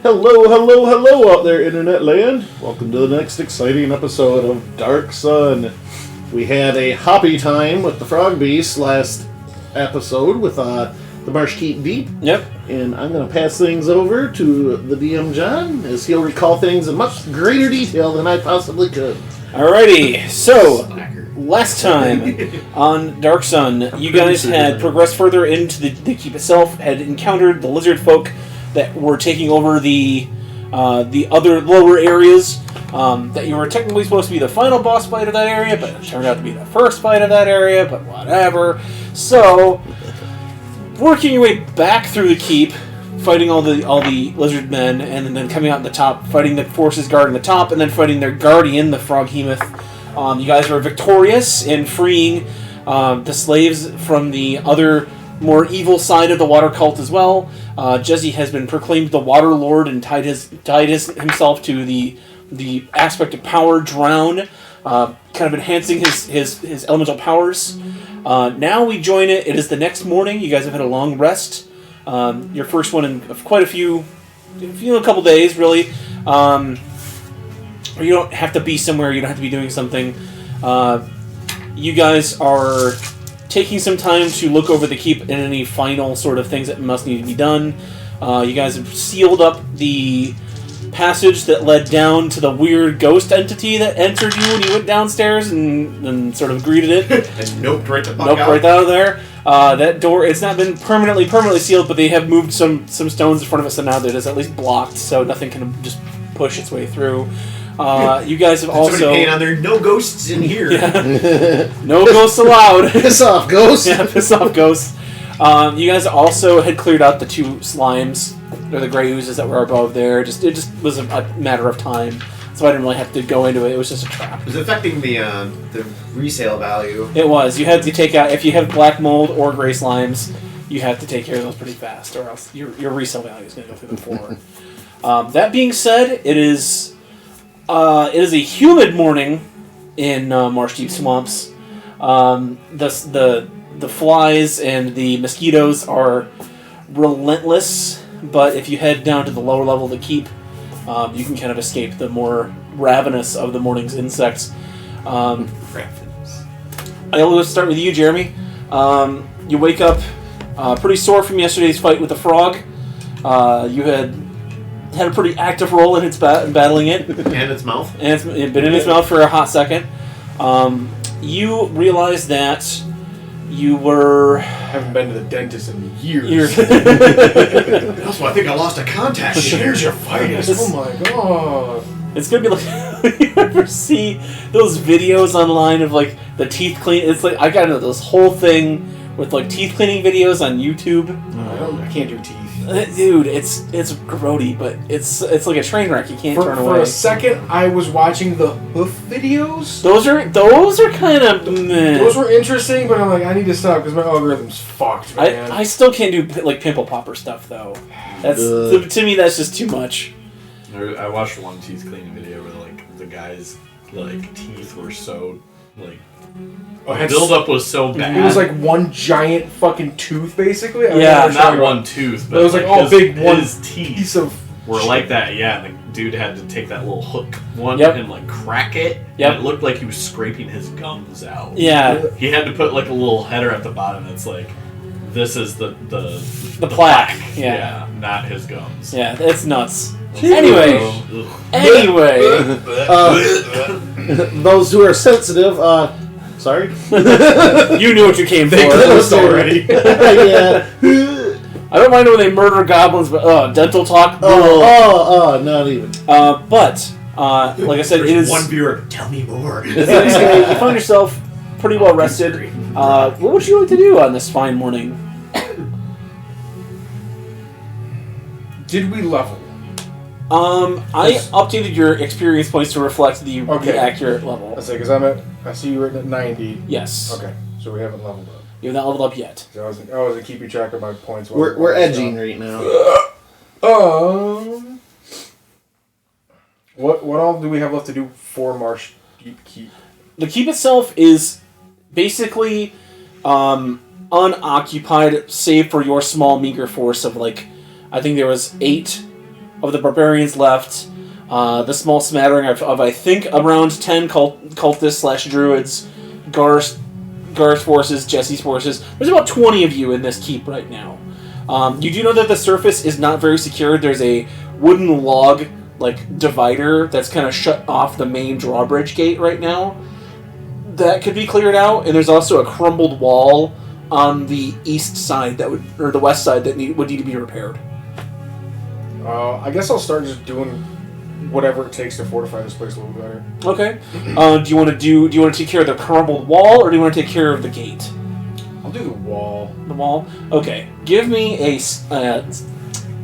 Hello out there, Internet land. Welcome to the next exciting episode of Dark Sun. We had a hoppy time with the Frog Beast last episode with the Marsh Keep Deep. Yep. And I'm going to pass things over to the DM John, as he'll recall things in much greater detail than I possibly could. Alrighty, so last time on Dark Sun, you guys had progressed further into the keep itself, had encountered the lizard folk that were taking over the other lower areas. That you were technically supposed to be the final boss fight of that area, but it turned out to be the first fight of that area, but whatever. So, working your way back through the keep, fighting all the lizard men, and then coming out on the top, fighting the forces guarding the top, and then fighting their guardian, the Froghemoth. You guys were victorious in freeing the slaves from the other more evil side of the water cult as well. Jesse has been proclaimed the Water Lord and tied himself to the aspect of power drown, kind of enhancing his elemental powers. Now we join it. It is the next morning. You guys have had a long rest. Your first one in quite a couple days, really. You don't have to be somewhere. You don't have to be doing something. You guys are taking some time to look over the keep and any final sort of things that must need to be done. You guys have sealed up the passage that led down to the weird ghost entity that entered you when you went downstairs and sort of greeted it. And noped right right out of there. That door, it's not been permanently sealed, but they have moved some stones in front of it, so now that it's at least blocked, so nothing can just push its way through. You guys have also... Somebody painted on there, no ghosts in here. Yeah. No ghosts allowed. Piss off, ghosts! Yeah, piss off, ghosts. You guys also had cleared out the two slimes, or the gray oozes that were above there. It just was a matter of time, so I didn't really have to go into it. It was just a trap. It was affecting the resale value. It was. You had to take out, if you have black mold or gray slimes, you have to take care of those pretty fast, or else your resale value is going to go through the floor. That being said, it is a humid morning in Marsh Deep Swamps. The flies and the mosquitoes are relentless, but if you head down to the lower level of the keep, you can kind of escape the more ravenous of the morning's insects. I'll start with you, Jeremy. You wake up pretty sore from yesterday's fight with the frog. You had a pretty active role in its battling it. And its mouth. And it's been in its mouth for a hot second. You realize that you were... haven't been to the dentist in years. Also, I think I lost a contact. Here's your finest. Oh my god. It's gonna be like... you ever see those videos online of like the teeth clean? It's like, I got into this whole thing with like teeth cleaning videos on YouTube. I can't do teeth. Dude, it's grody, but it's like a train wreck. You can't turn away. For a second, I was watching the hoof videos. Those are kind of meh. Those were interesting, but I'm like, I need to stop because my algorithm's fucked, man. I still can't do like pimple popper stuff though. That's to me that's just too much. I watched one teeth cleaning video where like the guy's like teeth were so like. The build-up was so bad. It was like one giant fucking tooth, basically. Yeah, not one tooth, but it was like all big one his teeth piece of were like that. Yeah, and the dude had to take that little hook one Yep. and like crack it. Yep. And it looked like he was scraping his gums out. Yeah. He had to put like a little header at the bottom that's like, this is the plaque. Yeah. not his gums. Yeah, it's nuts. Anyway, those who are sensitive, sorry? You knew what you came for. They closed already. Yeah. I don't mind when they murder goblins, but dental talk. Not even. But like I said, it is one viewer. Tell me more. it's the next day. You found yourself pretty well rested. What would you like to do on this fine morning? Did we level? I updated your experience points to reflect the accurate level. I say because I see you written at 90. Yes. Okay, so we haven't leveled up. You have not leveled up yet. So I wasn't keeping track of my points. We're edging right now. What all do we have left to do for Marsh Deep Keep? The keep itself is basically unoccupied, save for your small meager force of like, I think there was 8 of the barbarians left. The small smattering of I think around 10 cultists / druids, Garth's forces, Jesse's forces. There's about 20 of you in this keep right now. You do know that the surface is not very secure. There's a wooden log divider that's kind of shut off the main drawbridge gate right now. That could be cleared out, and there's also a crumbled wall on the east side or the west side that would need to be repaired. I guess I'll start just doing whatever it takes to fortify this place a little better. Okay. Do you want to take care of the crumbled wall, or do you want to take care of the gate? I'll do the wall. The wall. Okay. Give me a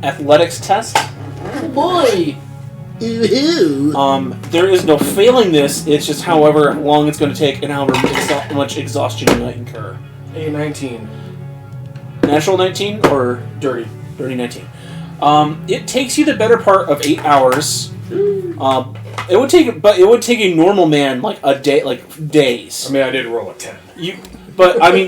athletics test. Oh boy. There is no failing this. It's just however long it's going to take and how much exhaustion you might incur. A 19. Natural 19 or Dirty 19. It takes you the better part of 8 hours. It would take a normal man a day, days. I mean, I did roll a 10.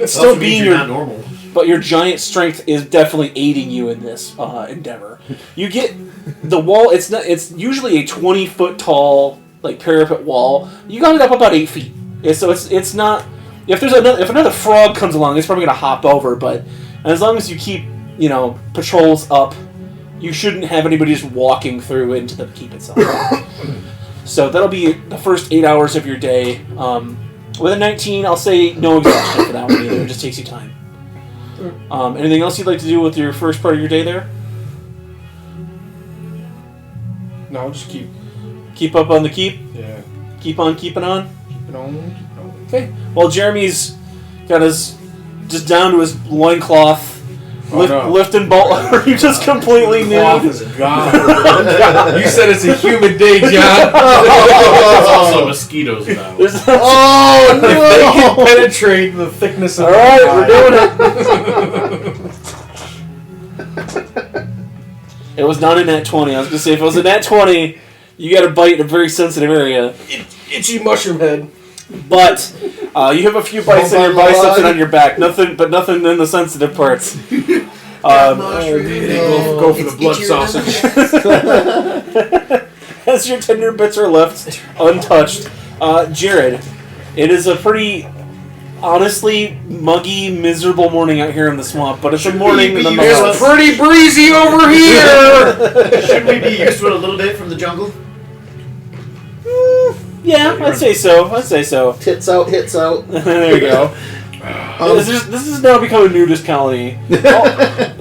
Still being not normal. But your giant strength is definitely aiding you in this endeavor. You get the wall. It's usually a 20-foot tall parapet wall. You got it up about 8 feet. So it's not. If another frog comes along, it's probably gonna hop over. But as long as you keep patrols up, you shouldn't have anybody just walking through into the keep itself. So that'll be the first 8 hours of your day. With a 19, I'll say no exhaustion for that one either. It just takes you time. Anything else you'd like to do with your first part of your day there? No, I'll just keep up on the keep. Yeah. Keep on keeping on. Keep it on. Okay. Well, Jeremy's got his just down to his loincloth. Lifting bolt. Are you just completely nude? God. You said it's a humid day, John. There's also mosquitoes now. Oh no! If they can penetrate the thickness of we're doing it. It was not a nat 20. I was gonna say if it was a nat 20, you got to bite in a very sensitive area. Itchy mushroom head. But you have a few bites on your biceps and on your back. Nothing in the sensitive parts. Go for the blood sausage. As your tender bits are left untouched, Jared, it is a pretty, honestly, muggy, miserable morning out here in the swamp. But it's a morning nonetheless. It's pretty breezy over here. Should we be used to it a little bit from the jungle? Yeah, I'd say so. Tits out, hits out. There you go. This is now become a nudist colony.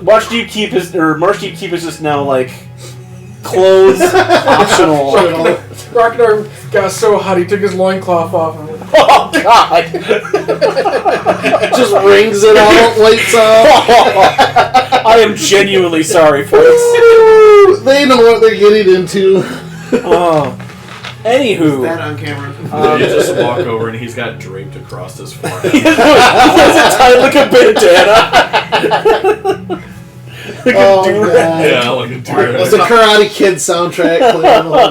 Marsh Deep Keep is just now clothes optional. Ragnar got so hot he took his loincloth off. Oh God! Just wrings it out, lights up. I am genuinely sorry, folks. They know what they're getting into. Oh. Anywho, Is that on camera? You just walk over and he's got draped across his forehead. he has it tied like a bandana. God. Yeah, like a dude. It's a Karate Kid soundtrack.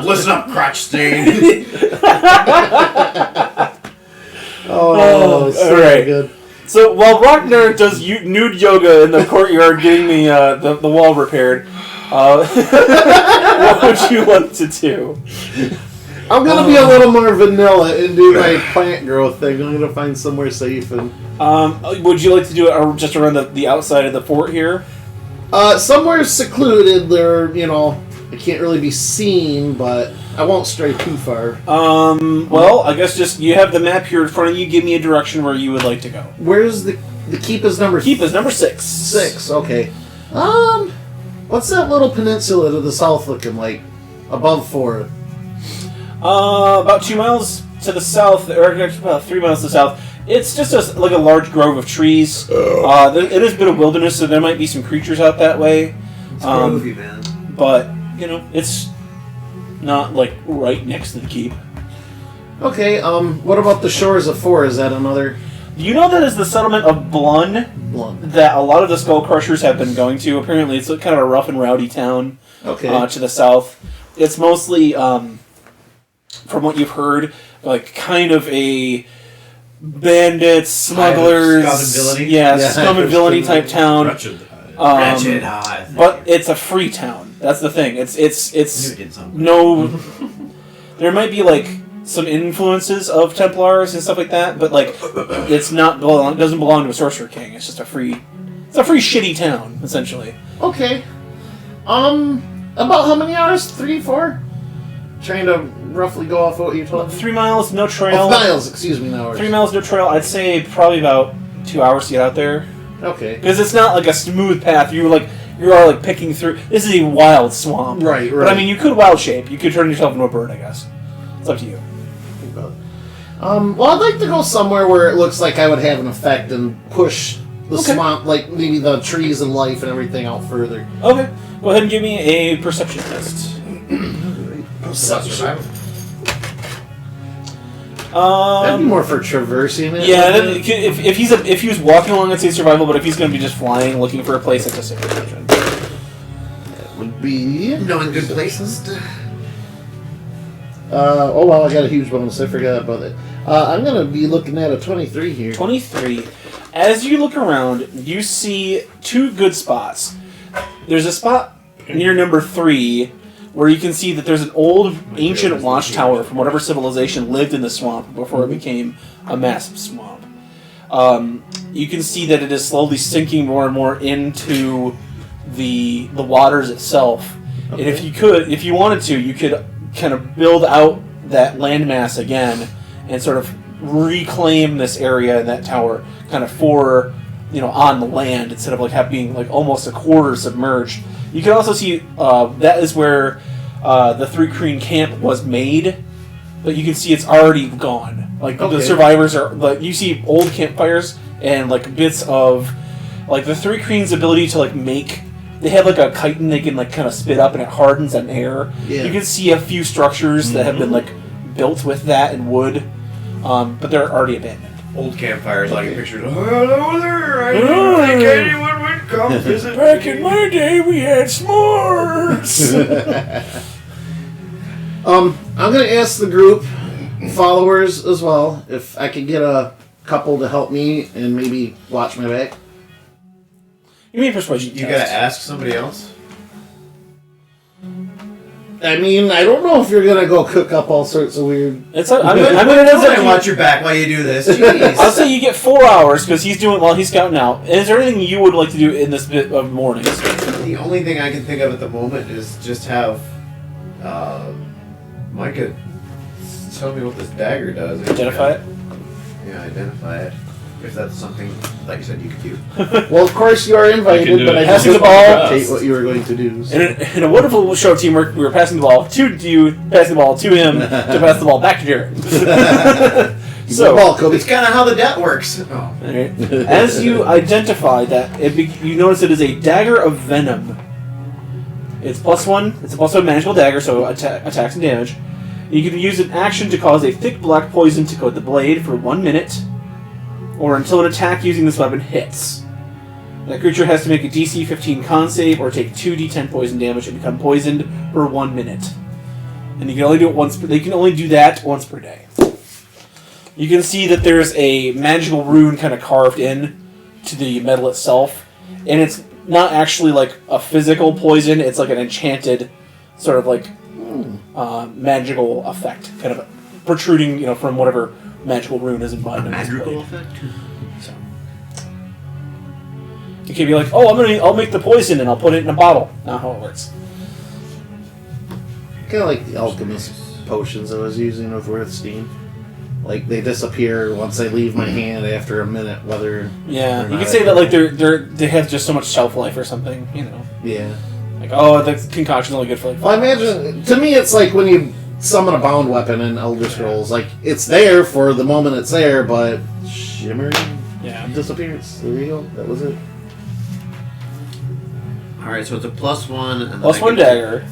Listen up, crotch stain. So alright. good. So while Ragnar does nude yoga in the courtyard getting the wall repaired, what would you like to do? I'm gonna be a little more vanilla and do my plant growth thing. I'm gonna find somewhere safe and. Would you like to do it just around the outside of the fort here? Somewhere secluded. There, it can't really be seen, but I won't stray too far. Well, I guess just you have the map here in front of you. Give me a direction where you would like to go. Where's the keep? Is number Keep is number 6. 6. Okay. What's that little peninsula to the south looking like? Above 4. About 2 miles to the south, or about 3 miles to the south. It's just a large grove of trees. It is a bit of wilderness, so there might be some creatures out that way. It's grovey, man. But it's not right next to the keep. Okay. What about the shores of 4? Is that another? You know that is the settlement of Blun one? that a lot of the Skull Crushers have been going to. Apparently, it's kind of a rough and rowdy town. Okay. To the south, it's mostly, from what you've heard, kind of a bandits, smugglers, Scum and villainy? scum and villainy type town. Wretched. High. But it's a free town. That's the thing. It's You did something. no. There might be like some influences of Templars and stuff like that, but like it's not doesn't belong to a Sorcerer King. It's just a free shitty town essentially. Okay. About how many hours? 3, 4? Trying to roughly go off what you told me. 3 miles, no trail. Oh, miles, excuse me, no hours. 3 miles, no trail. I'd say probably about 2 hours to get out there. Okay. Because it's not like a smooth path. You are like picking through. This is a wild swamp. Right. But I mean, you could wild shape. You could turn yourself into a bird, I guess. It's up to you. Well, I'd like to go somewhere where it looks like I would have an effect and push the swamp, like maybe the trees and life and everything out further. Okay. Go ahead and give me a perception test. Survival. That'd be more for traversing it. Yeah, if he was walking along, I'd say survival. But if he's going to be just flying, looking for a place, I'd just say perception. That would be. Knowing good places. Oh wow, I got a huge bonus. I forgot about it. I'm gonna be looking at a 23 here. 23. As you look around, you see 2 good spots. There's a spot near number 3 where you can see that there's an old, ancient watchtower from whatever civilization lived in the swamp before it became a massive swamp. You can see that it is slowly sinking more and more into the waters itself. Okay. And if you wanted to, you could kind of build out that landmass again and sort of reclaim this area and that tower kind of for, on the land instead of like being like almost a quarter submerged. You can also see that is where the Three Creen camp was made, but you can see it's already gone. Like the survivors are like you see old campfires and like bits of like the Three Creen's ability to like make. They have like a chitin they can like kind of spit up and it hardens on air. Yeah. You can see a few structures that have been like built with that and wood, but they're already abandoned. Old campfires, like pictures. Oh, hello there. I didn't think anyone would come visit. Back in my day, we had s'mores. I'm gonna ask the group followers as well if I could get a couple to help me and maybe watch my back. Give me a persuasion. You gotta ask somebody else. I mean, I don't know if you're gonna go cook up all sorts of weird. I'm gonna Don't watch your back while you do this. Jeez. I'll say you get 4 hours because he's doing while he's scouting out. Is there anything you would like to do in this bit of mornings? The only thing I can think of at the moment is just have Micah tell me what this dagger does. Identify it. Yeah, identify it. If that's something, like you said, you could do. Well, of course you are invited, but I just Passing the ball. dictate what you were going to do. So. In a wonderful show of teamwork, we were passing the ball to you, passing the ball to him, to pass the ball back to Jared. So, ball, Kobe. It's kind of how the debt works. Oh. Alright. As you identify that, you notice it is a dagger of venom. It's +1. It's a +1 magical dagger, so attacks and damage. You can use an action to cause a thick black poison to coat the blade for 1 minute, or until an attack using this weapon hits. That creature has to make a DC 15 con save or take 2d10 poison damage and become poisoned for 1 minute. And you can only do it once. They can only do that once per day. You can see that there's a magical rune kind of carved in to the metal itself, and it's not actually like a physical poison. It's like an enchanted sort of like magical effect, kind of protruding, from whatever magical rune is implied in this blade. Effect. So you can be like, "Oh, I'll make the poison and I'll put it in a bottle." Not how it works. Kind of like the alchemist potions I was using with Worthstein. Like they disappear once they leave my hand after a minute. Whether Yeah, you could say that like they have just so much shelf life or something. Yeah. Like, oh, the concoction's only good for like 5 Well, I hours. imagine to me it's like when you summon a bound weapon in Elder Scrolls. Like it's there for the moment it's there, but shimmering disappears. There you go. That was it. All right, so it's a +1 and then +1 dagger.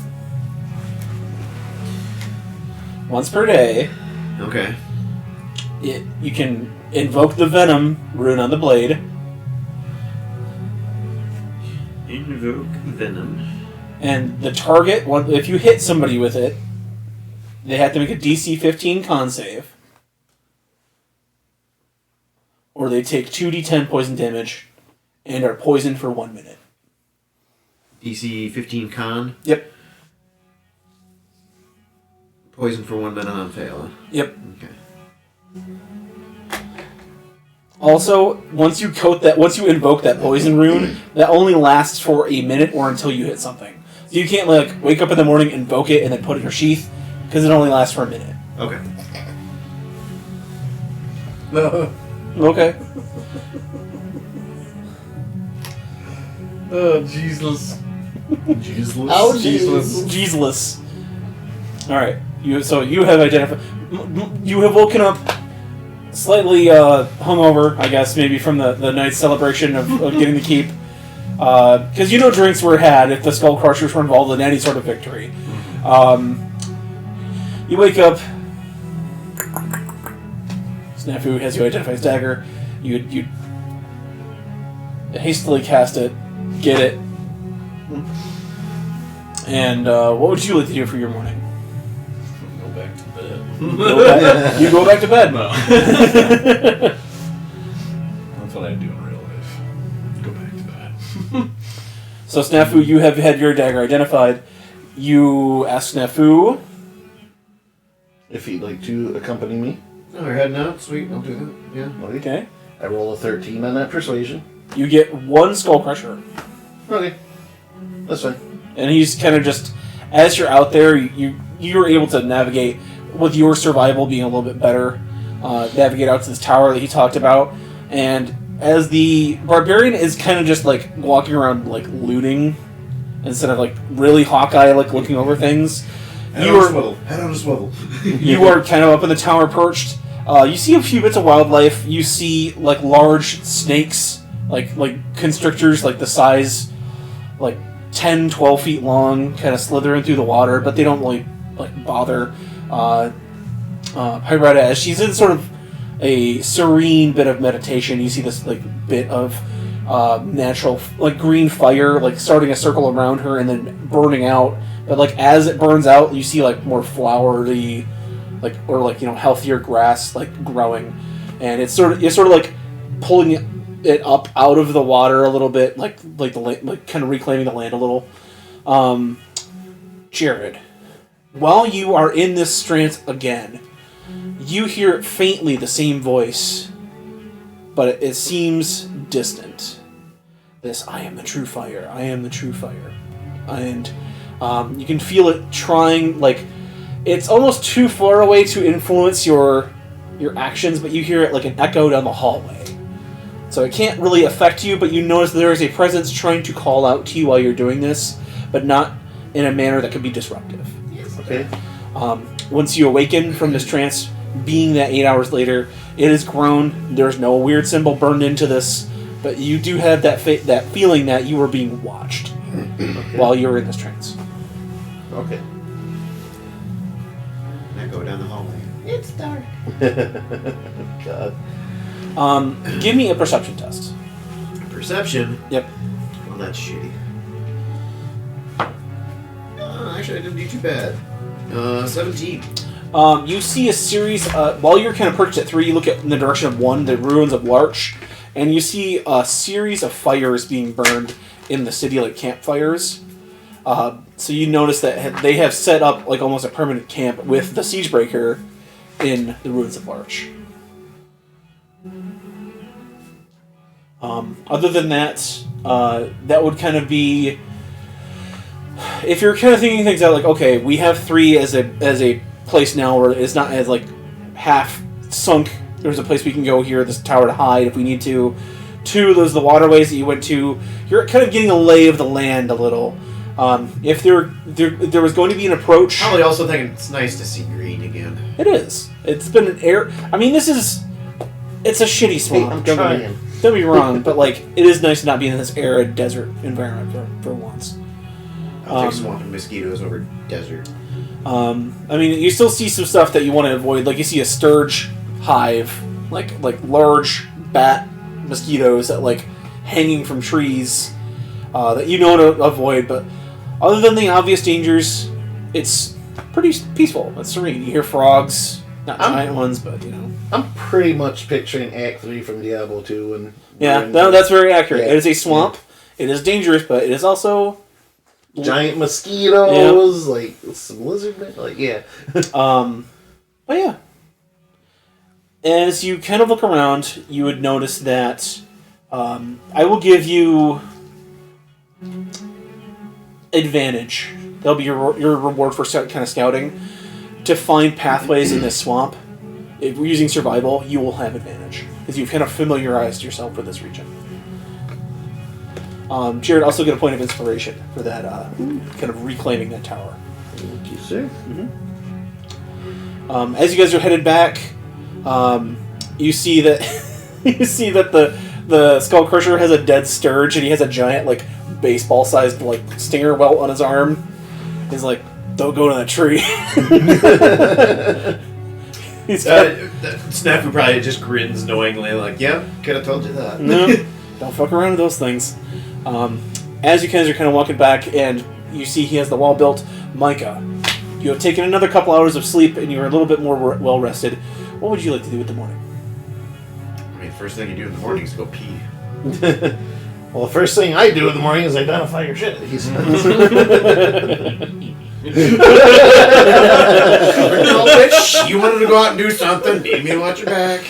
Once per day. Okay. You can invoke the venom rune on the blade. Invoke venom. And the target, if you hit somebody with it, they have to make a DC 15 con save. Or they take 2d10 poison damage and are poisoned for 1 minute. DC 15 con. Yep. Poison for 1 minute on fail. Huh? Yep. Okay. Also, once you invoke that poison rune, that only lasts for a minute or until you hit something. So you can't like wake up in the morning, invoke it, and then put it in your sheath, because it only lasts for a minute. Okay. Okay. Oh, Jesus. Jesus. Oh, Jesus. Jeezeless. Alright. You have identified... You have woken up slightly hungover, I guess, maybe from the night's celebration of getting the keep. Because drinks were had if the Skull Crushers were involved in any sort of victory. You wake up... Snafu has you identify his dagger. You hastily cast it, get it, and what would you like to do for your morning? Go back to bed. You go back to bed. No. That's what I do in real life. Go back to bed. So Snafu, you have had your dagger identified. You ask Snafu If he'd like to accompany me. Oh, you're heading out? Sweet, I'll do that. Yeah. Okay. I roll a 13 on that persuasion. You get one Skull Crusher. Okay. That's fine. And he's kind of just, as you're out there, you're able to navigate, with your survival being a little bit better, navigate out to this tower that he talked about. And as the barbarian is kind of just like walking around like looting, instead of like really Hawkeye like looking over things, Head on a swivel. you are kind of up in the tower perched. You see a few bits of wildlife. You see like large snakes, like constrictors, like the size, like 10, 12 feet long, kind of slithering through the water, but they don't really like bother Pyretta as she's in sort of a serene bit of meditation. You see this like bit of natural like green fire like starting a circle around her and then burning out. But like as it burns out, you see like more flowery, like healthier grass like growing, and it's sort of like pulling it up out of the water a little bit, like kind of reclaiming the land a little. Jared, while you are in this trance again, you hear faintly the same voice, but it seems distant. This, I am the true fire, I am the true fire. And you can feel it trying, like, it's almost too far away to influence your actions, but you hear it like an echo down the hallway. So it can't really affect you, but you notice there is a presence trying to call out to you while you're doing this, but not in a manner that could be disruptive. Okay. Once you awaken from this trance, being that 8 hours later, it has grown. There's no weird symbol burned into this, but you do have that feeling that you were being watched while you were in this trance. Okay. I go down the hallway. It's dark. God. Give me a perception test. Perception? Yep. Well, that's shitty. Actually, I didn't do too bad. 17. You see a series, while you're kind of perched at 3, you look in the direction of 1, the ruins of Larch, and you see a series of fires being burned in the city, like campfires. So you notice that they have set up like almost a permanent camp with the Siegebreaker in the ruins of Larch. Other than that, that would kind of be... If you're kind of thinking things out, like, okay, we have 3 as a place now where it's not as like half sunk. There's a place we can go here, this tower to hide if we need to. 2, those are the waterways that you went to. You're kind of getting a lay of the land a little. If there was going to be an approach... Probably also thinking it's nice to see green again. It is. It's been an air... I mean, it's a shitty swamp. I'm Don't trying. get me wrong, but like, it is nice to not be in this arid desert environment for once. I'll take swamp and mosquitoes over desert. I mean, you still see some stuff that you want to avoid. Like, you see a sturge hive, like large bat mosquitoes that like hanging from trees that you know to avoid. But other than the obvious dangers, it's pretty peaceful. It's serene. You hear frogs, not giant ones, but you know. I'm pretty much picturing Act 3 from Diablo 2. And Yeah, no, that's very accurate. Yeah. It is a swamp. Yeah. It is dangerous, but it is also giant mosquitoes, like some lizard men, like But yeah. As you kind of look around, you would notice that I will give you advantage. That'll be your reward for kind of scouting. To find pathways in this swamp, if we're using survival, you will have advantage. Because you've kind of familiarized yourself with this region. Jared also get a point of inspiration for that, kind of reclaiming that tower. Thank you, sir. As you guys are headed back, you see that the Skull Crusher has a dead sturge, and he has a giant like baseball-sized like stinger welt on his arm. He's like, "Don't go to that tree." Snafu probably just grins knowingly, like, "Yeah, could have told you that." No, don't fuck around with those things. As you guys are kind of walking back, and you see he has the wall built, Micah, you have taken another couple hours of sleep, and you're a little bit more well rested. What would you like to do with the morning? I mean, first thing you do in the morning is go pee. Well, the first thing I do in the morning is identify your shit. Bitch, you wanted to go out and do something. Need me to watch your back.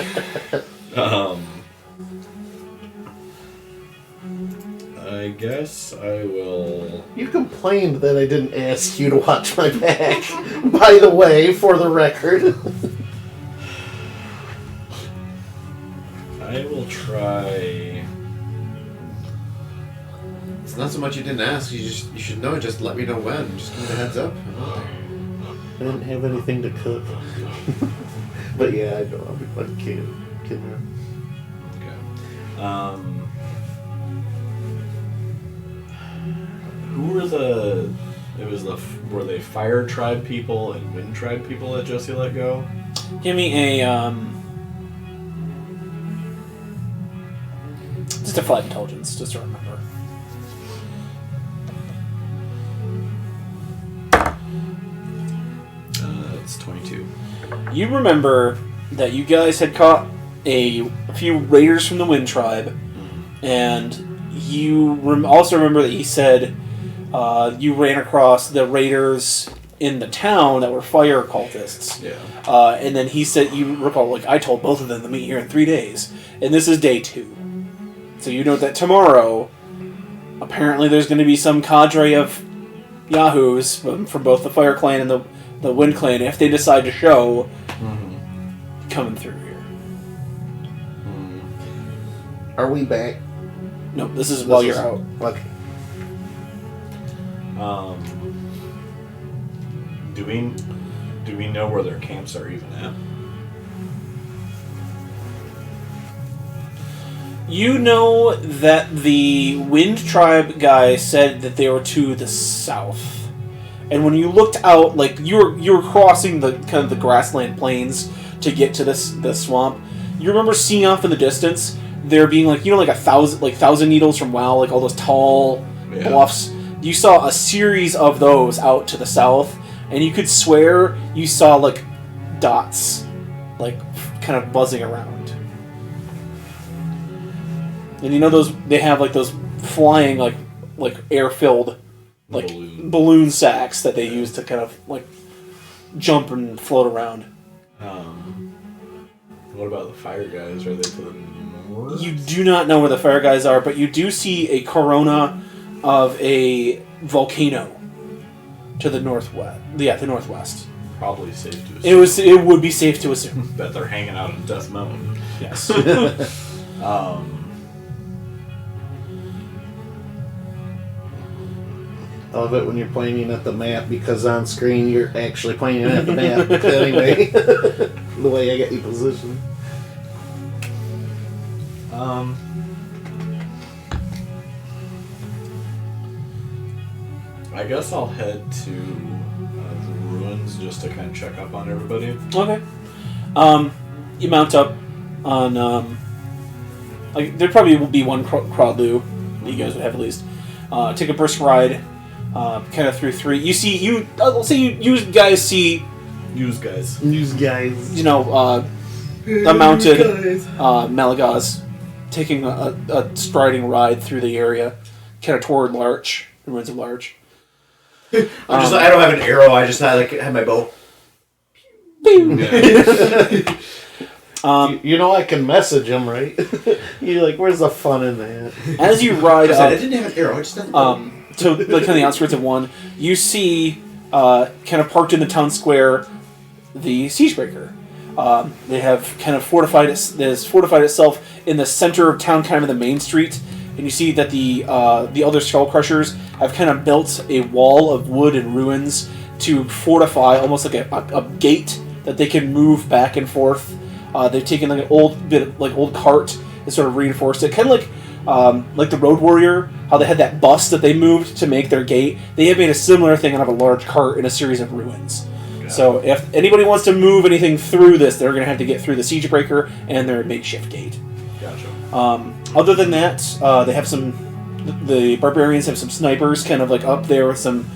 I guess I will. You complained that I didn't ask you to watch my back. By the way, for the record. I will try. It's not so much you didn't ask. You should know. Just let me know when. Just give me the heads up. I'm out there. I didn't have anything to cook. But yeah, I know. I'll be fucking kidding around. Okay. Who were were they Fire Tribe people and Wind Tribe people that Jesse let go? Give me a just a flat intelligence, just to remember. It's 22. You remember that you guys had caught a few raiders from the Wind Tribe, and you also remember that he said you ran across the raiders in the town that were fire cultists. Yeah. And then he said, you recall, like, I told both of them to meet here in 3 days, and this is day 2. So you know that tomorrow, apparently there's going to be some cadre of yahoos from both the Fire Clan and the Wind Clan, if they decide to show, coming through here. Are we back? No, this is while you're out. Okay. Do we know where their camps are even at? You know that the Wind Tribe guy said that they were to the south. And when you looked out, like you were crossing the kind of the grassland plains to get to the swamp, you remember seeing off in the distance there being like, you know, like thousand needles from WoW, like all those tall bluffs. You saw a series of those out to the south, and you could swear you saw like dots, like kind of buzzing around. And you know they have like those flying like air-filled like balloon sacks that they use to kind of like jump and float around. What about the fire guys? Are they to the north? You do not know where the fire guys are, but you do see a corona of a volcano to the northwest. Yeah, the northwest. Probably safe to assume. It would be safe to assume. Bet they're hanging out in Death Mountain. Yes. I love it when you're pointing at the map, because on screen you're actually pointing at the map. Anyway, the way I get you positioned. I guess I'll head to the ruins just to kind of check up on everybody. Okay. You mount up on like there probably will be one Crawdloo that you guys would have at least. Take a brisk ride, kind of through 3. You see let's say you guys see News guys. you know a mounted Malagaz taking a striding ride through the area, kind of toward Larch, the ruins of Larch. I don't have an arrow. I just had my bow. I can message him, right? You're like, where's the fun in that? As you ride I up, didn't have an arrow. I just had to like kind of the outskirts of one, you see kind of parked in the town square the Siegebreaker. They have kind of fortified itself in the center of town, kind of in the main street, and you see that the other Skull Crushers have kind of built a wall of wood and ruins to fortify, almost like a gate that they can move back and forth. They've taken like an old cart and sort of reinforced it, kind of like the Road Warrior, how they had that bus that they moved to make their gate. They have made a similar thing out of a large cart in a series of ruins. So if anybody wants to move anything through this, they're going to have to get through the Siegebreaker and their makeshift gate. Gotcha. Other than that, they have the barbarians have some snipers kind of like up there with some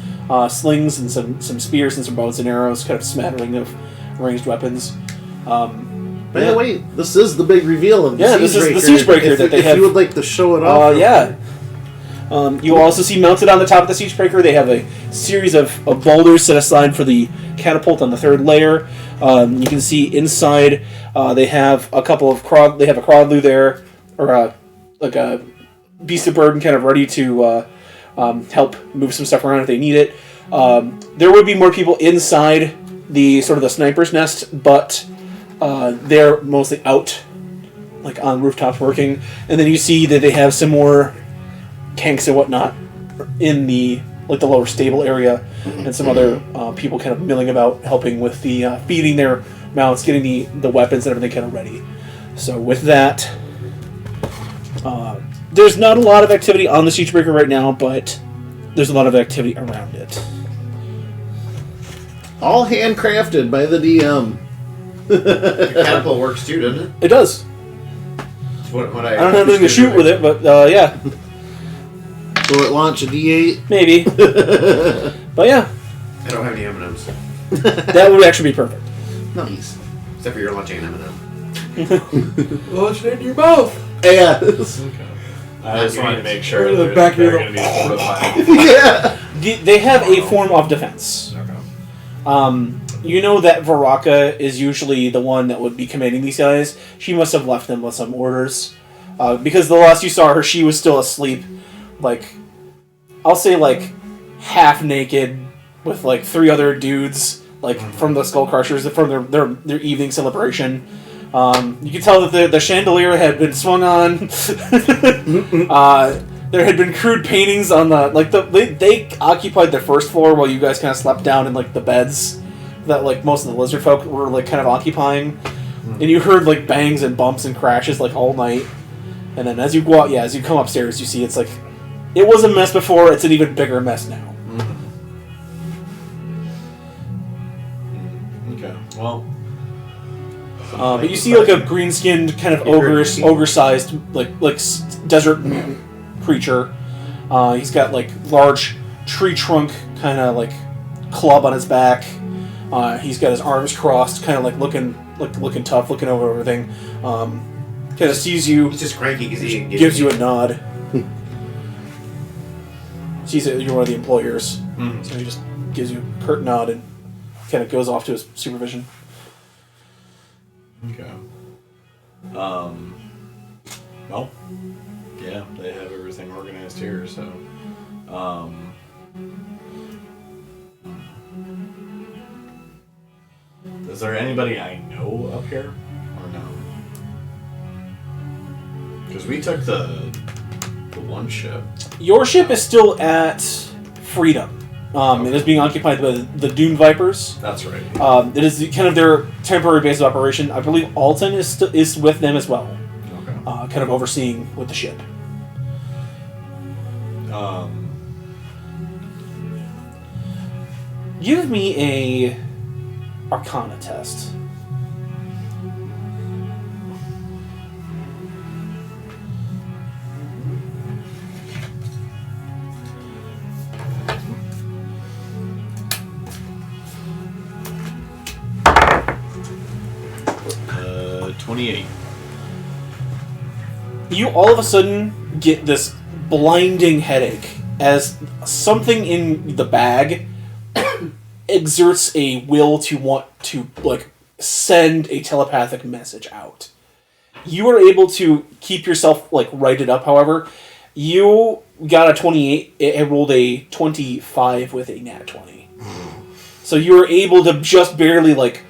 slings and some spears and some bows and arrows, kind of smattering of ranged weapons. By the way, this is the big reveal of the Siegebreaker. This is the Siegebreaker that they have. If you would like to show it off. You will also see mounted on the top of the Siegebreaker, they have a series of boulders set aside for the catapult on the third layer. You can see inside they have a couple of they have a Crodlu there, or like a beast of burden kind of ready to help move some stuff around if they need it. There would be more people inside the sort of the sniper's nest, but they're mostly out, like on rooftops working. And then you see that they have some more tanks and whatnot in the lower stable area, and some other people kind of milling about, helping with the feeding their mounts, getting the weapons and everything kind of ready. So with that, there's not a lot of activity on the Siegebreaker right now, but there's a lot of activity around it. All handcrafted by the DM. The catapult works too, doesn't it? It does. What I don't have anything to shoot with it, but yeah. Will it launch a D8? Maybe. But yeah. I don't have any M&Ms. That would actually be perfect. Nice. Except for you're launching an M&M. Launch it into your mouth. Yeah. Okay. I just wanted to make sure Or the that back they're of going to be fortified. Yeah. They have a form of defense. Okay. You know that Varaka is usually the one that would be commanding these guys. She must have left them with some orders. Because the last you saw her, she was still asleep. I'll say half naked with 3 other dudes, from the Skull Crushers, from their evening celebration. You can tell that the chandelier had been swung on. There had been crude paintings on they occupied the first floor while you guys kind of slept down in the beds that most of the lizard folk were kind of occupying. And you heard bangs and bumps and crashes all night. And then as you go out, as you come upstairs, you see it's it was a mess before, it's an even bigger mess now. Okay. Well. But you see a green-skinned kind of ogre-sized desert creature. He's got large tree trunk kind of club on his back. He's got his arms crossed, kind of looking tough, looking over everything. Kind of sees you. He's just cranky because he gives you a nod. Sees that you're one of the employers, so he just gives you a curt nod and kind of goes off to his supervision. Okay. Well, yeah, they have everything organized here, so. Is there anybody I know up here, or no? Because we took the one ship. Your ship is still at Freedom. It is being occupied by the Dune Vipers. That's right. It is kind of their temporary base of operation. I believe Alton is with them as well. Okay. Kind of overseeing with the ship. Give me a Arcana test. Uh, 28. You all of a sudden get this blinding headache as something in the bag exerts a will to want to like send a telepathic message out. You are able to keep yourself like righted up. However, you got a 28. It rolled a 25 with a nat 20. So you were able to just barely like.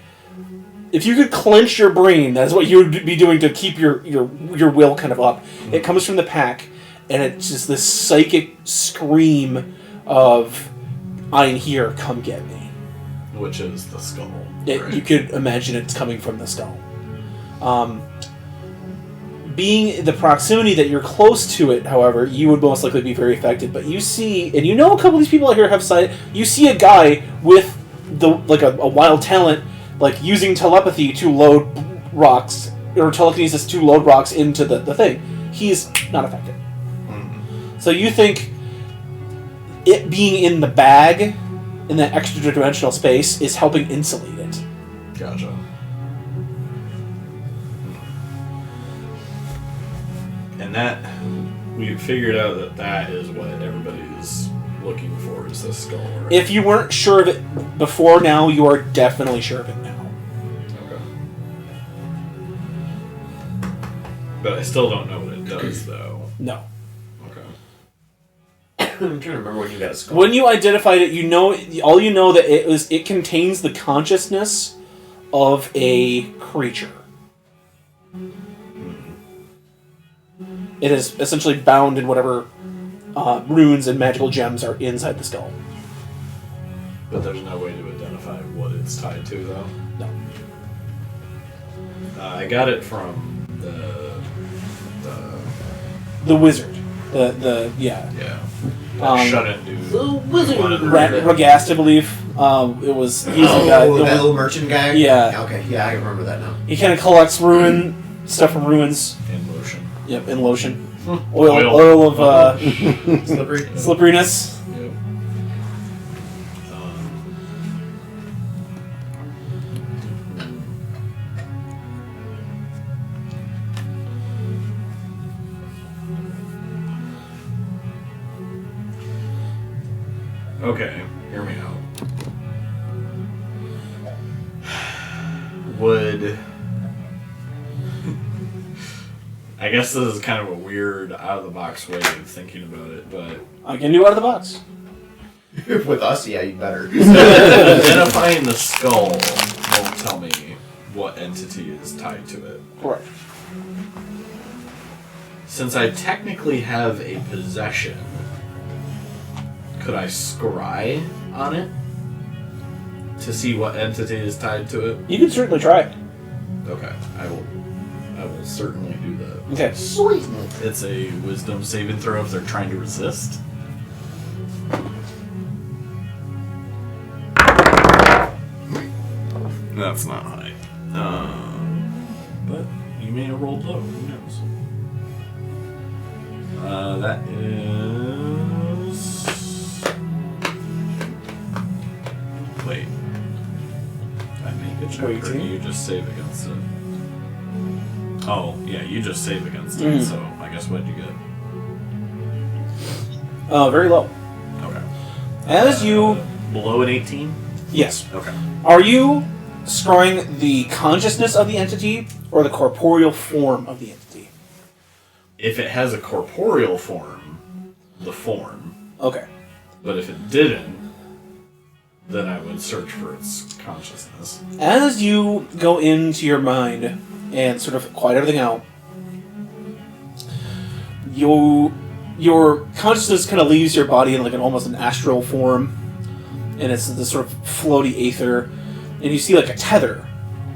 If you could clench your brain, that's what you would be doing to keep your will kind of up. It comes from the pack, and it's just this psychic scream of, "I'm here, come get me." Which is the skull. You could imagine it's coming from the skull. Being the proximity that you're close to it, however, you would most likely be very affected. But you see, and you know a couple of these people out here have sight. You see a guy with a wild talent, like using telepathy to load rocks, or telekinesis to load rocks into the thing. He's not affected. Mm-hmm. So you think it being in the bag, in that extra-dimensional space, is helping insulate it. Gotcha. And that, we figured out that is what everybody's looking for, is this skull. Right? If you weren't sure of it before now, you are definitely sure of it now. Okay. But I still don't know what it does, though. No. Okay. I'm trying to remember when you got a skull. When you identified it, you know that it contains the consciousness of a creature. It is essentially bound in whatever runes and magical gems are inside the skull. But there's no way to identify what it's tied to, though? No. I got it from The wizard. Yeah. Shut-in dude. The wizard. Ragast, I believe. It was... He's that little merchant guy? Yeah. Okay, yeah, I remember that now. He kind of collects stuff from ruins. In lotion. Yep, in lotion. Oil of slipperiness. Yep. Okay, hear me out. I guess this is kind of a weird, out-of-the-box way of thinking about it, but... I can do out of the box. With us, yeah, you better. Identifying the skull won't tell me what entity is tied to it. Right. Since I technically have a possession, could I scry on it to see what entity is tied to it? You can certainly try it. Okay, I will certainly do that. Okay. Sweet. It's a wisdom saving throw if they're trying to resist. That's not high. But you may have rolled low. Who knows? That is... Wait. Did I make a check, or do you just save against it? Oh, yeah, you just save against it, so I guess what'd you get? Very low. Okay. As you... Below an 18? Yes. Okay. Are you scrying the consciousness of the entity or the corporeal form of the entity? If it has a corporeal form, the form. Okay. But if it didn't, then I would search for its consciousness. As you go into your mind and sort of quiet everything out, your consciousness kind of leaves your body in like almost an astral form, and it's this sort of floaty aether, and you see like a tether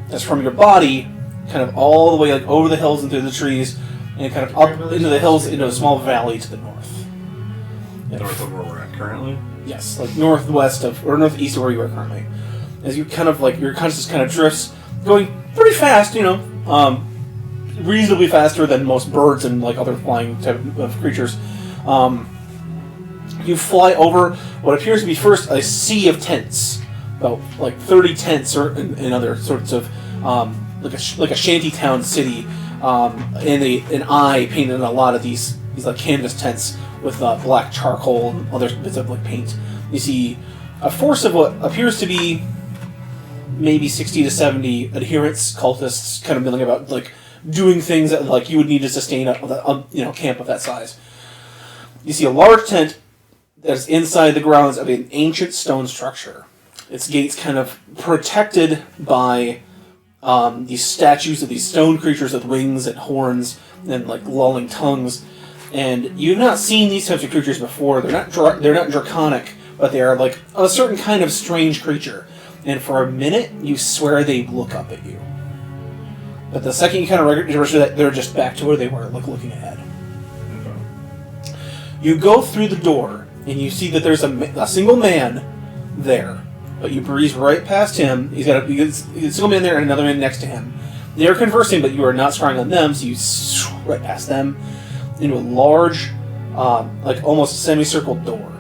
that's from your body kind of all the way like over the hills and through the trees, and kind of up into the hills into a small valley to the north. North of where we're at currently? Yes, like northwest of, or northeast of where you are currently. As you kind of like, your consciousness kind of drifts, going pretty fast, reasonably faster than most birds and like other flying type of creatures. You fly over what appears to be first a sea of tents, about like 30 tents, or in other sorts of like a shanty town city, and an eye painted on a lot of these like canvas tents with black charcoal and other bits of like paint. You see a force of what appears to be maybe 60 to 70 adherents, cultists, kind of milling about, like doing things that like you would need to sustain a camp of that size. You see a large tent that's inside the grounds of an ancient stone structure. Its gates kind of protected by these statues of these stone creatures with wings and horns and like lolling tongues. And you've not seen these types of creatures before. They're not draconic, but they are like a certain kind of strange creature. And for a minute, you swear they look up at you. But the second you kind of register that, they're just back to where they were, like looking ahead. You go through the door, and you see that there's a single man there. But you breeze right past him. He's got a single man there and another man next to him. They're conversing, but you are not scrying on them, so you right past them into a large, like almost semicircle door.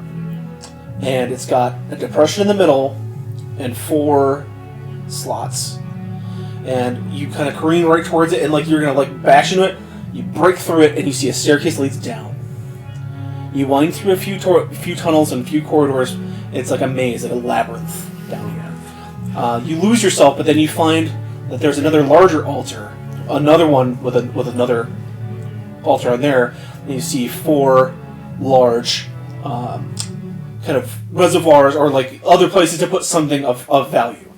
And it's got a depression in the middle and 4 slots. And you kind of careen right towards it, and like you're gonna like bash into it. You break through it, and you see a staircase that leads down. You wind through a few tunnels and a few corridors. It's like a maze, like a labyrinth down here. You lose yourself, but then you find that there's another larger altar, another one with another altar on there, and you see 4 large kind of reservoirs or like other places to put something of value.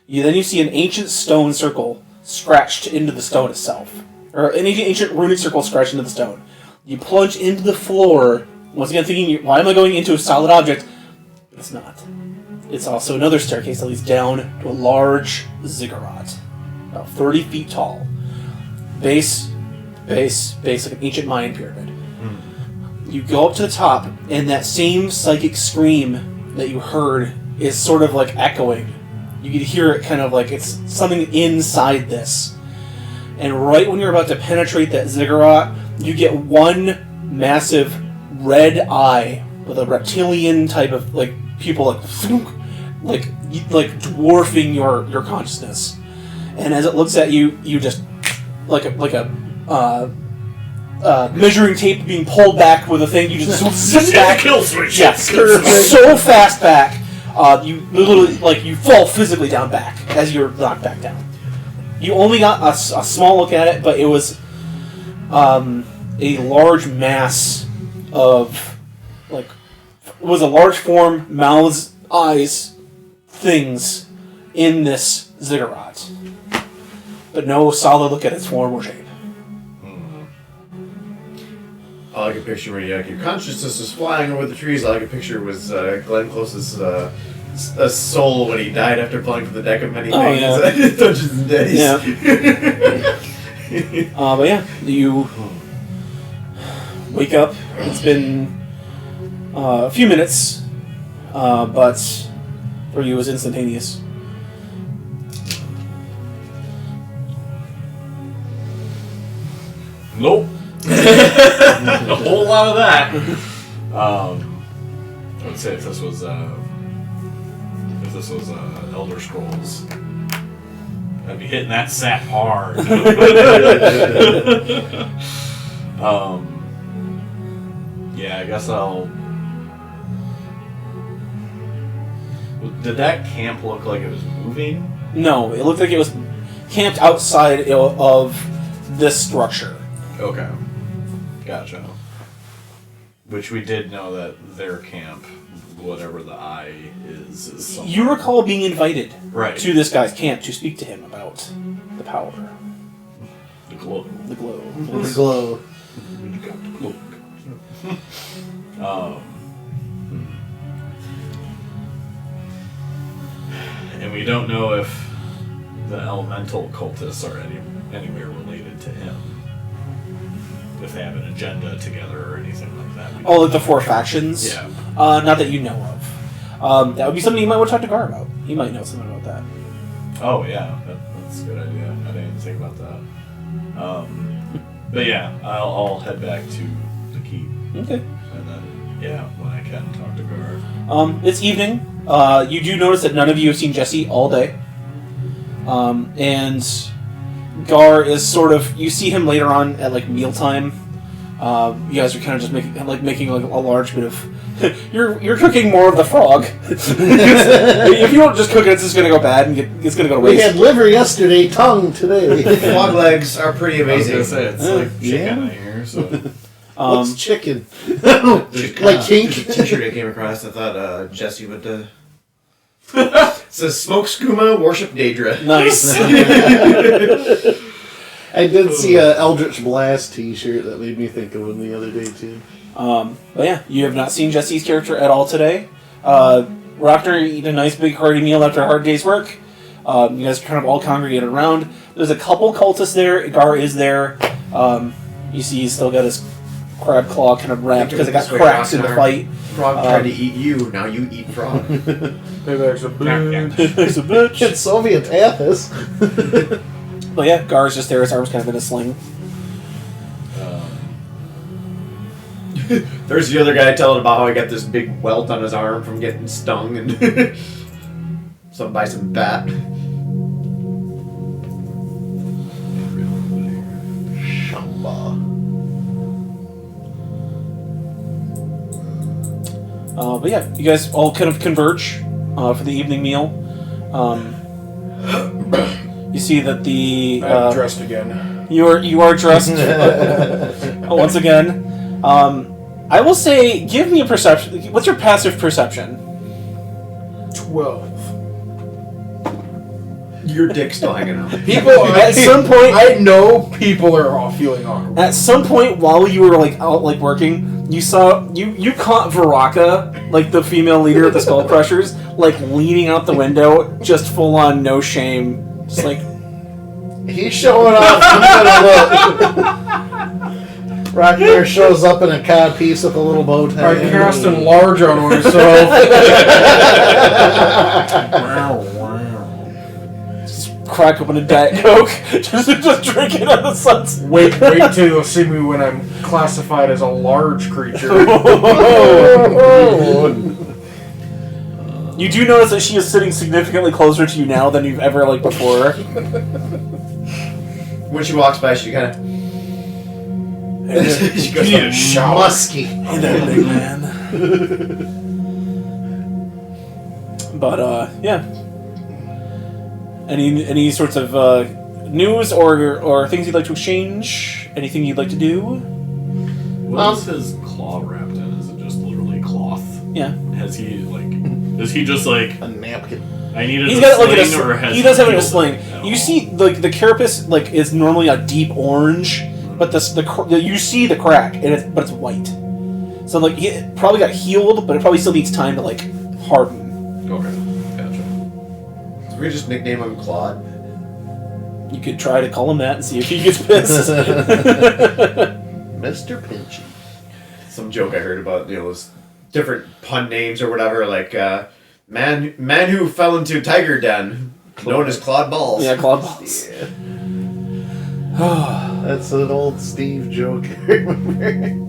Then you see an ancient stone circle scratched into the stone itself, or an ancient runic circle scratched into the stone. You plunge into the floor, once again thinking, why am I going into a solid object? But it's not. It's also another staircase that leads down to a large ziggurat, about 30 feet tall. Base like an ancient Mayan pyramid. You go up to the top, and that same psychic scream that you heard is sort of like echoing. You can hear it kind of like it's something inside this. And right when you're about to penetrate that ziggurat, you get one massive red eye with a reptilian type of like pupil, like dwarfing your consciousness. And as it looks at you, you just like a measuring tape being pulled back with a thing. You just zip back. Kill switch. Yes, so fast back. You literally you fall physically down back as you're knocked back down. You only got a small look at it, but it was a large mass of it was a large form, mouths, eyes, things in this ziggurat, but no solid look at its form or shape. All I can picture when your consciousness was flying over the trees, all I could picture was Glenn Close's soul when he died after falling from the deck of many things. Yeah. Dungeons and Days. Yeah. But yeah, you wake up. It's been a few minutes, but for you it was instantaneous. Nope. A whole lot of that. I would say if this was Elder Scrolls, I'd be hitting that sap hard. Yeah, I guess I'll. Did that camp look like it was moving? No, it looked like it was camped outside of this structure. Okay. Gotcha. Which we did know that their camp, whatever the eye is somewhere. You recall being invited Right. to this guy's camp to speak to him about the power. The glow. The glow. The glow. You got the glow. And we don't know if the elemental cultists are anywhere related to him. If they have an agenda together or anything like that. Oh, like the 4 factions? Yeah. Not that you know of. That would be something you might want to talk to Gar about. He might know something about that. Oh, yeah. That's a good idea. I didn't even think about that. But yeah, I'll head back to the keep. Okay. And then, yeah, when I can, talk to Gar. It's evening. You do notice that none of you have seen Jesse all day. And Gar is sort of... You see him later on at, mealtime, You guys are kind of just making like a large bit of. You're cooking more of the frog. If you don't just cook it, it's just gonna go bad and it's gonna go to waste. We had liver yesterday, tongue today. Frog legs are pretty I was amazing. gonna say it's like chicken Yeah. I hear. So What's chicken? There's Like kink? a t-shirt I came across. I thought Jesse would. It says "Smoke Skooma, Worship Daedra." Nice. I did see a Eldritch Blast T-shirt that made me think of him the other day too. But yeah, you have not seen Jesse's character at all today. Rockner eat a nice big hearty meal after a hard day's work. You guys kind of all congregated around. There's a couple cultists there. Gar is there. You see he's still got his crab claw kind of wrapped because it got cracks in the fight. Frog tried to eat you. Now you eat frog. Maybe there's a It's a bitch. It's Soviet Athos. But yeah, Gar's just there. His arm's kind of in a sling. There's the other guy telling about how he got this big welt on his arm from getting stung and by some bat. Shamba. But yeah, you guys all kind of converge for the evening meal. You see that the I'm dressed again. you are dressed once again. I will say, give me a perception. What's your passive perception? 12. Your dick's still hanging out. People At some point- I know people are all feeling awkward. At some point while you were like out like working, you saw you caught Varaka, like the female leader of the Skull Crushers, like leaning out the window, just full on no shame, just like He's showing off. Rockner shows up in a cod piece with a little bow tie. I cast enlarge on myself. crack open a Diet Coke, just drink it on the sunset. Wait till you'll see me when I'm classified as a large creature. You do notice that she is sitting significantly closer to you now than you've ever like before. When she walks by, she kind of. She goes, Need a shower. Musky. Hey there, big man. But yeah. Any sorts of news or things you'd like to exchange? Anything you'd like to do? What is his claw wrapped in? Is it just literally cloth? Yeah. Has he like? Is he just like? A napkin. I needed He's a got it sling, like in a or has he does have it in a healed sling. at You all? see, like the carapace like is normally a deep orange, but you see the crack, and but it's white. So like it probably got healed, but it probably still needs time to like harden. Okay, gotcha. So we just nickname him Claude. You could try to call him that and see if he gets pissed. Mr. Pinchy. Some joke I heard about, those different pun names or whatever, like man who fell into tiger den, known as Claude Balls. Yeah, Claude Balls. Yeah. That's an old Steve joke. I remember.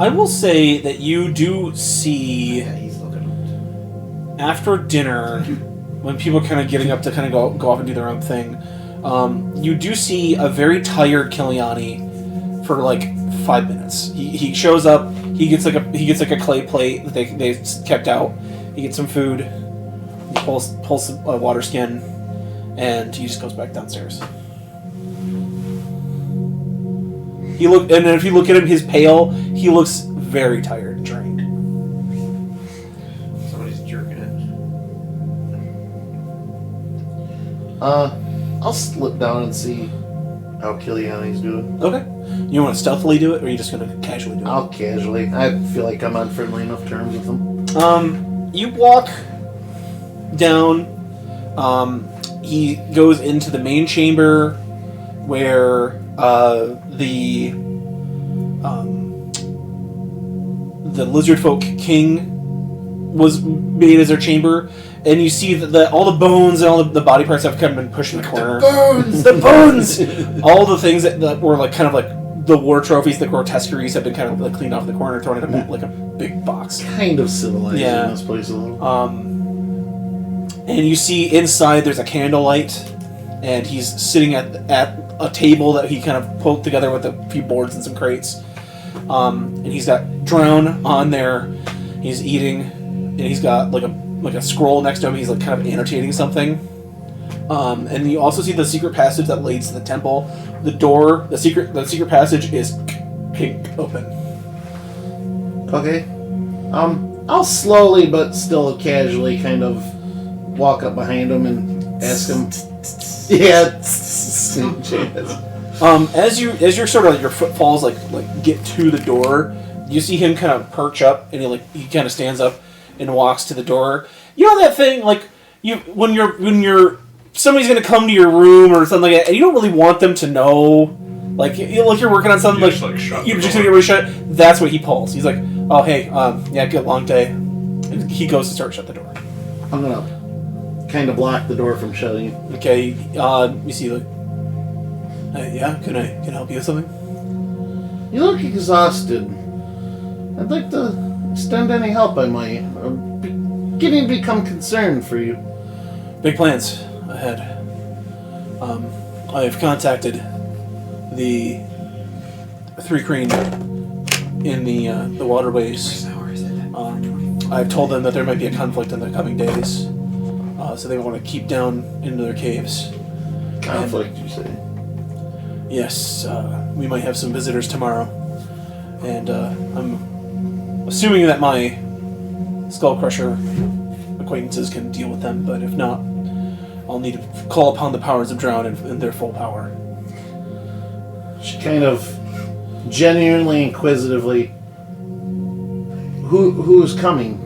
I will say that you do see Yeah, he's looking. after dinner, when people are kind of getting up to kind of go off and do their own thing, you do see a very tired Kiliani for like 5 minutes. He shows up. He gets like a clay plate that they kept out. He gets some food. He pulls a water skin, and he just goes back downstairs. And then if you look at him, he's pale. He looks very tired and drained. Somebody's jerking it. I'll slip down and see how Kiliani's doing. Okay. You want to stealthily do it, or are you just going to casually do it? I'll casually. I feel like I'm on friendly enough terms with him. You walk down. He goes into the main chamber where the lizard folk king was made as their chamber, and you see that all the bones and all the body parts have kind of been pushed in the corner. The bones, all the things that were like kind of like the war trophies, the grotesqueries have been kind of like cleaned off the corner, thrown in like a big box. Kind of civilized Yeah. in this place a little. And you see inside there's a candlelight and he's sitting at a table that he kind of pulled together with a few boards and some crates. And he's got Drone on there. He's eating, and he's got like a scroll next to him. He's like kind of annotating something. And you also see the secret passage that leads to the temple. The secret passage is open. Okay. I'll slowly but still casually kind of walk up behind him and ask him. Yeah. As you're sort of like your foot falls like get to the door, you see him kind of perch up, and he kind of stands up and walks to the door. You know that thing like when you're somebody's gonna come to your room or something like that, and you don't really want them to know. Like you're working on something, you're just gonna get really shut. That's what he pulls. He's like, "Oh hey, yeah, good long day," and he goes to start shut the door. I'm gonna kind of block the door from shutting. Okay, you see like, yeah, can I help you with something? You look exhausted. I'd like to extend any help I might. I'm beginning to become concerned for you. Big plans ahead. I've contacted the Three Crane in the waterways. I've told them that there might be a conflict in the coming days, so they want to keep down into their caves. Conflict, you say? Yes, we might have some visitors tomorrow, and I'm assuming that my Skullcrusher acquaintances can deal with them, but if not, I'll need to call upon the powers of Drown in their full power. She kind of genuinely inquisitively. Who's coming?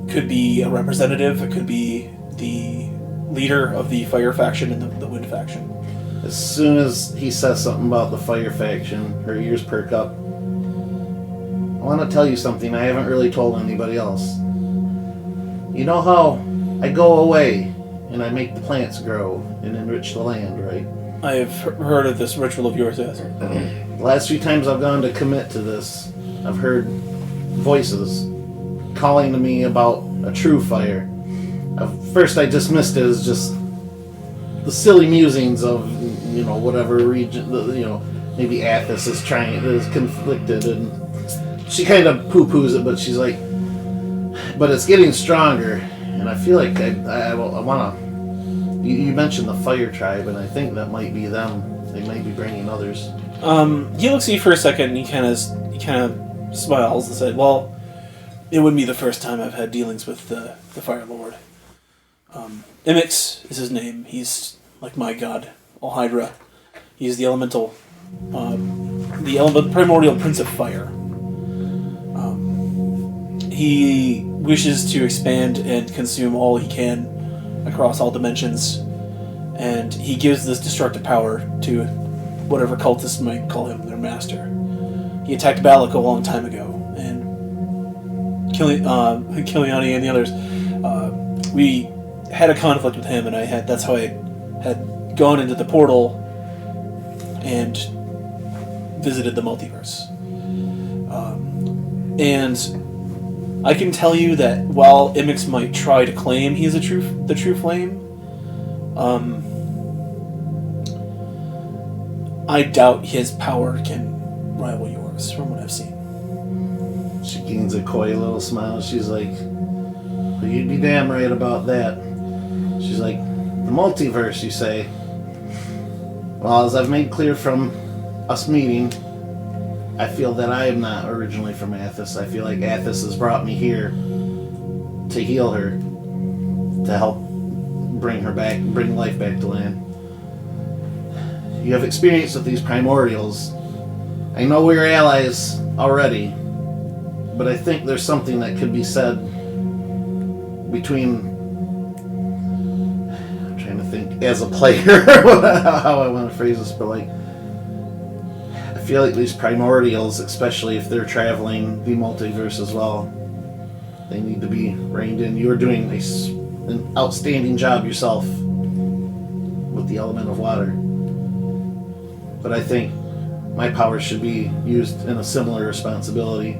Could be a representative. It could be the leader of the fire faction and the wind faction. As soon as he says something about the fire faction, her ears perk up. I want to tell you something I haven't really told anybody else. You know how I go away and I make the plants grow and enrich the land, right? I have heard of this ritual of yours, yes. The last few times I've gone to commit to this, I've heard voices calling to me about a true fire. At first I dismissed it as just the silly musings of, whatever region, maybe Athos is conflicted, and she kind of poo-poos it, but she's like, but it's getting stronger, and I feel like I want to. You mentioned the fire tribe, and I think that might be them. They might be bringing others. He looks at you for a second, and he kind of smiles and said, "Well, it wouldn't be the first time I've had dealings with the Fire Lord. Imix is his name. He's like my god, Alhydra. He's the primordial prince of fire. He wishes to expand and consume all he can across all dimensions, and he gives this destructive power to whatever cultists might call him their master. He attacked Balak a long time ago, and Kiliani and the others, we had a conflict with him, and that's how I had gone into the portal and visited the multiverse. And I can tell you that while Imix might try to claim he's the true flame, I doubt his power can rival yours from what I've seen. She gains a coy little smile. She's like, well, you'd be damn right about that. She's like, the multiverse, you say? Well, as I've made clear from us meeting, I feel that I am not originally from Athos. I feel like Athos has brought me here to heal her, to help bring her back, bring life back to land. You have experience with these primordials. I know we're allies already, but I think there's something that could be said between... I'm trying to think as a player how I want to phrase this, but like, I feel like these primordials, especially if they're traveling the multiverse as well, they need to be reined in. You're doing an outstanding job yourself with the element of water. But I think my powers should be used in a similar responsibility.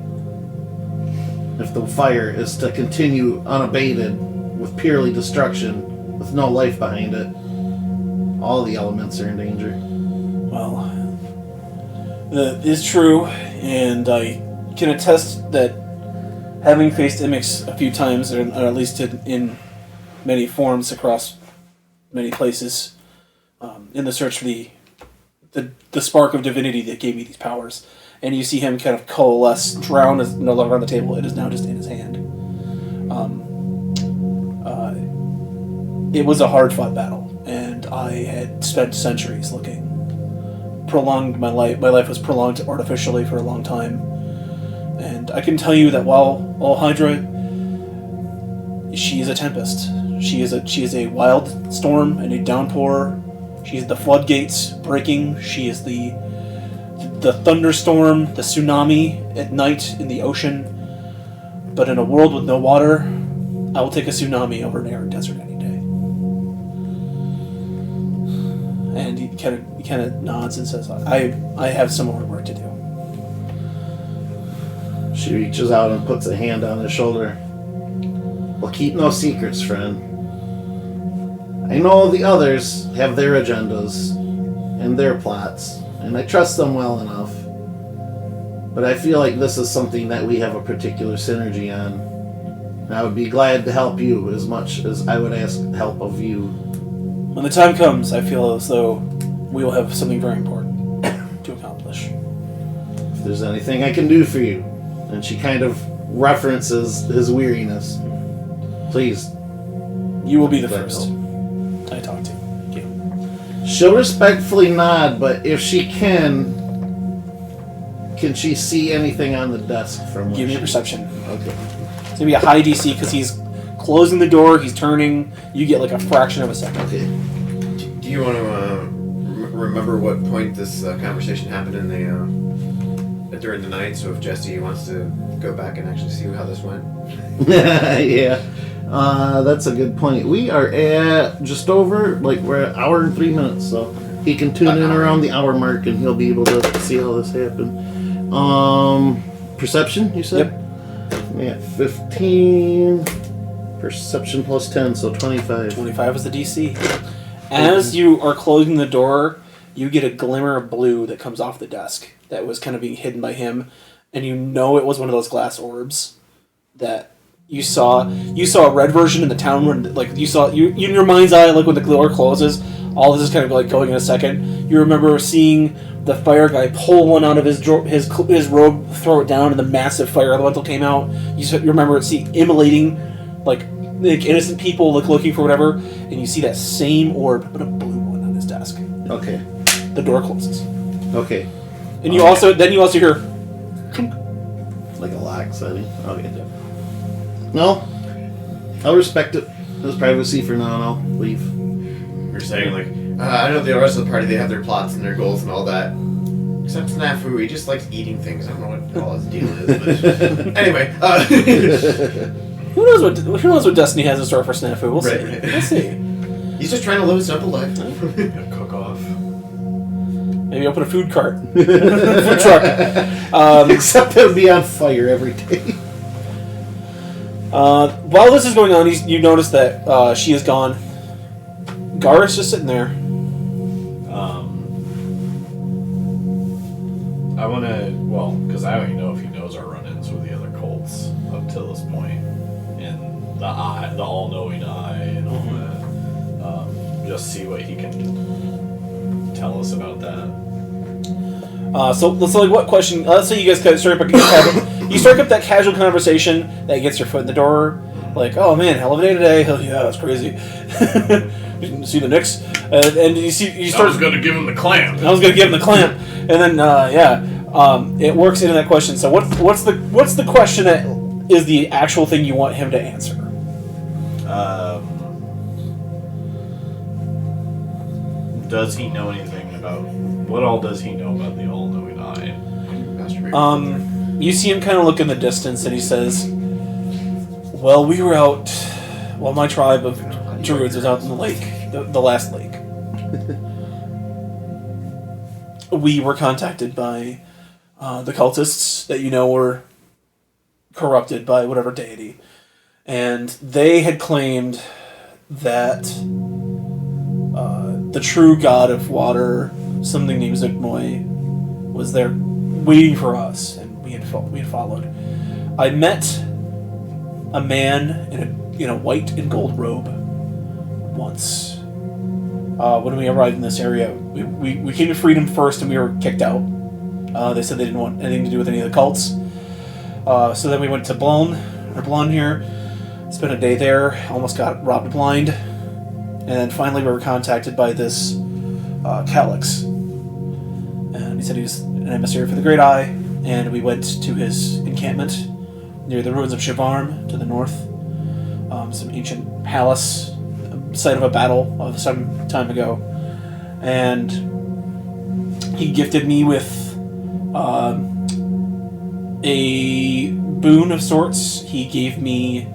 If the fire is to continue unabated, with purely destruction, with no life behind it. All the elements are in danger. Well, that is true, and I can attest that having faced Imix a few times, or at least in many forms across many places, in the search for the spark of divinity that gave me these powers, and you see him kind of coalesce. Drown is no longer on the table; it is now just in his hand. It was a hard-fought battle, and I had spent centuries looking. Prolonged my life. My life was prolonged artificially for a long time, and I can tell you that while all Hydra, she is a tempest. She is a wild storm and a downpour. She is the floodgates breaking. She is the thunderstorm, the tsunami at night in the ocean. But in a world with no water, I will take a tsunami over an arid desert any day. And he kind of nods and says, I have some more work to do. She reaches out and puts a hand on his shoulder. Well, keep no secrets, friend. I know the others have their agendas and their plots, and I trust them well enough. But I feel like this is something that we have a particular synergy on. And I would be glad to help you as much as I would ask help of you. When the time comes, I feel as though we will have something very important to accomplish. If there's anything I can do for you, and she kind of references his weariness, please. You will be the Glad first help. I talk to. Thank you. She'll respectfully nod, but if she can she see anything on the desk from Give me a perception. Okay. It's going to be a high DC because he's closing the door, he's turning, you get like a fraction of a second. Okay. Do you want to remember what point this conversation happened in the during the night? So if Jesse wants to go back and actually see how this went. Yeah. That's a good point. We are at just over, we're at an hour and 3 minutes, so he can tune in around the hour mark and he'll be able to see how this happened. Perception, you said? Yep. Yeah, 15. Perception plus 10, so 25. 25 is the DC. As you are closing the door, you get a glimmer of blue that comes off the desk that was kind of being hidden by him, and you know it was one of those glass orbs that you saw a red version in the town when, like, you in your mind's eye, like when the door closes, all this is kind of like going in a second. You remember seeing the fire guy pull one out of his robe, throw it down, and the massive fire elemental came out. You remember immolating like innocent people, like looking for whatever, and you see that same orb, but a blue one on his desk. Okay. The door closes, Okay. and you also hear clink. Like a lock setting. Okay. No, I'll respect it. There's privacy for now, and I'll leave. You're saying like, I know the rest of the party, they have their plots and their goals and all that. Except Snafu, he just likes eating things. I don't know what all his deal is. But anyway, Who knows what Destiny has in store for Snafu? We'll see. Right. We'll see. he's just trying to live a simple life. Cook off. Maybe open a food cart, food truck. Except it would be on fire every day. While this is going on, you notice that she is gone. Gar's just sitting there. I want to, because I don't even know if he knows our run-ins with the other cults up to this point, and the all-knowing eye, and all that. Just see what he can tell us about that. So like, what question? Let's say you guys kind of start up that casual conversation that gets your foot in the door. Like, oh man, hell of a day today. Hell yeah, that's crazy. You see the Knicks, and you start. I was going to give him the clamp. I was gonna give him the clamp, and then it works into that question. So what's the question that is the actual thing you want him to answer? Does he know anything about what all does he know about the all-knowing eye? You see him kind of look in the distance, and he says, "Well, we were out. Well, my tribe of druids was out in the lake, the last lake. We were contacted by the cultists that were corrupted by whatever deity, And they had claimed that the true god of water, something named Zugmoy, was there waiting for us, and we had followed. I met a man in a white and gold robe once. When we arrived in this area, we came to Freedom first, and we were kicked out. They said they didn't want anything to do with any of the cults. So then we went to Blonde here, spent a day there, almost got robbed blind, and then finally we were contacted by this Calyx. And he said he was an emissary for the Great Eye, and we went to his encampment near the ruins of Shivarm to the north. Some ancient palace, site of a battle of some time ago. And he gifted me with a boon of sorts. He gave me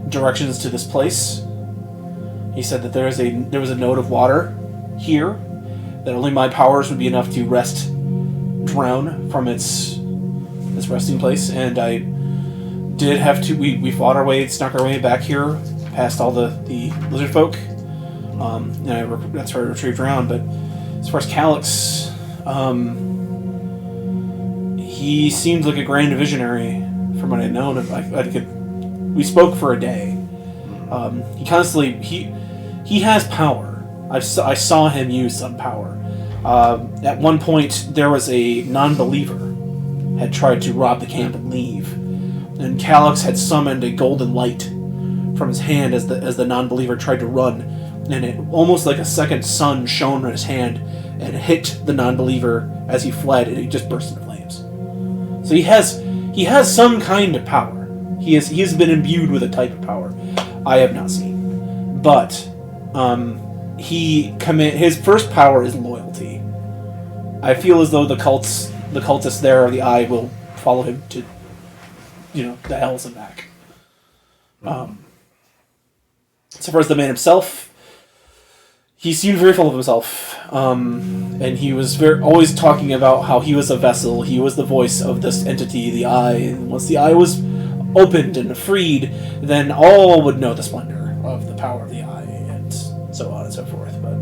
directions to this place. He said that there was a node of water here, that only my powers would be enough to drown from its resting place, and I did have to. We fought our way, snuck our way back here, past all the lizard folk, and that's where I retrieved around. But as far as Calyx, he seemed like a grand visionary from what I'd known. We spoke for a day. He has power. I saw him use some power. At one point, there was a non-believer had tried to rob the camp and leave, and Calyx had summoned a golden light from his hand as the non-believer tried to run, and it almost like a second sun shone on his hand and hit the non-believer as he fled, and he just burst into flames. So he has some kind of power. He has been imbued with a type of power I have not seen, but his first power is loyalty. I feel as though the cultists there of the Eye will follow him to, the hells and back. So far as the man himself, he seemed very full of himself, and he was always talking about how he was a vessel, he was the voice of this entity, the Eye, and once the Eye was opened and freed, then all would know the splendor of the power of the Eye, and so on and so forth. But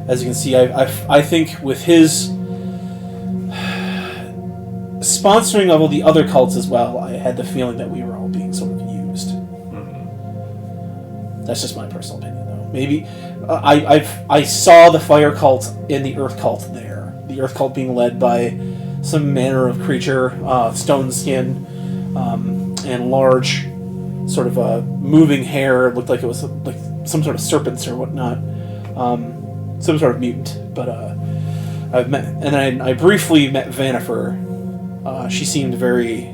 as you can see, I think with his sponsoring of all the other cults as well, I had the feeling that we were all being sort of used. Mm-hmm. That's just my personal opinion, though. Maybe I saw the fire cult and the earth cult there. The earth cult being led by some manner of creature, stone skin, and large, sort of moving hair. It looked like it was like some sort of serpents or whatnot, some sort of mutant. But I've met, and then I briefly met Vanifer. She seemed very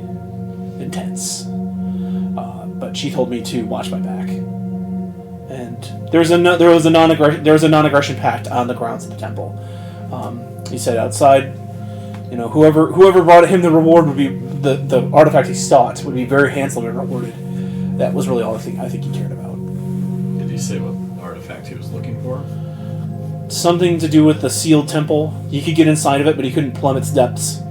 intense, but she told me to watch my back. And there was a non-aggression pact on the grounds of the temple. He said outside, whoever brought him the reward would be the artifact he sought would be very handsomely rewarded. That was really all I think he cared about. Did he say what artifact he was looking for? Something to do with the sealed temple. You could get inside of it, but he couldn't plumb its depths.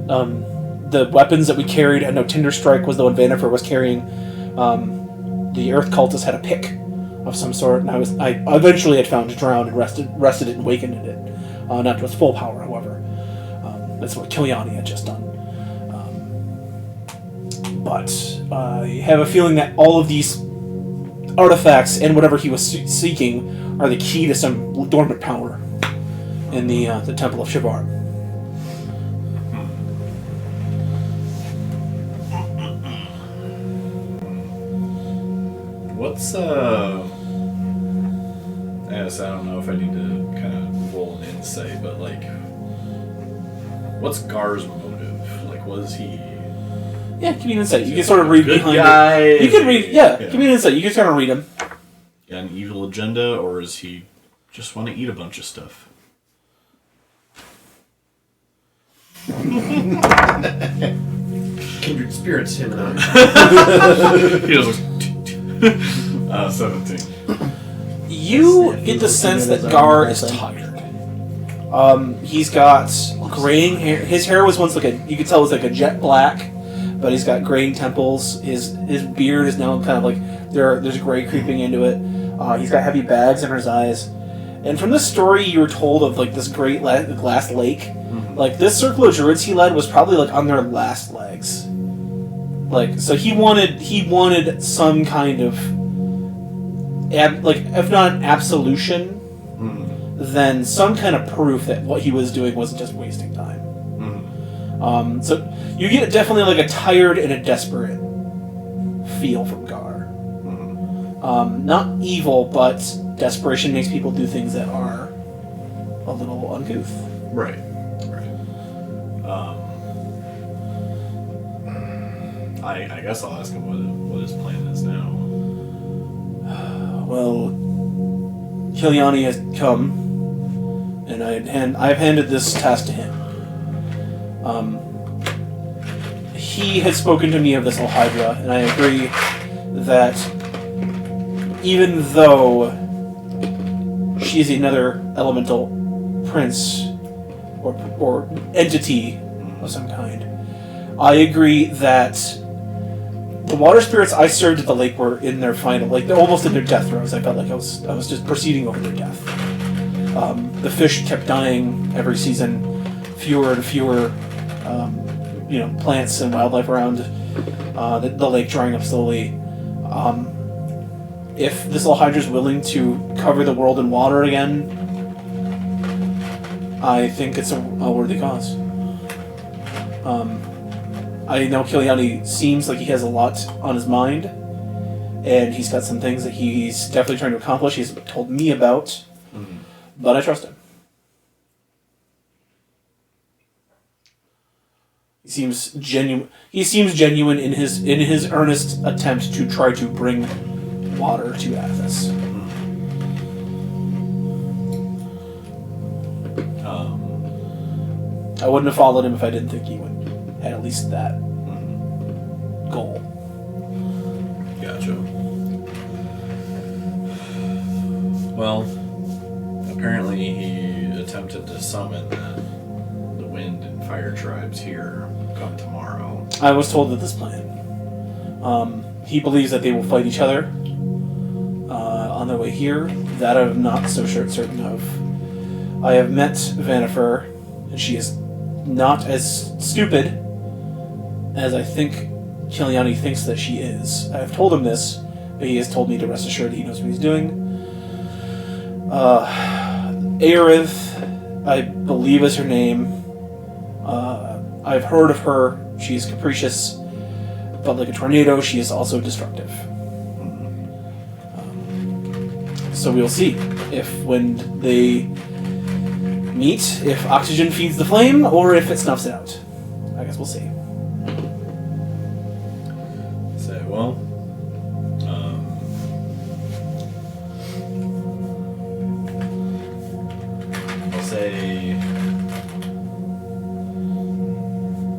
The weapons that we carried, I know Tinder Strike was the one Vanifer was carrying. The Earth cultist had a pick of some sort, and I eventually had found it drowned and rested it and wakened it. Not to its full power, however. That's what Kiliani had just done. But I have a feeling that all of these artifacts and whatever he was seeking are the key to some dormant power in the Temple of Shivar. What's I don't know if I need to kind of roll an insight, but what's Gar's motive? What is he? Yeah, give me an insight. You can sort of read good behind guy. it. You can read. Yeah, give me an insight. You can kind of read him. Got an evil agenda, or is he just want to eat a bunch of stuff? Kindred spirits, him and I. He just 17. You get the sense that Gar is tired. He's got graying hair. His hair was once you could tell it was like a jet black, but he's got graying temples. His beard is now kind of There's gray creeping into it. He's got heavy bags under his eyes. And from this story, you were told of like this great glass lake. Mm-hmm. Like this circle of druids he led was probably like on their last legs. Like so, he wanted some kind of if not an absolution, then some kind of proof that what he was doing wasn't just wasting time. So you get definitely like a tired and a desperate feel from Gar. Not evil, but desperation makes people do things that are a little uncouth. Right. I guess I'll ask him what his plan is now. Well, Kiliani has come, and I've handed this task to him. He had spoken to me of this Hydra, and I agree that even though she's another elemental prince or entity of some kind, I agree that the water spirits I served at the lake were in their final, like they're almost in their death throes. I felt like I was just proceeding over their death. The fish kept dying every season, fewer and fewer, plants and wildlife around the lake drying up slowly. If this little Hydra's willing to cover the world in water again, I think it's a worthy cause. I know Kiliani seems like he has a lot on his mind, and he's got some things that he's definitely trying to accomplish. He's told me about, but I trust him. He seems genuine. He seems genuine in his earnest attempt to try to bring water to Athos. I wouldn't have followed him if I didn't think he would had at least that goal. Gotcha. Well, apparently he attempted to summon the wind and fire tribes here come tomorrow. I was told of this plan. He believes that they will fight each other on their way here. That I'm not so certain of. I have met Vanifer, and she is not as stupid as I think Kiliani thinks that she is. I have told him this, but he has told me to rest assured he knows what he's doing. Aerith, I believe is her name. I've heard of her. She's capricious, but like a tornado, she is also destructive. So we'll see if when they meet, if oxygen feeds the flame, or if it snuffs it out. I guess we'll see. Say, well, I'll say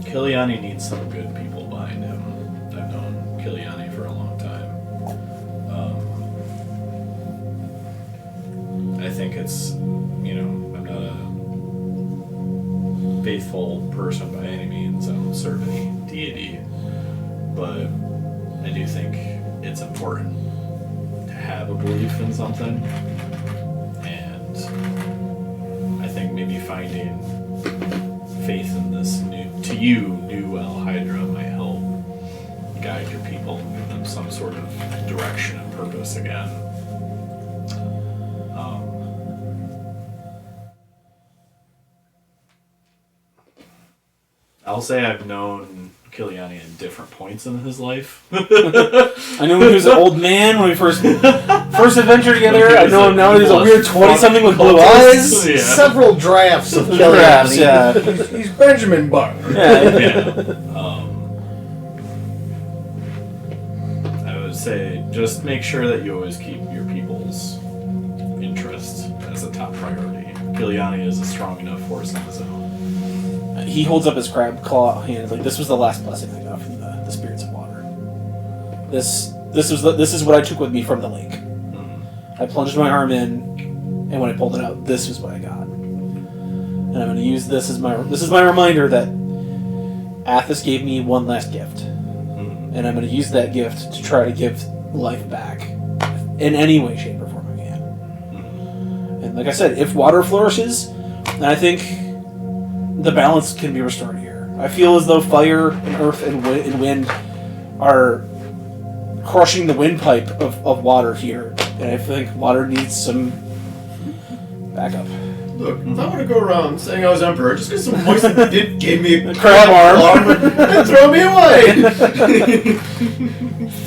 Kiliani needs some good people behind him. I've known Kiliani for a long time. I think it's, I'm not a faithful person by any means. I don't serve any deity. But I do think it's important to have a belief in something. And I think maybe finding faith in this new El Hydra might help guide your people and give them some sort of direction and purpose again. I'll say I've known Kiliani at different points in his life. I know when he was an old man when we first adventured together. I know him now he's a weird 20-something with blue eyes. Yeah. Several drafts of Perhaps, Kiliani. yeah. He's Benjamin Button. Yeah. I would say just make sure that you always keep your people's interests as a top priority. Kiliani is a strong enough force on his own. He holds up his crab claw hand like this was the last blessing I got from the spirits of water. This is what I took with me from the lake. I plunged my arm in, and when I pulled it out, this was what I got. And I'm going to use this as my reminder that Athos gave me one last gift, and I'm going to use that gift to try to give life back in any way, shape, or form I can. And like I said, if water flourishes, then I think the balance can be restored here. I feel as though fire and earth and wind are crushing the windpipe of water here, and I think water needs some backup. Look, if I want to go around saying I was emperor, just because some moist did gave me a Crab arm. and throw me away.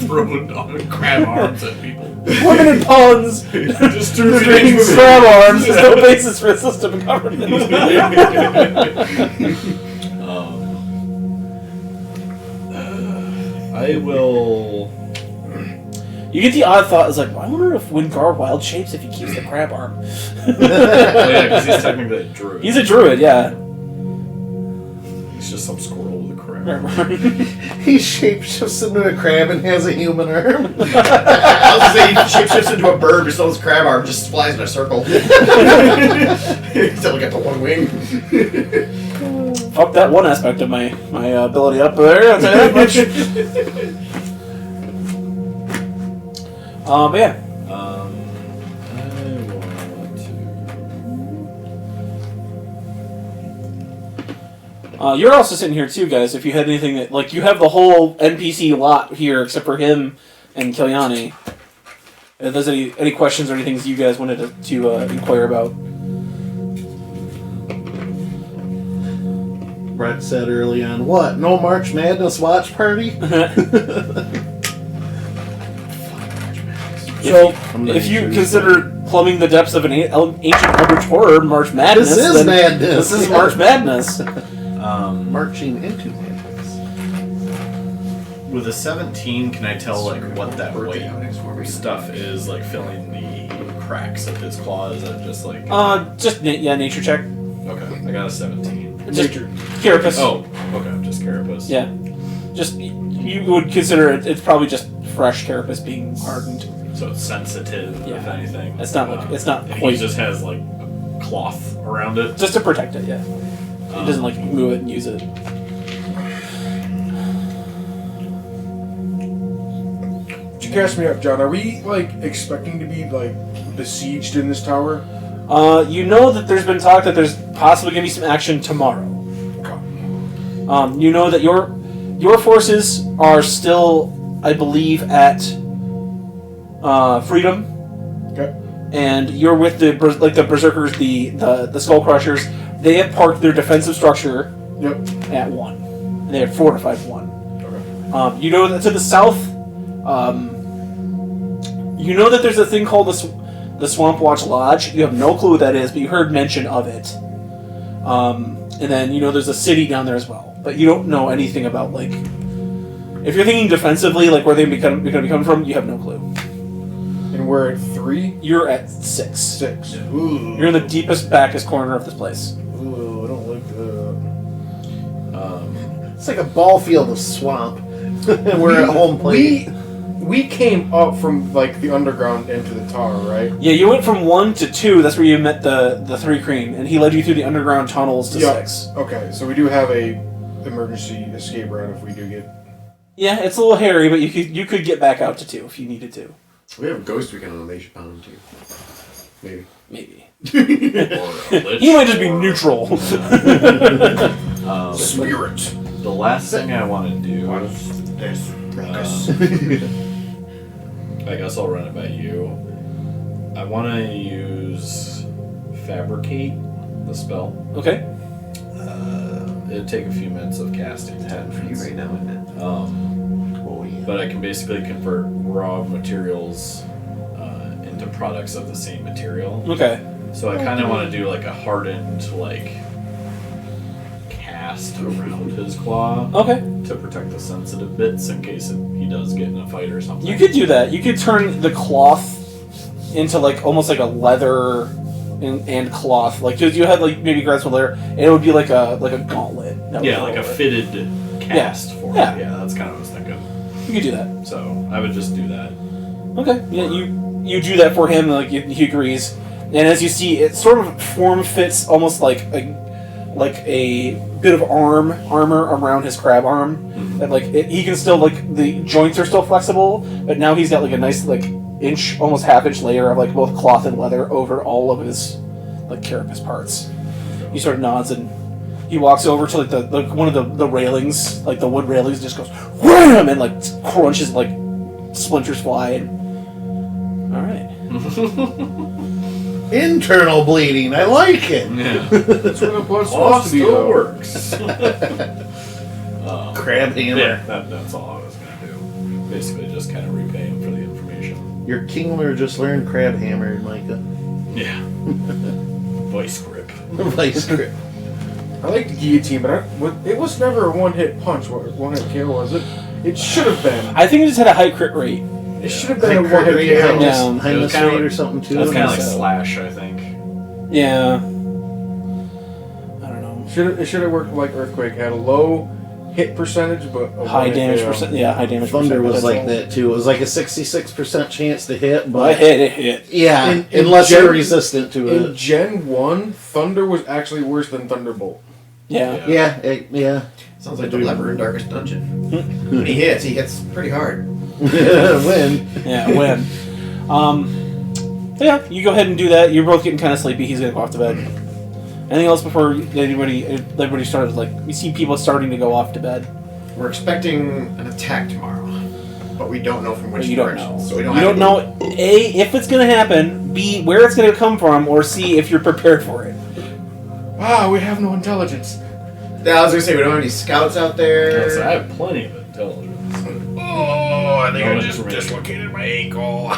Throwing crab arms at people. Women in ponds Just drinking crab arms. There's no basis for a system of government. I will. You get the odd thought, is like, well, I wonder if Wingar wild shapes if he keeps the crab arm. Oh yeah, because he's technically a druid. He's a druid, yeah. He's just some squirrel with a crab. He shapeshifts into a crab and has a human arm. I was gonna say he shapeshifts into a bird, but still his crab arm just flies in a circle. Still got the one wing. Fuck that one aspect of my ability up there, I'll tell you that much. But yeah. I want to. You're also sitting here too, guys. If you had anything that, like, you have the whole NPC lot here except for him and Kiliani. If there's any questions or anything that you guys wanted to inquire about. Brett said early on, what? No March Madness watch party? So, if you consider plumbing the depths of an ancient eldritch horror, March Madness, This is then madness. This is March Madness. Marching into madness. With a 17, can I tell like what that white stuff is, like filling the cracks of his claws? And just like Nature check. okay, I got a 17. Just carapace. Oh, okay, just carapace. Yeah. Just you would consider it's probably just fresh carapace being hardened. So it's sensitive, if Yeah. anything. It's not like it's not He quite just has like a cloth around it. just to protect it. Yeah. He doesn't like move it and use it. Could you catch me up, John? Are we like expecting to be like besieged in this tower? You know that there's been talk that there's possibly going to be some action tomorrow. Okay. You know that your forces are still, I believe, at Freedom, Okay. and you're with the Berserkers, the Skull Crushers. They have parked their defensive structure Yep. at 1, and they have fortified 1. Okay. You know that to the south, you know that there's a thing called the Swamp Watch Lodge. You have no clue what that is, but you heard mention of it. And then you know there's a city down there as well, but you don't know anything about, like, if you're thinking defensively, like where they're going to be coming from, you have no clue. And we're at 3? You're at 6. 6. Ooh. You're in the deepest, backest corner of this place. Ooh, I don't like that. It's like a ball field of swamp. And we're at home plate. We came up from like the underground into the tower, right? Yeah, you went from 1 to 2. That's where you met the 3 Crane, and he led you through the underground tunnels to Yep. 6. Okay, so we do have a emergency escape route if we do get. Yeah, it's a little hairy, but you could get back out to 2 if you needed to. We have a ghost we can unleash upon him too. Maybe. Maybe. Or a lich, He might just be or- neutral. Spirit! The last thing I want to do, I guess I'll run it by you. I want to use Fabricate, the spell. Okay. It'd take a few minutes of casting. 10 For you right now, isn't it? But I can basically convert raw materials into products of the same material. Okay. So I kind of want to do like a hardened like cast around his claw Okay. to protect the sensitive bits in case he does get in a fight or something. You could do that. You could turn the cloth into like almost like a leather and cloth. Like you had like maybe grass leather, and it would be like a gauntlet. that would Yeah, go like a over it. fitted cast for Yeah. it. Yeah, that's kind of what I was thinking. You could do that. So I would just do that. Okay. Yeah, you do that for him. Like he agrees, and as you see, it sort of form fits almost like a bit of armor around his crab arm, That he can still the joints are still flexible, but now he's got a nice inch, almost half-inch layer of both cloth and leather over all of his carapace parts. He sort of nods and he walks over to the one of the railings, the wood railings, just goes wham and crunches, splinters fly. And, all right. Internal bleeding. I like it. Yeah. That's what the blood's All supposed to be, still though. works. Crab hammer. Yeah, that's all I was gonna do. Basically, just kind of repay him for the information. Your Kingler just learned crab hammer, Micah. Yeah. Vice grip. Vice grip. I like the guillotine, but it was never a one-hit punch. One-hit kill, was it? It should have been. I think it just had a high crit rate. It should have been a Like one-hit rate, kill. Yeah. Highness It was kinda rate or like- something too. That's kind of like so. Slash, I think. Yeah. I don't know. It should have worked like Earthquake. Had a low hit percentage, but a High one-hit damage KO. percent. Yeah, high damage Thunder percent. was that's like all. that too. It was like a 66% chance to hit, But but it hit. yeah, In unless Gen- you're resistant to In it. Gen 1, Thunder was actually worse than Thunderbolt. Yeah. Yeah. Sounds like the lever in Darkest Dungeon. When he hits pretty hard. Win. Yeah, win. Yeah, you go ahead and do that. You're both getting kind of sleepy. He's gonna go off to bed. Anything else before everybody started? You see people starting to go off to bed. We're expecting an attack tomorrow, but we don't know from which You don't direction. know. So we don't You have don't to know A, if it's gonna happen. B, where it's gonna come from. Or C, if you're prepared for it. Wow, we have no intelligence. Yeah, I was gonna say we don't have any scouts out there. Yes, I have plenty of intelligence. Oh, I think No I just information. dislocated my ankle.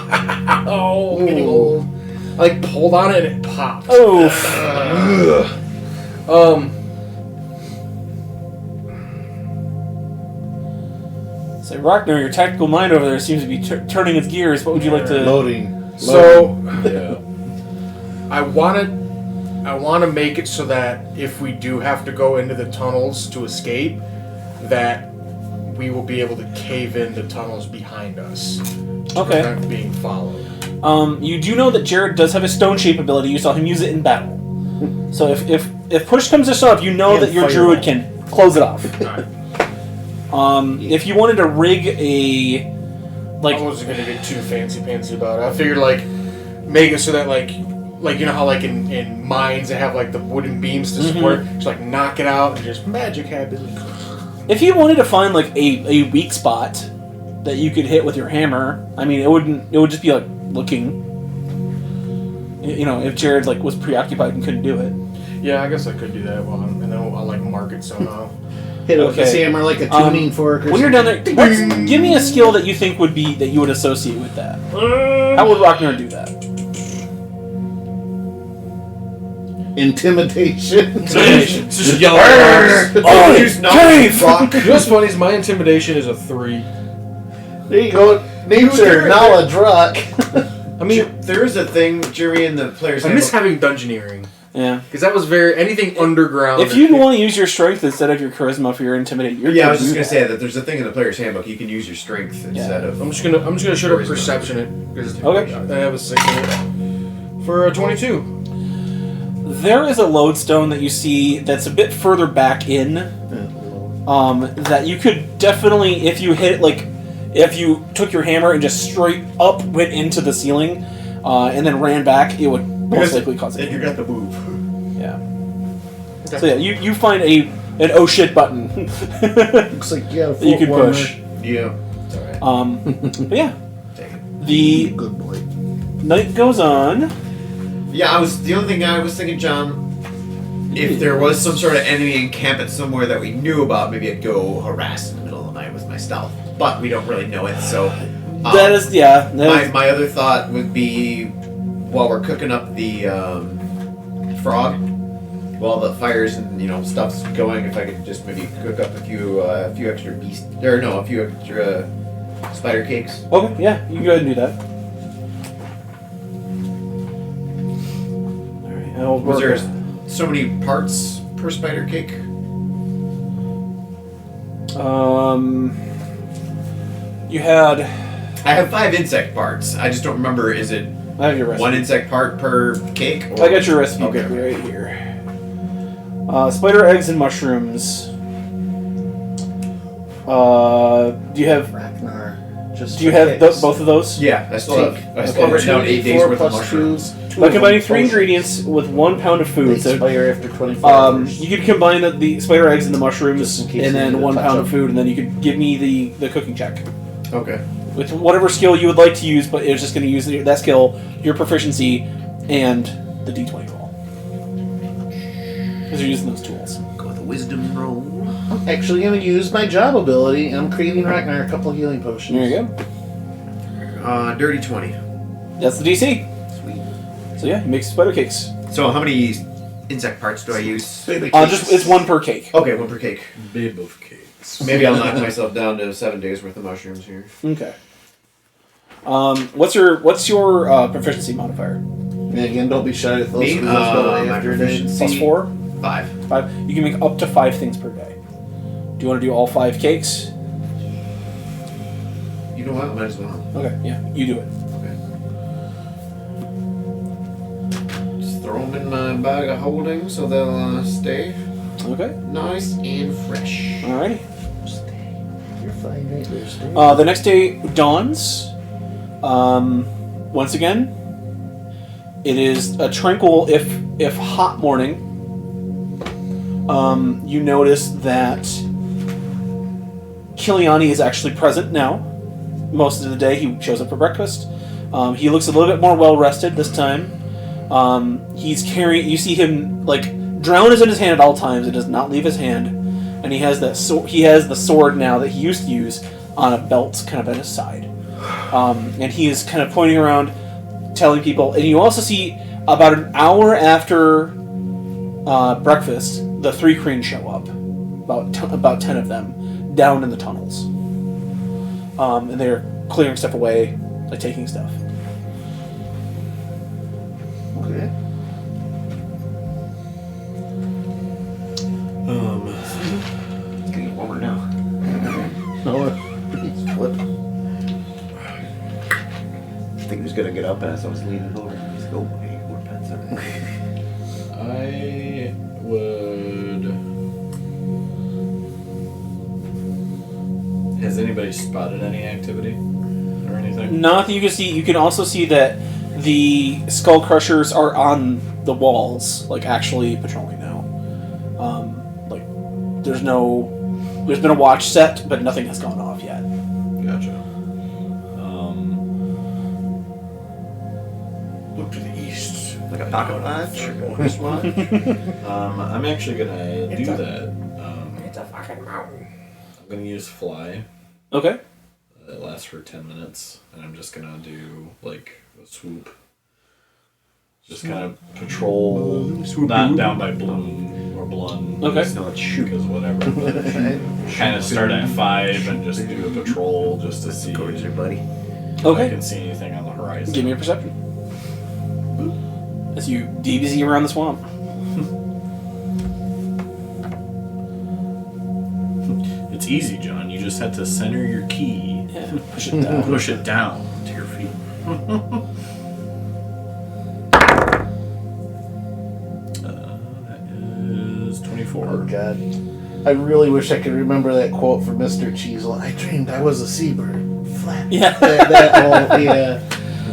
Oh, I pulled on it and it popped. Oh. So Rockner, your tactical mind over there seems to be turning its gears. What would you like to? Loading. So Yeah. I want to make it so that if we do have to go into the tunnels to escape, that we will be able to cave in the tunnels behind us. To Okay. prevent being followed. You do know that Jared does have a stone shape ability. You saw him use it in battle. So if push comes to shove, you know And that your fireball. druid can close it off. Alright. If you wanted to rig a I wasn't gonna get too fancy about it. I figured make it so that you know how in mines they have the wooden beams to support, just knock it out and just magic happen. if you wanted to find a weak spot that you could hit with your hammer, I mean it would just be looking. You know, if Jared was preoccupied and couldn't do it. Yeah, I guess I could do that one, and then I'll mark it somehow. Hit it with Okay. this hammer like a tuning fork or When you're something. down there, give me a skill that you think would be that you would associate with that. How would Rockner do that? Intimidation. Just yell Oh, Use cave! rock. You know what's funny is my intimidation is a 3. There you go. Nature, knowledge, rock. I mean, There is a thing, Jeremy, in the player's I miss handbook. having dungeoneering. Yeah. Because that was anything underground. If you want to use your strength instead of your charisma for your intimidate, you're Yeah, I gonna was just do gonna that. say that there's a thing in the player's handbook. You can use your strength instead of. I'm just gonna show up perception it because Okay. I have a 6 in it for a 22. There is a lodestone that you see that's a bit further back in. That you could definitely, if you hit it, if you took your hammer and just straight up went into the ceiling, and then ran back, it would most likely cause Then it. you got the move. Yeah. Okay. So yeah, you find an oh shit button Looks like you got a that you can warmer. push. Yeah. It's alright. But yeah, Take it. the Good boy. night goes on. Yeah, the only thing I was thinking, John, if there was some sort of enemy encampment somewhere that we knew about, maybe I'd go harass in the middle of the night with my stealth. But we don't really know it, so. That is My other thought would be, while we're cooking up the frog, while the fires and stuff's going, if I could just maybe cook up a few extra a few extra spider cakes. okay. Yeah, you can go ahead and do that. All right. I'll Was work there so many parts per spider cake? You had. I have 5 insect parts. I just don't remember. Is it I have your recipe. 1 insect part per cake? I got your recipe Okay. book right here. Spider eggs and mushrooms. Do you have Ragnar. Just Do you for have kicks. both of those? Yeah, I still have. I still have written down 8 days 4 worth of plus mushrooms. 2. By combining 3 ingredients with 1 pound of They food, so expire after 24 hours. you could combine the spider eggs and the Just mushrooms, in case and you then need to 1 touch pound up. of food, and then you could give me the cooking check Okay. with whatever skill you would like to use. But it's just going to use that skill, your proficiency, and the D20 roll because you're using those tools. Go with a wisdom roll. I'm actually going to use my job ability, and I'm creating Ragnar a couple of healing potions. There you go. Dirty 20. That's the DC. Sweet. So yeah, you make spider cakes. So how many insect parts do I use? Just it's 1 per cake. Okay, 1 per cake. Babe of cakes. Maybe I'll knock myself down to 7 days worth of mushrooms here. Okay. What's your proficiency modifier? And again, don't be shy with those. Me? Those go away My after a day. proficiency- Plus 4? 5. 5. You can make up to 5 things per day. Do you want to do all 5 cakes? You know what? Might as well. Okay, yeah, you do it. Okay. Just throw them in my bag of holding so they'll stay Okay, nice and fresh. alrighty. You're fine right there, Steve. The next day dawns. Once again, it is a tranquil, if hot morning. You notice that Kiliani is actually present now. Most of the day, he shows up for breakfast. He looks a little bit more well rested this time. He's carrying. You see him drown is in his hand at all times. It does not leave his hand, and he has that. He has the sword now that he used to use on a belt, kind of at his side. And he is kind of pointing around, telling people. And you also see about an hour after breakfast, the 3 cranes show up. About 10 of them down in the tunnels. And they're clearing stuff away, taking stuff. Okay. It's getting warmer now. No, he's flipped. I think he was gonna get up as I was leaning over. He's go, hey, more pets are I would. Has anybody spotted any activity or anything? Not that you can see. You can also see that the skull crushers are on the walls, actually patrolling now. There's been a watch set, but nothing has gone off yet. Gotcha. Look to the east. like a pocket watch or a wristwatch. I'm actually gonna It's do a- that. It's a fucking mountain. I'm gonna use fly. Okay. It lasts for 10 minutes, and I'm just gonna do a swoop. Just kind of patrol, not down by Bloom or Blun. Okay. No, it's shoot. Because whatever. But kind of start at 5 and just do a patrol just to see Towards your buddy. if I Okay. can see anything on the horizon. Give me a perception. As you DBZ around the swamp. It's easy, John. You just have to center your key, Yeah. Push it down. push it down to your feet. That is 24. Oh God. I really wish I could remember that quote from Mr. Cheezel. I dreamed I was a seabird. Flat. Yeah. That whole, yeah.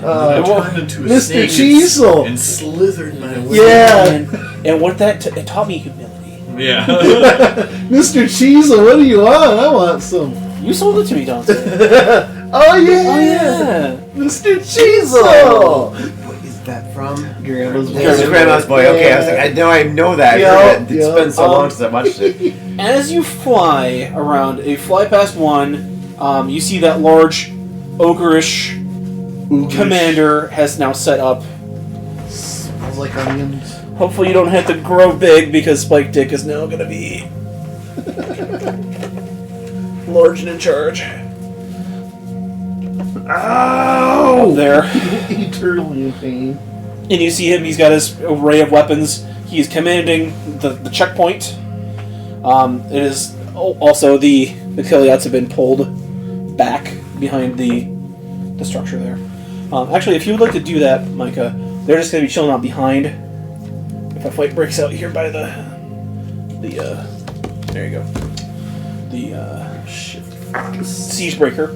I turned into a Mr. snake Cheezel! and slithered my way. Yeah. And what it taught me humility. Yeah. Mr. Cheezel, what do you want? I want some. You sold it to me, Dante. Oh yeah! Oh yeah. Mr. Cheezel! What is that from? Grandma's boy. It's Grandma's Boy. Okay, I was like, I know that. Yup, It's yup. been so long since I watched it. As you fly around, you fly past one. You see that large, ogreish commander has now set up. Smells like onions. Hopefully, you don't have to grow big because Spike Dick is now going to be large and in charge. Ow! Up there. Eternally in pain. And you see him, he's got his array of weapons. He's commanding the checkpoint. It is also the Kiliats have been pulled back behind the structure there. Actually, if you would like to do that, Micah, they're just going to be chilling out behind. If a fight breaks out here by the there you go. Siegebreaker.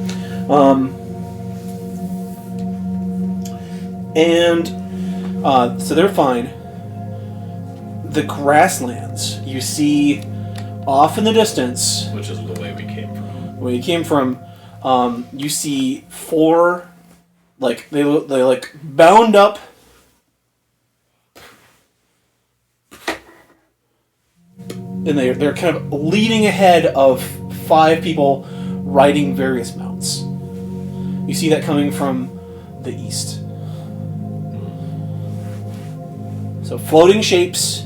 So they're fine. The grasslands you see off in the distance, Which is the way we came from. where you came from, you see 4, like they like bound up. And they're kind of leading ahead of 5 people riding various mounts. You see that coming from the east. So floating shapes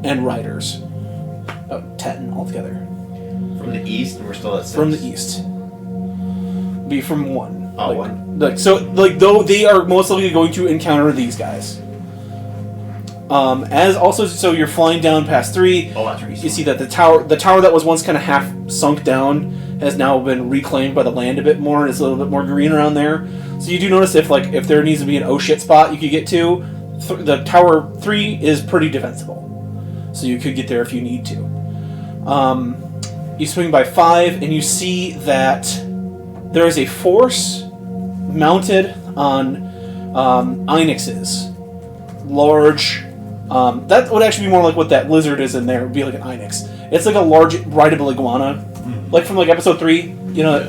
and riders. About 10 altogether. From the east, and we're still at 6. From the east. Be from 1. Oh, like, 1. Though they are most likely going to encounter these guys. So you're flying down past 3. Oh, that's right. You see that the tower that was once kind of half sunk down has now been reclaimed by the land a bit more, and it's a little bit more green around there. So you do notice if there needs to be an oh shit spot you could get to, the tower 3 is pretty defensible. So you could get there if you need to. You swing by 5 and you see that there is a force mounted on Einixes. Large. That would actually be more like what that lizard is in there. It would be like an Einix. It's like a large rideable iguana, like from like episode 3. You know,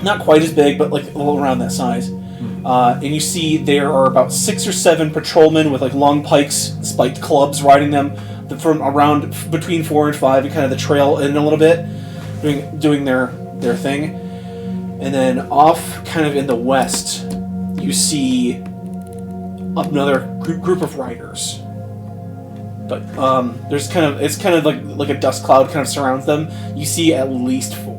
not quite as big, but like a little around that size. And you see there are about 6 or 7 patrolmen with like long pikes, spiked clubs riding them from around between 4 and 5, and kind of the trail in a little bit, doing their thing. And then off, kind of in the west, you see another group of riders. But it's kind of like a dust cloud kind of surrounds them. You see at least 4.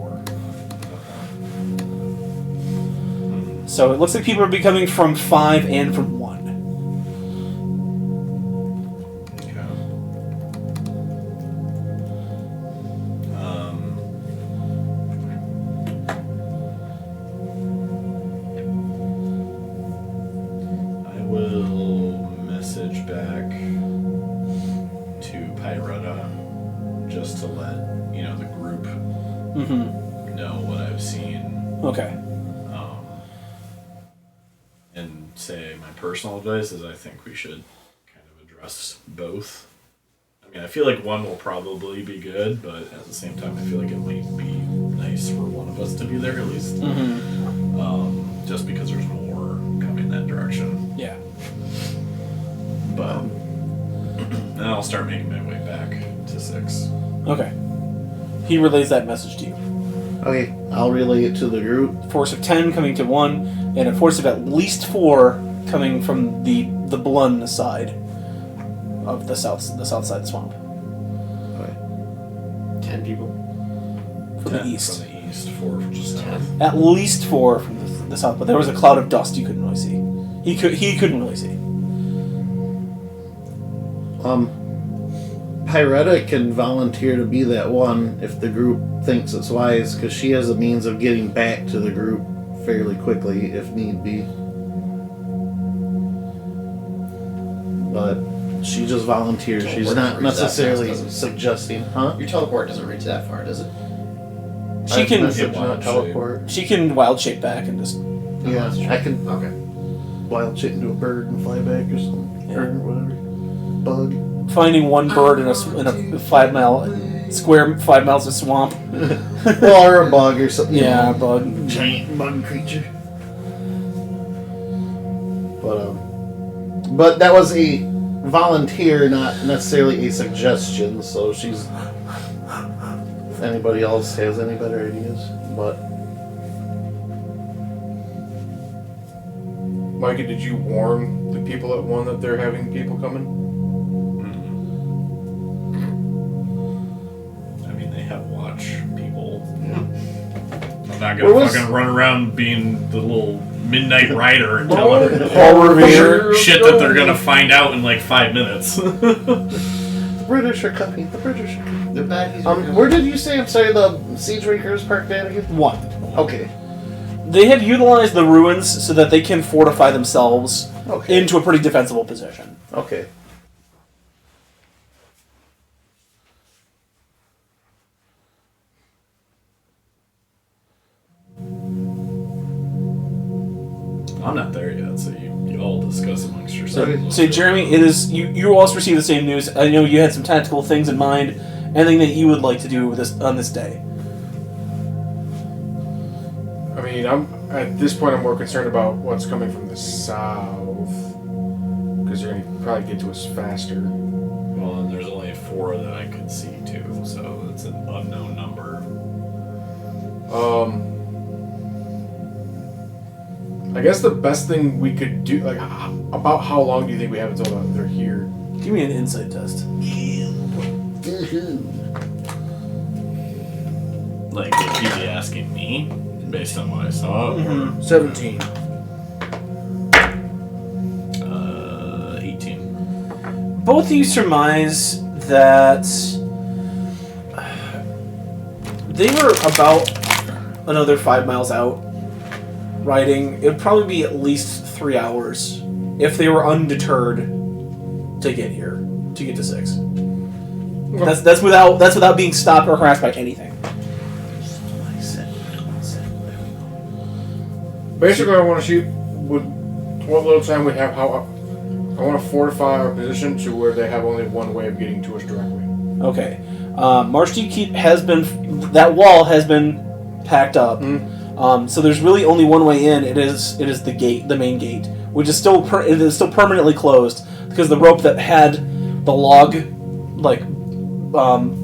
So it looks like people are coming from 5 and from 1. Okay. I will message back to Pyretta just to let the group know what I've seen. Okay. And say my personal advice is I think we should kind of address both. I mean, I feel like one will probably be good, but at the same time, I feel like it might be nice for one of us to be there at least. Just because there's more coming that direction. Yeah. But then I'll start making my way back to 6. Okay. He relays that message to you. Okay, I'll relay it to the group. Force of 10 coming to 1, and a force of at least 4 coming from the Blun side of the south side of the swamp. Okay. 10 people. From the east. From the east, 4 from the south. At least 4 from the south, but there was a cloud of dust you couldn't really see. He couldn't really see. Pyretta can volunteer to be that one if the group thinks it's wise, because she has a means of getting back to the group fairly quickly if need be. But she just volunteers. She's not necessarily suggesting, huh? Your teleport doesn't reach that far, does it? She can Message, not teleport. She can wild shape back and just Yeah, I can Okay. wild shit into a bird and fly back or something, or whatever. Bug. finding one bird in a 5 mile square 5 miles of swamp. Well, or a bug or something. Yeah, bug. Giant bug creature. But that was a volunteer, not necessarily a suggestion. So she's. If anybody else has any better ideas, but. Micah, did you warn the people at 1 that they're having people coming? I mean, they have watch people. I'm not gonna fucking run around being the little midnight rider and tell them shit that they're gonna find out in like 5 minutes. The British are coming. The British are coming. The baddies are coming. Where did you say? I'm sorry. The Siege Rakers parked at again? 1. Okay. They have utilized the ruins so that they can fortify themselves into a pretty defensible position. Okay. I'm not there yet, so you all discuss amongst yourselves. So Jeremy, it is you also receive the same news. I know you had some tactical things in mind. Anything that you would like to do with on this day? I mean, at this point I'm more concerned about what's coming from the south, because you're gonna probably get to us faster. Well, and there's only 4 that I could see too, so it's an unknown number. I guess the best thing we could do, like, about how long do you think we have until they're here? Give me an insight test. Like, would he be asking me based on what I saw? Mm-hmm. 17. 18. Both of you surmise that they were about another 5 miles out riding. It would probably be at least 3 hours if they were undeterred to get here, to get to 6. That's without being stopped or harassed by anything. Basically, I want to see what little time we have. How I want to fortify our position to where they have only one way of getting to us directly. Okay. Marsh Deep Keep has been... That wall has been packed up. So there's really only one way in. It is the gate, the main gate, which is still permanently closed because the rope that had the log, like,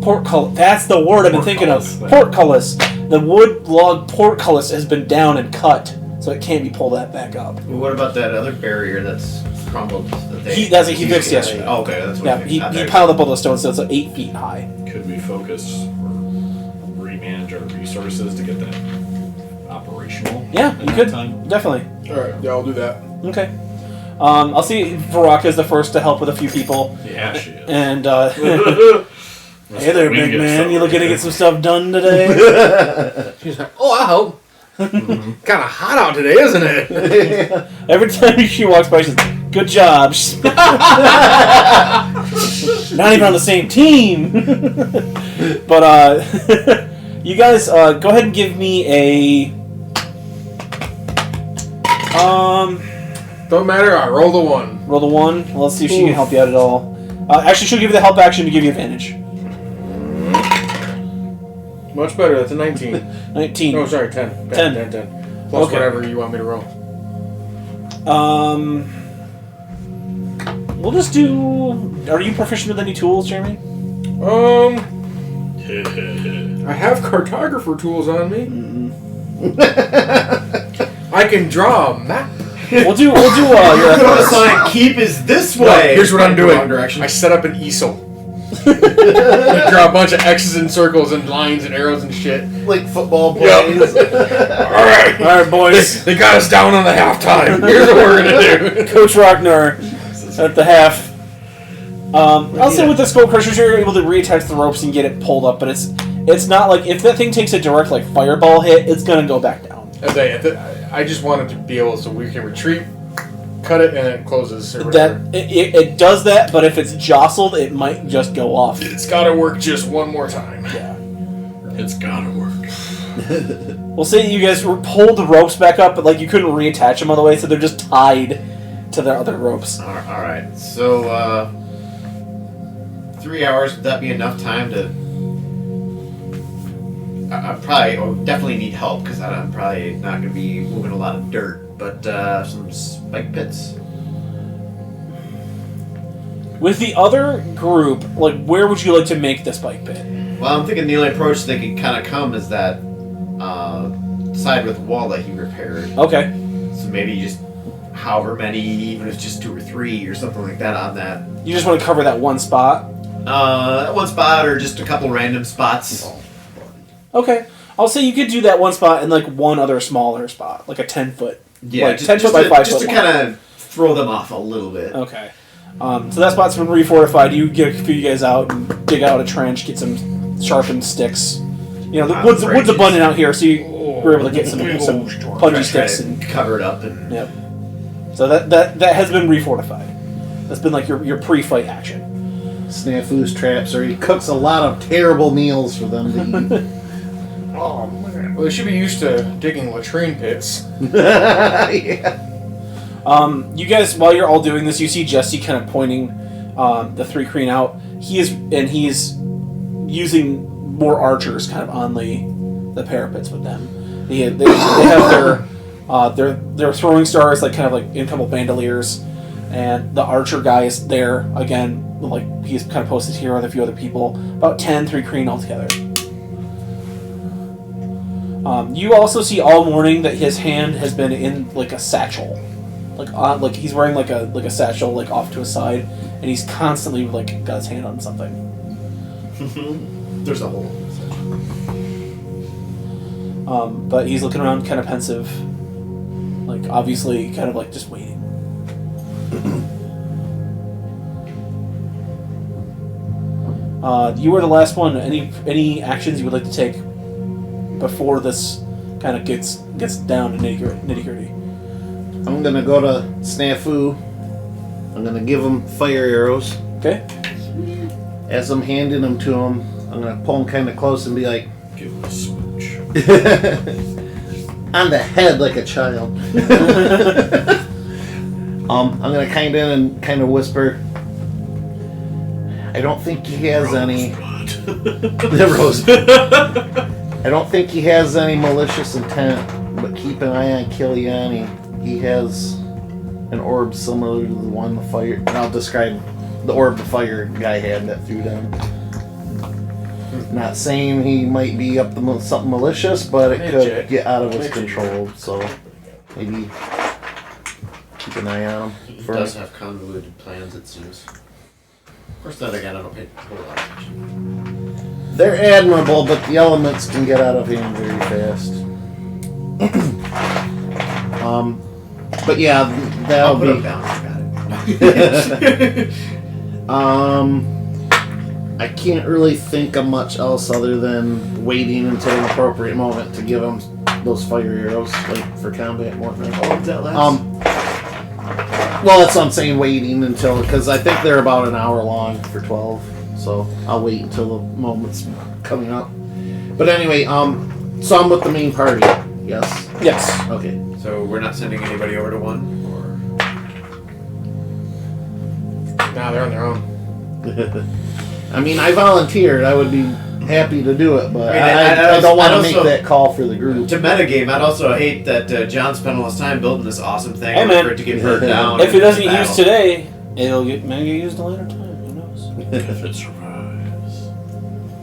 portcullis. That's the word I've been thinking of. Portcullis. The wood log portcullis has been down and cut, so it can't be pulled back up. Well, what about that other barrier that's crumbled? He fixed yesterday. Oh, okay, that's what Yeah, he piled up all those stones, so it's 8 feet high. Could we focus or remanage our resources to get that operational? Yeah, at you that could. time? Definitely. Alright, yeah, I'll do that. Okay. I'll see Varaka is the first to help with a few people. Yeah, she is. And, hey there, We can big get man. stuff You looking to done. get some stuff done today? She's like, oh, I hope. Kind of hot out today, isn't it? Every time she walks by, she's like, good job. She's not even on the same team. But, you guys, go ahead and give me a... Don't matter, I roll the 1. Roll the 1. Well, let's see if she can help you out at all. Actually, she'll give you the help action to give you advantage. Much better, that's a 19. 19. No, sorry, 10. 10. Plus Okay. whatever you want me to roll. We'll just do... Are you proficient with any tools, Jeremy? I have cartographer tools on me. I can draw a map. We'll do your The sign keep is this way. Here's what I'm doing. Wrong direction. I set up an easel. I draw a bunch of X's and circles and lines and arrows and shit. Like football plays. Alright. Alright, boys. They got us down on the halftime. Here's what we're gonna do. Coach Ragnar at the half. I'll say with the skull crushers, you're able to reattach the ropes and get it pulled up, but it's not like... If that thing takes a direct, like, fireball hit, it's gonna go back down. I just wanted to be able so we can retreat, cut it, and it closes or whatever. It does that, but if it's jostled, it might just go off. It's gotta work just one more time. Yeah. It's gotta work. We'll say you guys pulled the ropes back up, but like you couldn't reattach them all the way, so they're just tied to the other ropes. Alright, so, 3 hours, would that be enough time to... I definitely need help, because I'm probably not going to be moving a lot of dirt, but some spike pits. With the other group, like, where would you like to make the spike pit? Well, I'm thinking the only approach they can kind of come is that side with the wall that he repaired. Okay. So maybe just however many, even if it's just 2 or 3 or something like that on that. You just want to cover that one spot? That one spot or just a couple random spots. Okay. I'll say you could do that one spot and like one other smaller spot, like a 10-foot. Yeah, like just, 10 foot by 5 just foot to one. kind of throw them off a little bit. Okay. So that spot's been refortified. You get a few guys out and dig out a trench, get some sharpened sticks. You know, the wood's abundant out here, so you were able to get some pudgy sticks and cover it up and. Yep. So that has been refortified. That's been like your pre-fight action. Snafu's traps, or he cooks a lot of terrible meals for them to eat. Oh man. Well, they should be used to digging latrine pits. Yeah. You guys, while you're all doing this, you see Jesse kind of pointing the 3 Kreen out. He's using more archers kind of on the parapets with them. They have their throwing stars like kind of like in a couple bandoliers, and the archer guy is there again. Like he's kind of posted here with a few other people. About 10 3 Kreen altogether. You also see all morning that his hand has been in like a satchel, like he's wearing like a satchel like off to his side, and he's constantly like got his hand on something. There's a hole. But he's looking around kind of pensive, like obviously kind of like just waiting. You are the last one. Any actions you would like to take before this kind of gets down to nitty gritty? I'm gonna go to Snafu. I'm gonna give him fire arrows. Okay. As I'm handing them to him, I'm gonna pull him kind of close and be like, Give him a smooch. on the head like a child. I'm gonna kind of whisper. I don't think he has any. The rosebud. I don't think he has any malicious intent, but keep an eye on Kiliani. He has an orb similar to the one the fire. And I'll describe the orb the fire guy had that threw down. Not saying he might be up to something malicious, but it could get out of his control. So maybe keep an eye on him. He does have convoluted plans, it seems. Of course, then again, I don't pay a whole lot of attention. They're admirable, but the elements can get out of hand very fast. But yeah, that'll I'll put be. him down. Got it. I can't really think of much else other than waiting until an appropriate moment to give them those fire arrows, like for combat and whatnot. How long did that last? Well, that's what I'm saying, waiting until, because I think they're about an hour long for 12, so I'll wait until the moment's coming up. But anyway, so I'm with the main party, yes? Yes. Okay. So we're not sending anybody over to one, or Nah, they're on their own. I mean, I volunteered. I would be happy to do it, but I I don't want to I'd make also- that call for the group. to metagame. I'd also hate that John spent all his time building this awesome thing Hey, man. for it to get burnt down. If it in doesn't get battle. used today, it'll maybe get used a later time. Who knows? If it survives.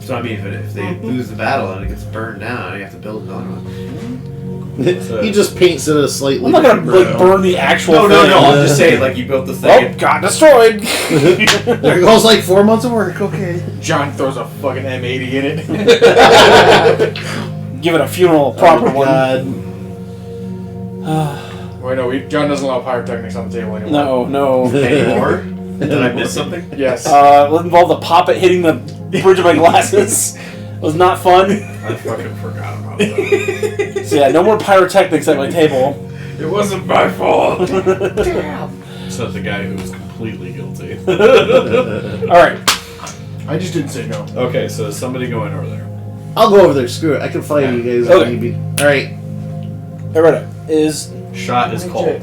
So I mean, if they lose the battle and it gets burned down, you have to build another one. He just paints it a slightly. I'm not gonna different like brown. burn the actual No, thing. I'm just saying, like you built this thing. Oh, got destroyed. There goes like 4 months of work. Okay. John throws a fucking M80 in it. Give it a funeral, a proper one. Wait, no, John doesn't allow pyrotechnics on the table anymore. No. Anymore? Did I miss something? Yes. It involved a poppet hitting the bridge of my glasses. It was not fun. I fucking forgot about that. So yeah, no more pyrotechnics at my table. It wasn't my fault. Damn. Said the guy who was completely guilty. All right. I just didn't say no. Okay, so is somebody going over there? I'll go over there. Screw it. I can fight you guys Okay. if need be. All right. Alright. Is Shot is called. There.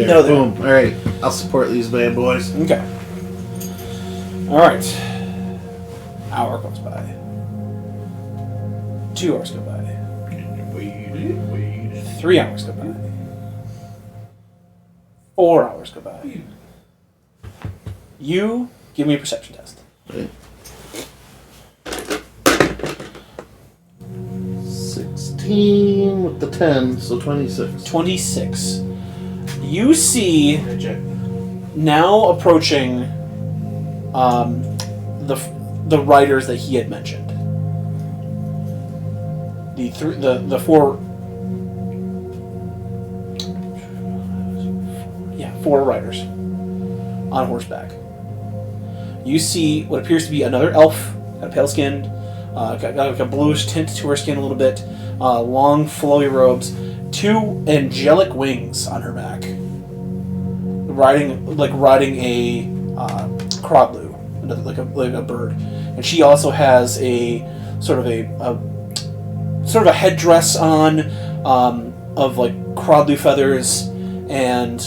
No, there. Boom. All right. I'll support these bad boys. okay. All right. Hour goes by. 2 hours go by. Wait. 3 hours go by. 4 hours go by. You give me a perception test. Okay. 16 with the 10, so 26. 26. You see Midget. now approaching the writers that he had mentioned. The four riders on horseback. You see what appears to be another elf, got a pale skin, got like a bluish tint to her skin a little bit, long flowy robes, 2 angelic wings on her back, riding a crodlu, like a bird, and she also has a sort of a headdress on of like crodlu feathers and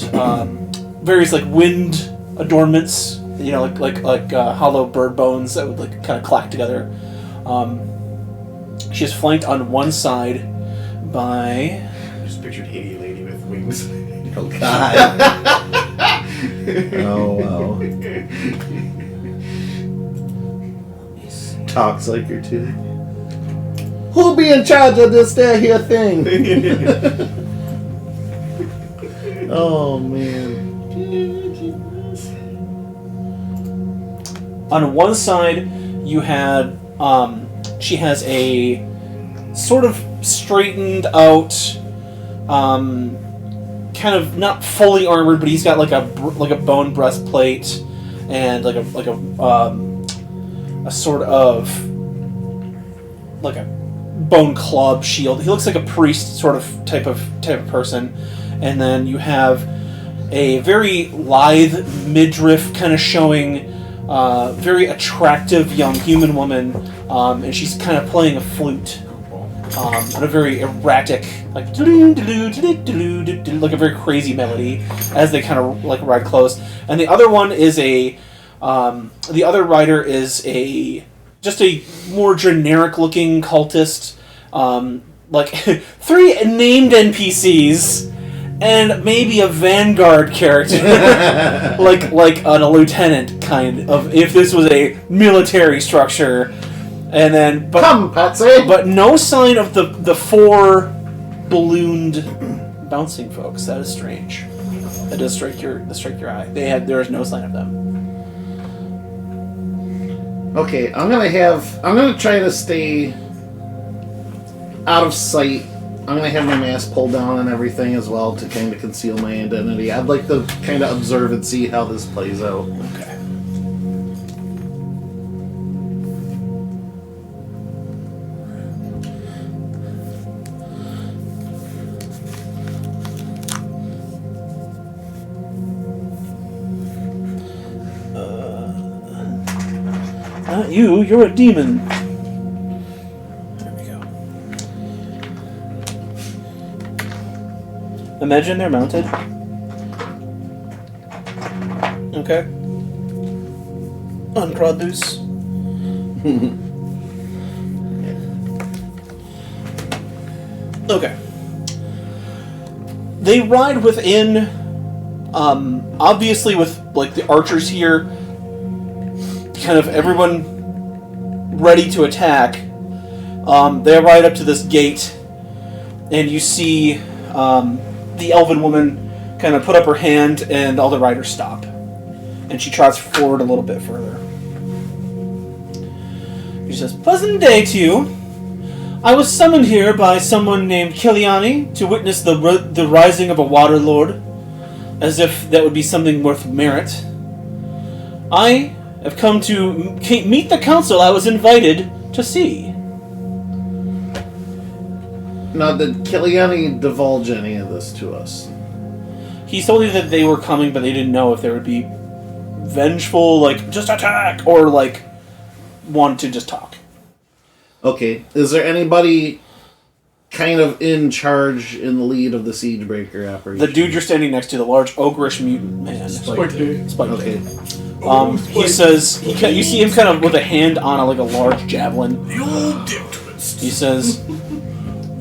various like wind adornments, like hollow bird bones that would like kind of clack together. She is flanked on one side by. I just pictured Haiti lady with wings. Oh God. Oh wow. Talks like you're too. Who'll be in charge of this here thing? Oh man. On one side, you had she has a sort of straightened out, kind of not fully armored, but he's got like a bone breastplate and like a sort of like a bone club shield. He looks like a priest sort of type of person. And then you have a very lithe midriff kind of showing very attractive young human woman, and she's kind of playing a flute on a very erratic, like like a very crazy melody as they kind of like ride close. And the other one is the other rider is just a more generic looking cultist, like 3 named NPCs. And maybe a vanguard character, like a lieutenant kind of, if this was a military structure, and then Come, Patsy. but no sign of the 4 ballooned bouncing folks. That is strange. That does strike your eye. There is no sign of them. Okay, I'm gonna try to stay out of sight. I'm going to have my mask pulled down and everything as well to kind of conceal my identity. I'd like to kind of observe and see how this plays out. Okay. Not you. You're a demon. Imagine they're mounted. Okay. Uncrod loose. Okay. They ride within, obviously with like the archers here, kind of everyone ready to attack. They ride up to this gate, and you see, the elven woman kind of put up her hand, and all the riders stop. And she trots forward a little bit further. She says, "Pleasant day to you. I was summoned here by someone named Kiliani to witness the rising of a water lord, as if that would be something worth merit. I have come to meet the council I was invited to see." Now, did Kiliani divulge any of this to us? He told you that they were coming, but they didn't know if they would be vengeful, like, just attack, or, like, want to just talk. Okay. Is there anybody kind of in charge, in the lead of the Siegebreaker operation? The dude you're standing next to, the large ogreish mutant man. Spike Day. Spike Okay. Day. He says, you see him kind of with a hand on a large javelin. The old dip twist. He says,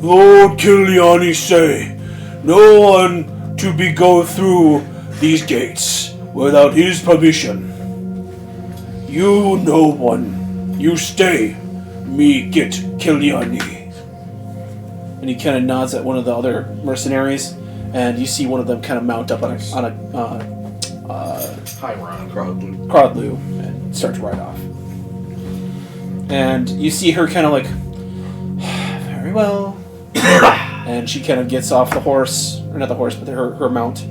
"Lord Kiliani say, no one to go through these gates without his permission. You no one. You stay. Me get Kiliani." And he kind of nods at one of the other mercenaries, and you see one of them kind of mount up on a Hi, Ron. Crodlu and start to ride off. And you see her kind of like, "Very well." And she kind of gets off the horse, or not the horse, but her mount,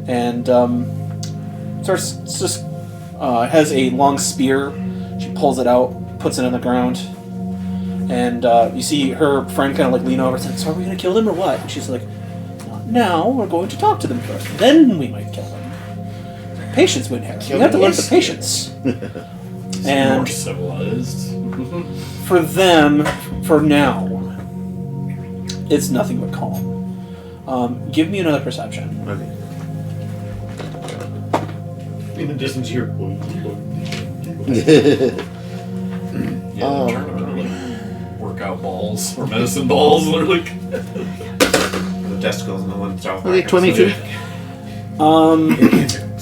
and starts just has a long spear. She pulls it out, puts it on the ground, and you see her friend kind of like lean over and says, "So are we going to kill them or what?" And she's like, "Not now. We're going to talk to them first. Then we might kill them. Patience, Windhammer. You have to learn the patience." More And civilized. for them, for now, it's nothing but calm. Give me another perception. Okay. In the distance, you're. Yeah, they're trying to like workout balls or medicine balls. They're like The testicles and the one South Okay, Park. 22.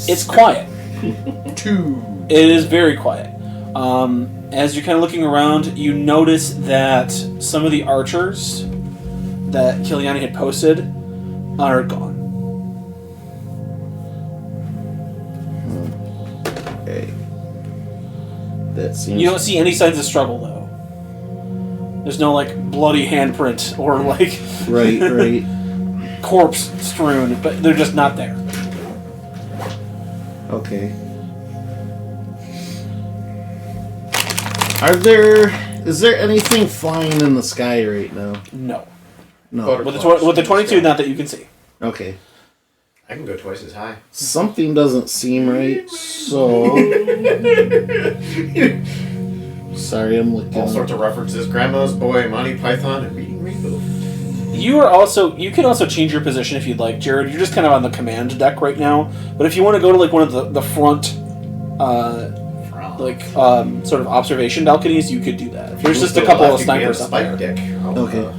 It's quiet. 2. It is very quiet. As you're kind of looking around, you notice that some of the archers that Kiliani had posted are gone. Okay. That seems. You don't see any signs of struggle, though. There's no, like, bloody handprint or, like, Right. corpse strewn, but they're just not there. Okay. Is there anything flying in the sky right now? No. No. With the 22, not that you can see. Okay. I can go twice as high. Something doesn't seem right, so... Sorry, I'm looking. All sorts of references. Grandma's Boy, Monty Python, and Reading Rainbow. You can also change your position if you'd like, Jared. You're just kind of on the command deck right now. But if you want to go to like one of the front, sort of observation balconies, you could do that. There's just a couple of snipers up there. Deck. Okay.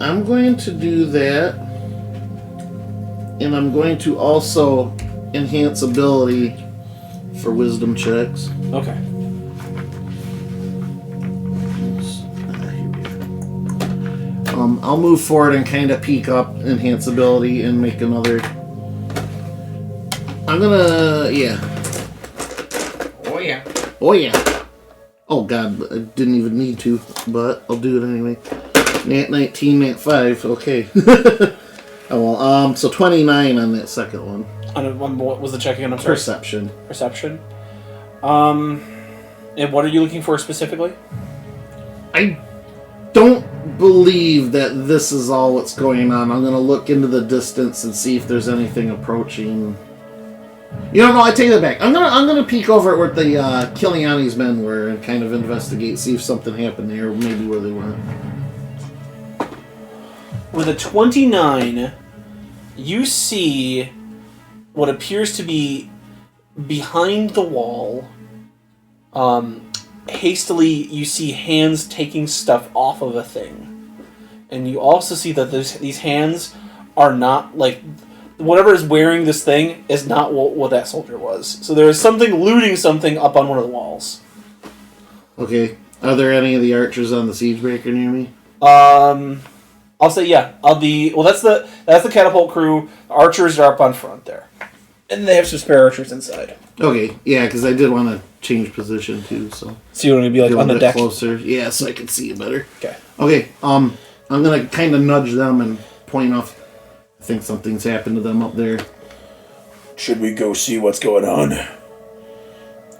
I'm going to do that, and I'm going to also enhance ability for wisdom checks. Okay. I'll move forward and kind of peek up, enhance ability, and make another. I'm gonna, yeah. Oh yeah. Oh yeah. Oh god, I didn't even need to, but I'll do it anyway. Nat 19, Nat 5, okay. Oh well, so 29 on that second one. What was the check again? I'm sorry. Perception. Perception. And what are you looking for specifically? I don't believe that this is all what's going on. I'm gonna look into the distance and see if there's anything approaching. You don't know. I take that back. I'm gonna peek over at where the Kiliani's men were and kind of investigate, see if something happened there, maybe where they went. With a 29, you see what appears to be behind the wall. Hastily, you see hands taking stuff off of a thing. And you also see that these hands are not, like, whatever is wearing this thing is not what that soldier was. So there is something looting something up on one of the walls. Okay. Are there any of the archers on the siege breaker near me? I'll say yeah. That's the catapult crew. Archers are up on front there, and they have some spare archers inside. Okay, yeah, because I did want to change position too, so. So you want to be like Get a on the bit deck. closer, yeah, so I can see you better. Okay. Okay. I'm gonna kind of nudge them and point off. I think something's happened to them up there. Should we go see what's going on?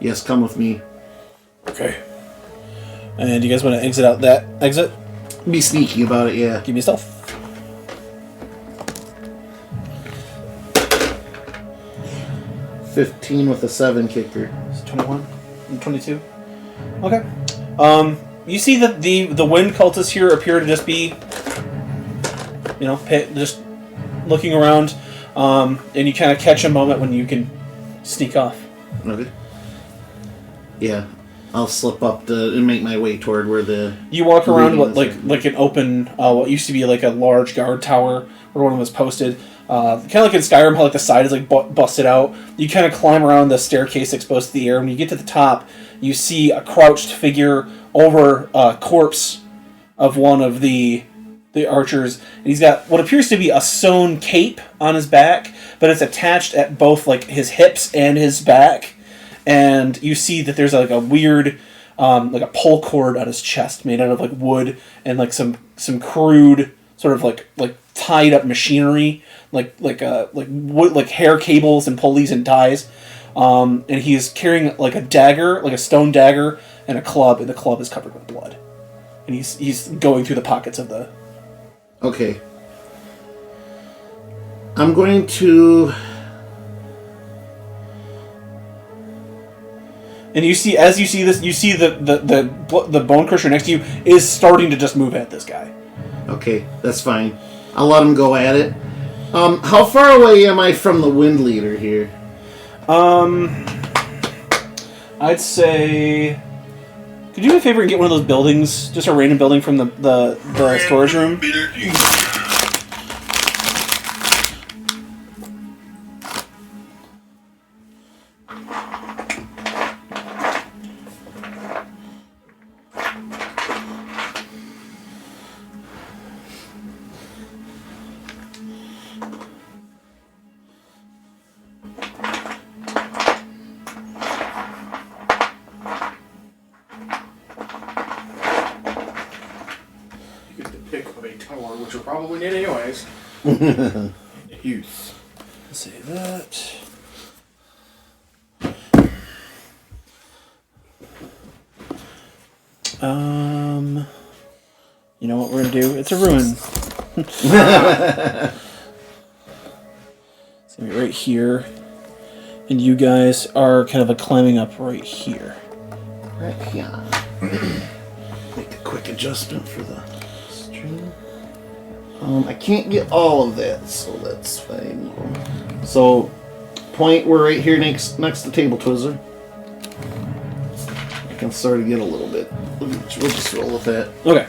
Yes, come with me. Okay. And you guys want to exit out that exit? Be sneaky about it, yeah. Give me stealth. 15 with a 7 kicker. It's 21 and 22. Okay. You see that the wind cultists here appear to just be, just looking around, and you kind of catch a moment when you can sneak off. Okay. Yeah, I'll slip up and make my way toward where the. You walk around reading what is. like an open, what used to be like a large guard tower where one was posted. Kind of like in Skyrim, how like the side is like busted out. You kind of climb around the staircase exposed to the air. When you get to the top, you see a crouched figure over a corpse of one of the archers, and he's got what appears to be a sewn cape on his back, but it's attached at both like his hips and his back. And you see that there's like a weird, like a pull cord on his chest made out of like wood and like some crude sort of like tied up machinery, like wood, like hair cables and pulleys and ties. And he's carrying like a dagger, like a stone dagger, and a club, and the club is covered with blood. And he's going through the pockets of the. Okay. I'm going to. And you see this, you see the bone crusher next to you is starting to just move at this guy. Okay, that's fine. I'll let him go at it. How far away am I from the wind leader here? I'd say. Could you do me a favor and get one of those buildings, just a random building from the storage room? Which we'll probably need anyways. Use. Save that. You know what we're gonna do? It's a ruin. It's gonna be right here, and you guys are kind of climbing up right here. Right here. Make a quick adjustment for the stream. I can't get all of that, so that's fine. So, point, we're right here next to Table Twizzler. I can sort of get a little bit. We'll just roll with that. Okay.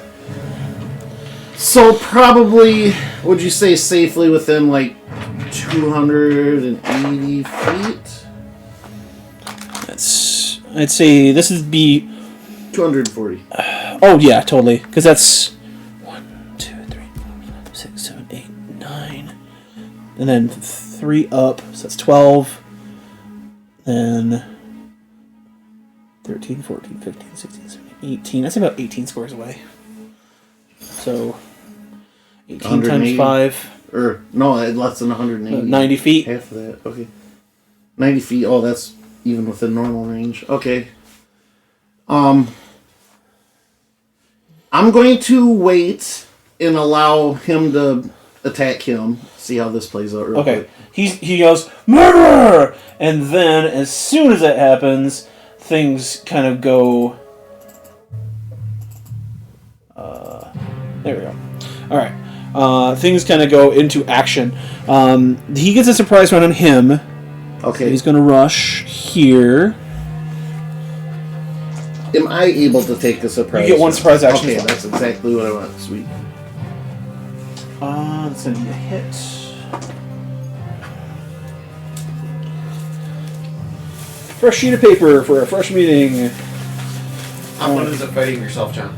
So, probably, would you say safely within like 280 feet? I'd say this would be 240. Oh yeah, totally. Because that's 1, 2, 3, 4, 5, 6, 7, 8, 9, and then 3 up, so that's 12. Then 13, 14, 15, 16, 17, 18. That's about 18 squares away. So 18 times 5. Or no, less than 180. 90 feet. Half of that. Okay. 90 feet. Oh, that's even within normal range. Okay. I'm going to wait and allow him to attack him. See how this plays out. Real quick. He goes, murderer! And then, as soon as that happens, things kind of go... there we go. Alright. Things kind of go into action. He gets a surprise run on him. Okay. So he's going to rush here. Am I able to take a surprise? You get one surprise action. Okay, that's exactly what I want. Sweet. That's going to be a hit. Fresh sheet of paper for a fresh meeting. How fun is it fighting yourself, John?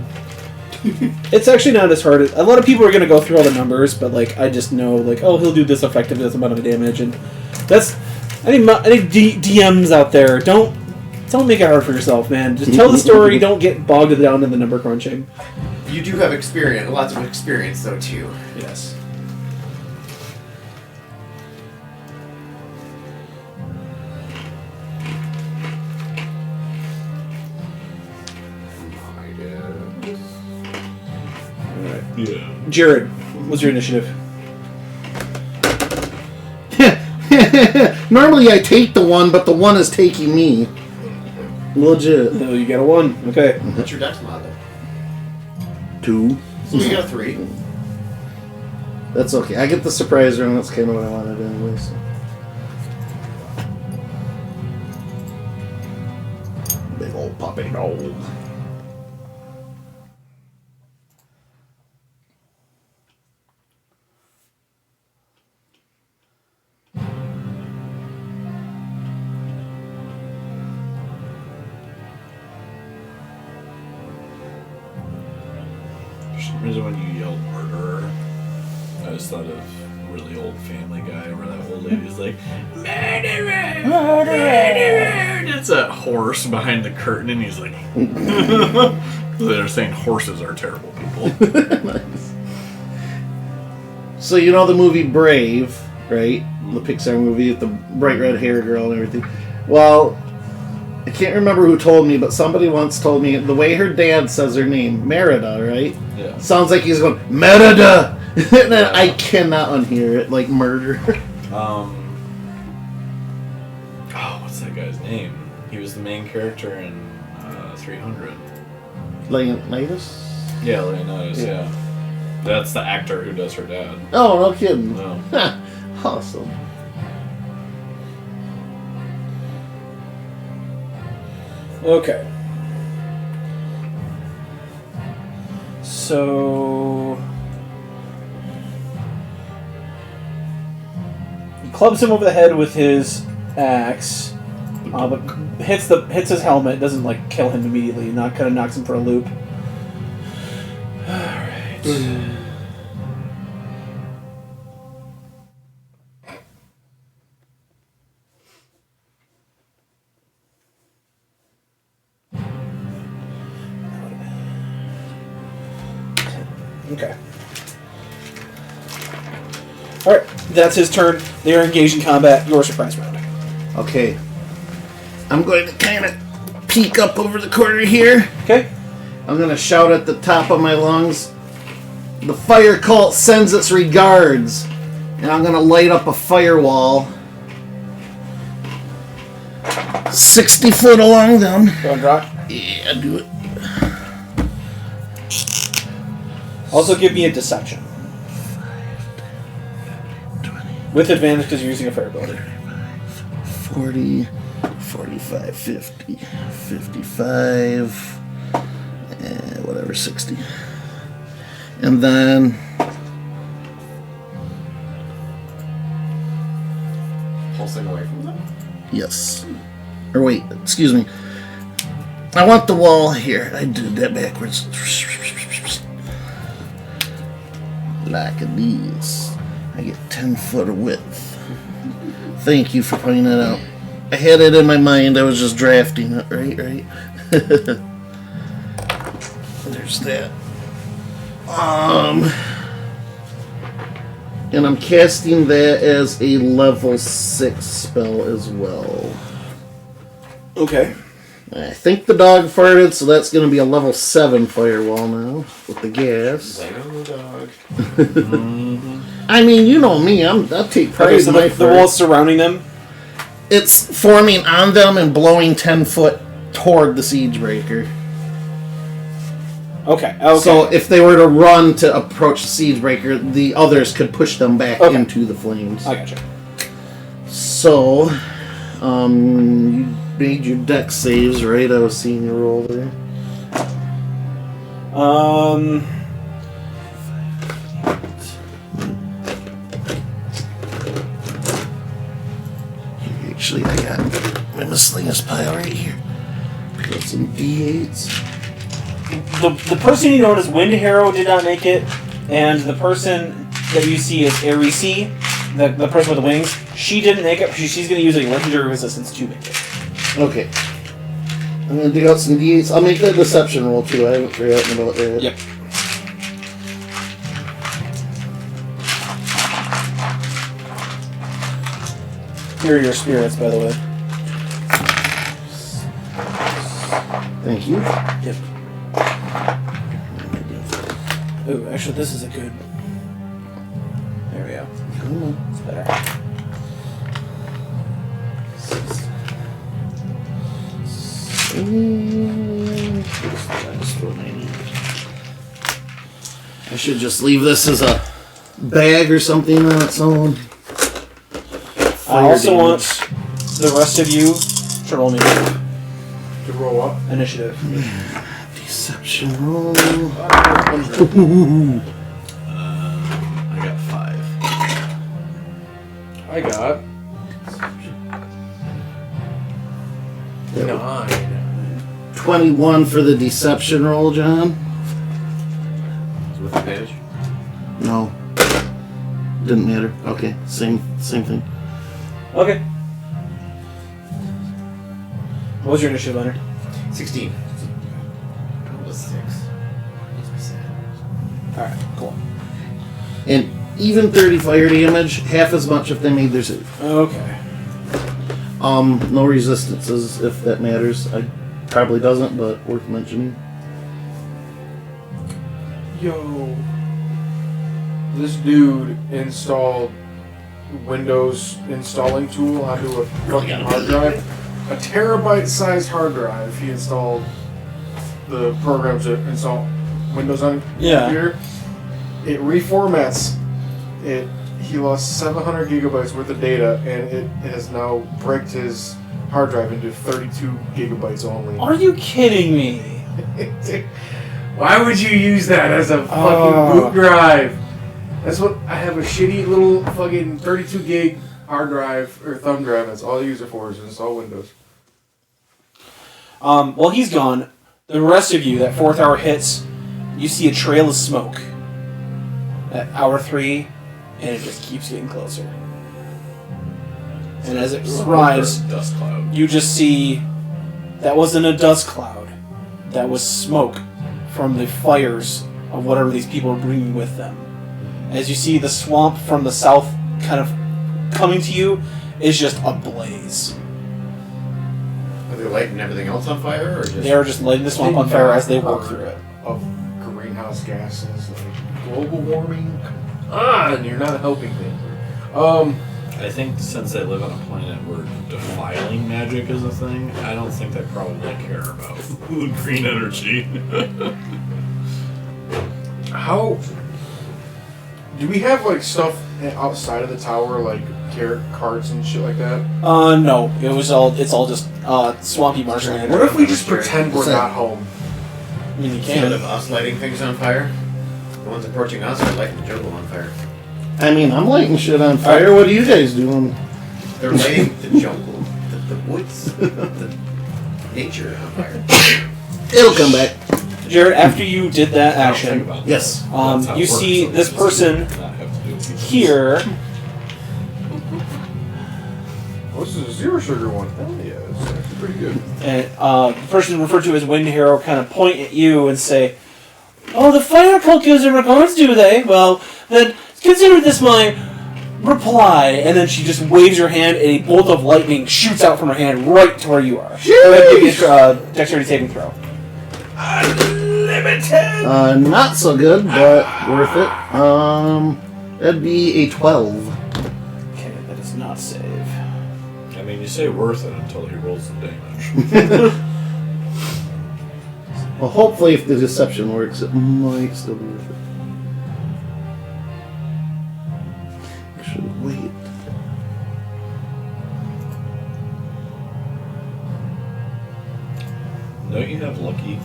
It's actually not as hard. A lot of people are going to go through all the numbers, but like I just know, like, oh, he'll do this effective this amount of damage, and that's any DMs out there. Don't make it hard for yourself, man. Just tell the story. Don't get bogged down in the number crunching. You do have experience, lots of experience, though, too. Yes. Alright. Yeah. Jared, what's your initiative? Normally I take the one, but the one is taking me. Legit. Oh, you got a 1. Okay. What's your dex mod, then? 2. So you got a 3. That's okay. I get the surprise round. That's kind of what I wanted anyway. So. Big old puppy dog. For some reason, when you yelled murderer, I just thought of really old Family Guy where that old lady's like, murderer! Murderer! And it's a horse behind the curtain, and he's like, they're saying horses are terrible people. Nice. So you know the movie Brave, right? The Pixar movie with the bright red hair girl and everything. Well, I can't remember who told me, but somebody once told me the way her dad says her name, Merida, right? Yeah. Sounds like he's going, Merida! And then I cannot unhear it, like murder. Oh, what's that guy's name? He was the main character in 300. Leonidas? Yeah, Leonidas, yeah. That's the actor who does her dad. Oh, no kidding. No. Awesome. Okay. So he clubs him over the head with his axe, but hits his helmet. Doesn't like kill him immediately. Kind of knocks him for a loop. All right. Okay. Alright, that's his turn. They are engaged in combat. Your surprise round. Okay. I'm going to kind of peek up over the corner here. Okay. I'm going to shout at the top of my lungs. The fire cult sends its regards. And I'm going to light up a firewall. 60 foot along them. Go and draw. Yeah, do it. Also give me a deception. 20, with advantage because you're using a fire ability. 40, 45, 50, 55, whatever, 60. And then... Pulsing away from them? Yes. Or wait, excuse me. I want the wall here. I did that backwards. Like these. I get 10 foot of width. Thank you for pointing that out. I had it in my mind. I was just drafting it. Right. There's that. And I'm casting that as a level 6 spell as well. Okay. I think the dog farted, so that's going to be a level 7 firewall now with the gas. Dog. I mean, you know me. I'll take pride Okay, in so my the fart. wall's surrounding them. It's forming on them and blowing 10 foot toward the siege breaker. Okay. So if they were to run to approach the siege breaker, the others could push them back into the flames. I gotcha. So, you made your deck saves, right? I was seeing you roll there. Actually, I got my miscellaneous pile right here. Got some D8s. The person you know as Wind Harrow did not make it, and the person that you see as Arisi, the person with the wings, she didn't make it. She's going to use a legendary resistance to make it. Okay. I'm going to dig out some D8s. I'll make that deception roll too. I haven't forgotten about that. Yep. Here are your spirits, by the way. Thank you. Yep. Oh, actually, this is a good... There we go. Come on. It's better. That's what I need. I should just leave this as a bag or something on its own. I also want the rest of you to roll me To roll up. initiative. Deception roll. I got 5. I got 9. 21 for the deception roll, John. With advantage? No. Didn't matter. Okay, same thing. Okay. What was your initiative, Leonard? 16. That was 6. Alright, cool. And even 30 fire damage, half as much if they made their save. Okay. No resistances if that matters. I probably doesn't, but worth mentioning. Yo. This dude installed Windows installing tool onto a fucking hard drive. A terabyte-sized hard drive. He installed the programs to install Windows on Yeah. computer. It reformats it. he lost 700 gigabytes worth of data, and it has now bricked his hard drive into 32 gigabytes only. Are you kidding me? Why would you use that as a fucking boot drive? That's what I have, a shitty little fucking 32 gig hard drive or thumb drive. That's all I use it for is install Windows. While he's gone, the rest of you, that 4th hour hits, you see a trail of smoke at hour 3, and it just keeps getting closer. And as it arrives, Dust cloud. you just see that wasn't a dust cloud. That was smoke from the fires of whatever these people are bringing with them. As you see the swamp from the south kind of coming to you is just ablaze. Are they lighting everything else on fire, or just? They are just lighting the swamp on fire as they work through it. Of greenhouse gases, like global warming. Come on, you're not helping things. I think since they live on a planet where defiling magic is a thing, I don't think they probably care about green energy. How do we have like stuff outside of the tower, like carts and shit like that? No. It's all just swampy marshland. What if we just pretend we're not home? I mean, you Instead can. of us lighting things on fire, the ones approaching us are lighting the jungle on fire. I mean, I'm lighting shit on fire. What are you guys doing? They're lighting the jungle, the woods, the nature on fire. It'll come back. Jared, after you did that I don't think action, about Yes. that. That's how it you works, see so this it person does not have to do with people. here. Oh, this is a zero sugar one. Hell yeah, it's actually pretty good. And the person referred to as Wind Hero kind of point at you and say, "Oh, the fire cult gives in regards, do they? Well, then consider this my reply." And then she just waves her hand, and a bolt of lightning shoots out from her hand right to where you are. Go ahead, give me a dexterity saving throw. Unlimited! Not so good, but worth it. That'd be a 12. Okay, that does not save. I mean, you say worth it until he rolls the damage. Well, hopefully, if the deception works, it might still be worth it. Actually, wait. Don't you have lucky?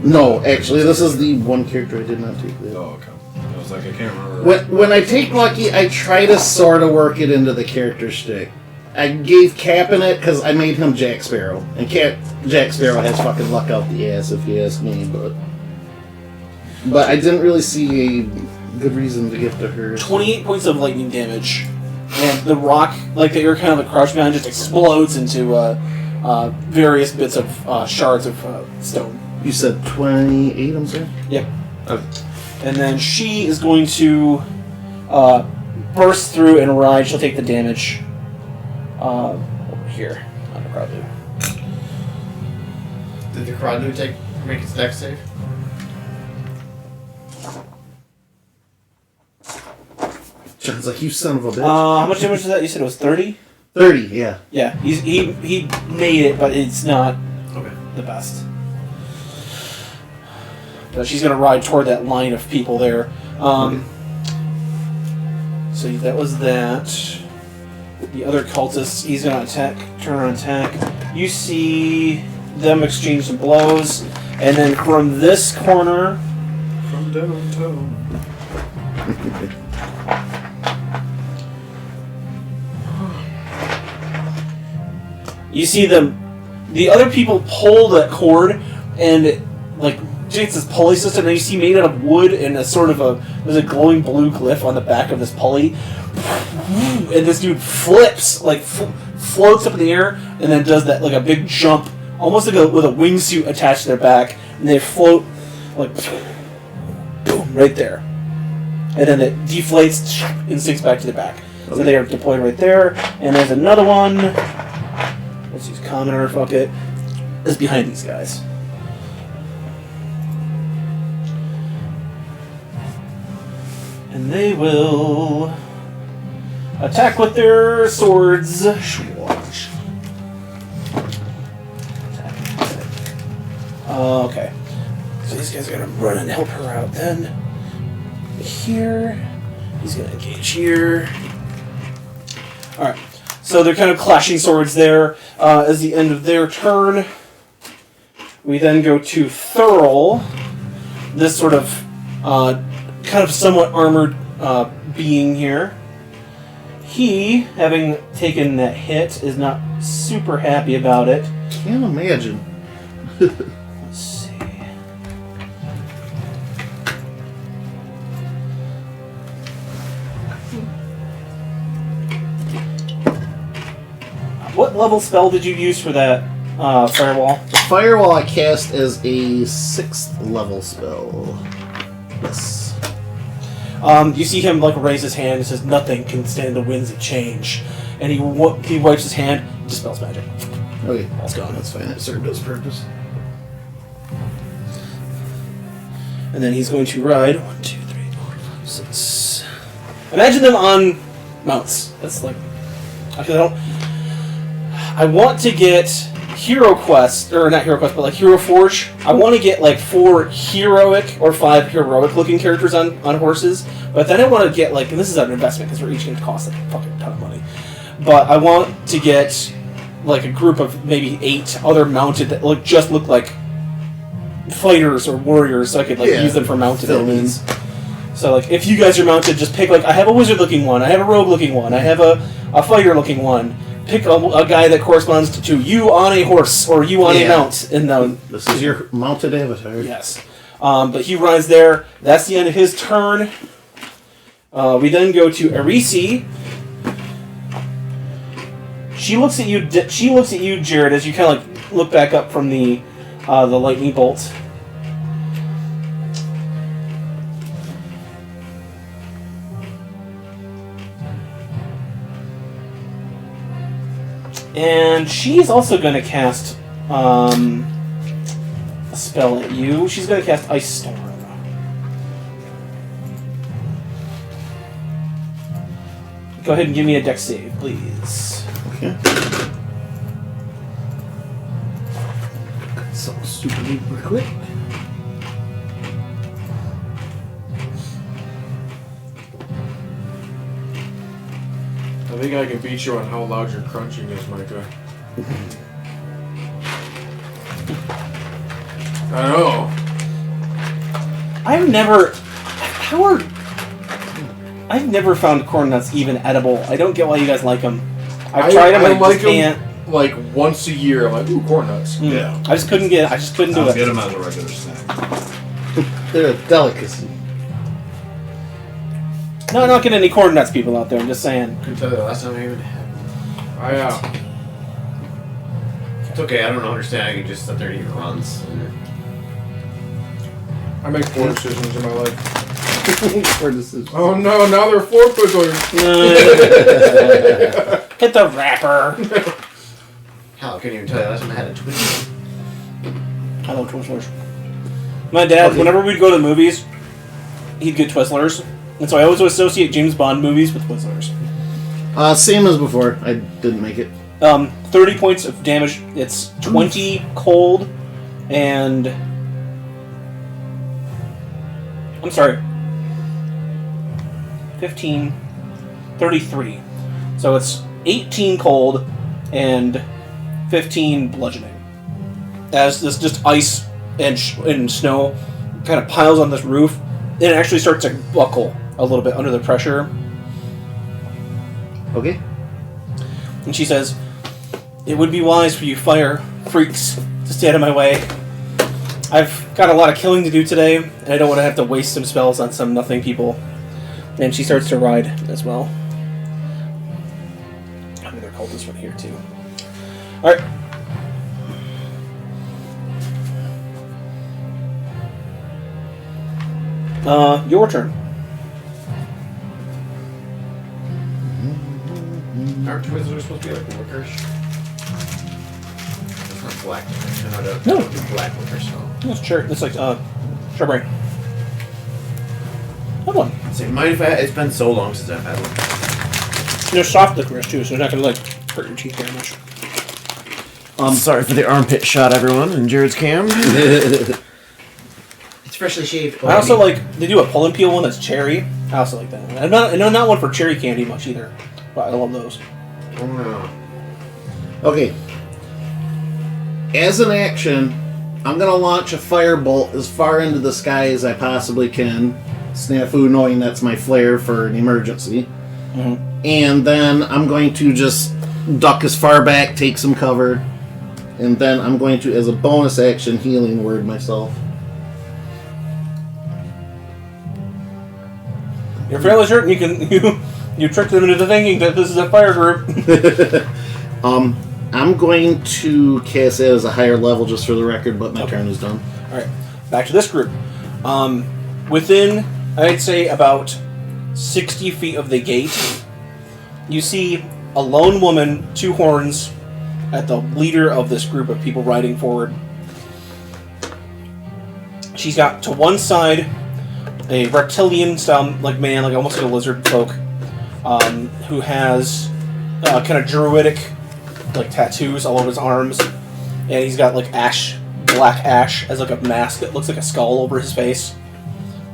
No, actually, this is the one character I did not take. Oh, okay. I was like, I can't remember. When I take lucky, I try to sort of work it into the character stick. I gave Cap in it because I made him Jack Sparrow, and Jack Sparrow has fucking luck out the ass if you ask me. But I didn't really see a good reason to get to her. 28 points of lightning damage, and the rock, like that you're kind of crouched behind, just explodes into various bits of shards of stone. You said 28, I'm sorry? Yep. Okay. And then she is going to burst through and ride. She'll take the damage over here on the Kradu. Did the Kradu make its dex save? John's like, you son of a bitch. How much damage was that? You said it was 30? 30, yeah. Yeah, he made it, but it's not Okay. the best. But she's going to ride toward that line of people there. So that was that. The other cultists, he's going to attack, turn around attack. You see them exchange some blows. And then from this corner, From downtown. you see them. The other people pull that cord and like it's this pulley system that you see made out of wood and a sort of there's a glowing blue glyph on the back of this pulley. And this dude flips, like floats up in the air and then does that like a big jump, almost like with a wingsuit attached to their back, and they float like boom right there. And then it deflates and sinks back to the back. So they are deployed right there. And there's another one. Let's use commoner, fuck it. Is behind these guys. And they will attack with their swords. Watch. Okay. So these guys are gonna run and help her out then. Here. He's going to engage here. Alright. So they're kind of clashing swords there as the end of their turn. We then go to Thurl, this sort of kind of somewhat armored being here. He, having taken that hit, is not super happy about it. Can't imagine. Let's see. What level spell did you use for that firewall? The firewall I cast as a 6th level spell. Yes. You see him like raise his hand and says, "Nothing can stand the winds of change," and he wipes his hand, dispels magic. Okay. All's gone. That's fine. That served its purpose. And then he's going to ride 1, 2, 3, 4, 5, 6. Imagine them on mounts. That's like I want to get Hero Quest, or not Hero Quest, but like Hero Forge. I want to get like 4 heroic or 5 heroic looking characters on horses, but then I want to get like, and this is an investment because we're each going to cost like a fucking ton of money, but I want to get like a group of maybe 8 other mounted that look like fighters or warriors, so I could like use them for mounted elements. So like if you guys are mounted, just pick like, I have a wizard looking one, I have a rogue looking one, I have a fighter looking one. Pick a guy that corresponds to you on a horse or you on a mount. And this is your mounted avatar. yes, but he rides there. That's the end of his turn. We then go to Arisi. She looks at you. She looks at you, Jared, as you kind of like look back up from the lightning bolt. And she's also going to cast a spell at you. She's going to cast Ice Storm. Go ahead and give me a dex save, please. Okay. So super duper quick. I think I can beat you on how loud your crunching is, Micah. I know. I've never found corn nuts even edible. I don't get why you guys like them. I've tried them, I like just can't. Like once a year, I'm like, ooh, corn nuts. Yeah. I just couldn't do I'll it. get them as a regular snack. They're a delicacy. No, not getting any corn nuts, people out there. I'm just saying. Couldn't tell you the last time I even had one. It's okay, I don't understand. I can just sit there and eat runs. I make 4 decisions in my life. Or decisions. Oh no, now they're 4 Twizzlers. Hit the wrapper. Hell, I couldn't even tell you the last time I had a Twizzler. I love Twizzlers. My dad, whenever we'd go to the movies, he'd get Twizzlers. And so I always associate James Bond movies with Twizzlers. Same as before. I didn't make it. 30 points of damage. It's 20 cold and... I'm sorry. 15... 33. So it's 18 cold and 15 bludgeoning. As this just ice and snow kind of piles on this roof, and it actually starts to buckle a little bit under the pressure. Okay. And she says, "It would be wise for you fire freaks to stay out of my way. I've got a lot of killing to do today, and I don't want to have to waste some spells on some nothing people." And she starts to ride as well. I mean, their cultist one here too. Alright. Your turn. Aren't Twizzlers supposed to be like licorice? It's not black licorice. I know No. it's black licorice. So. It's cherry. It's like strawberry. Good one. So, mind if it's been so long since I've had one. There's soft licorice too, so it's not gonna like hurt your teeth very much. Sorry for the armpit shot, everyone, in Jared's cam. It's freshly shaved. I also like they do a pull and peel one that's cherry, I also like that one. And not one for cherry candy much either, but I love those. Okay. As an action, I'm going to launch a firebolt as far into the sky as I possibly can. Snafu knowing that's my flare for an emergency. Mm-hmm. And then I'm going to just duck as far back, take some cover. And then I'm going to, as a bonus action, healing word myself. You're fairly certain you tricked them into thinking that this is a fire group. I'm going to cast it as a higher level just for the record, but my turn is done. Alright, back to this group. Within, I'd say, about 60 feet of the gate, you see a lone woman, 2 horns, at the leader of this group of people riding forward. She's got to one side a reptilian style man, like almost like a lizard folk, who has kind of druidic tattoos all over his arms, and he's got black ash as like a mask that looks like a skull over his face.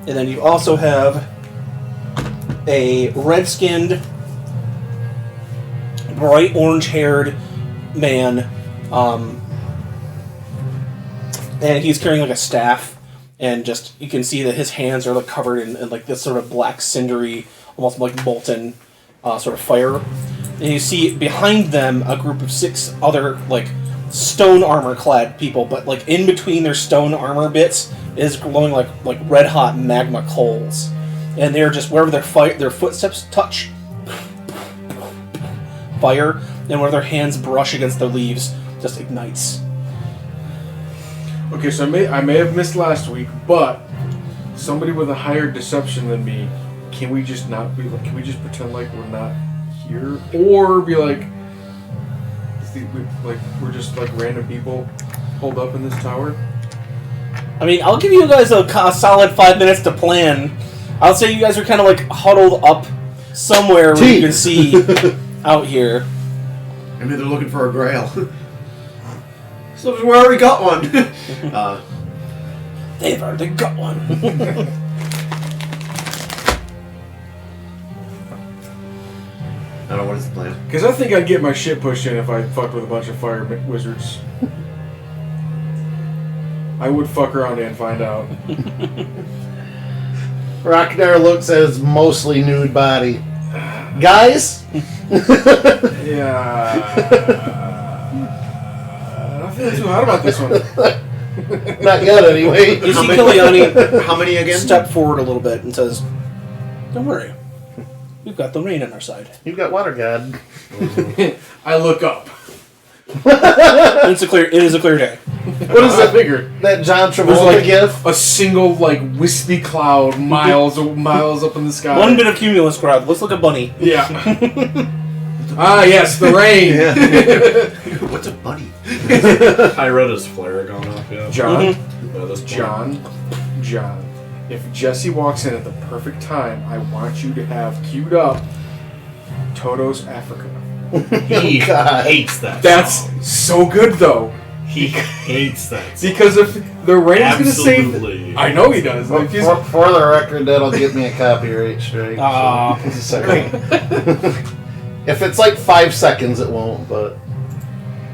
And then you also have a red-skinned, bright orange-haired man, and he's carrying like a staff, and just you can see that his hands are covered in like this sort of black cindery, almost like molten sort of fire. And you see behind them a group of 6 other stone armor clad people, but in between their stone armor bits is glowing like red hot magma coals, and they're just wherever their footsteps touch fire, and where their hands brush against the leaves just ignites. Okay, so I may have missed last week, but somebody with a higher deception than me, can we just not be can we just pretend like we're not here, or be we're just random people holed up in this tower? I mean, I'll give you guys a solid 5 minutes to plan. I'll say you guys are kind of huddled up somewhere where you can see out here. I mean, they're looking for a grail. So we already got one. They've already got one. I don't know, what is the plan? Because I think I'd get my shit pushed in if I fucked with a bunch of fire wizards. I would fuck around and find out. Rockdar looks at his mostly nude body. Guys? Yeah. I don't feel too hot about this one. Not yet, anyway. You see Kiliani How many again? step forward a little bit and says, "Don't worry, we've got the rain on our side." You've got water god. I look up. It is a clear day. What is that? Bigger? That John There's Travolta gif? a single wispy cloud miles up in the sky. One bit of cumulus crowd. Looks like a bunny. Yeah. Ah, yes, the rain. What's a bunny? I read his flare going off, yeah. John, By this point. John. If Jesse walks in at the perfect time, I want you to have queued up Toto's Africa. He God. hates that That's song. so good, though. He hates that song. Because if the rain's going to save... Absolutely. I know he does. For, If he's- for the record, that'll get me a copyright strike. Ah. So, sorry. If it's 5 seconds, it won't, but...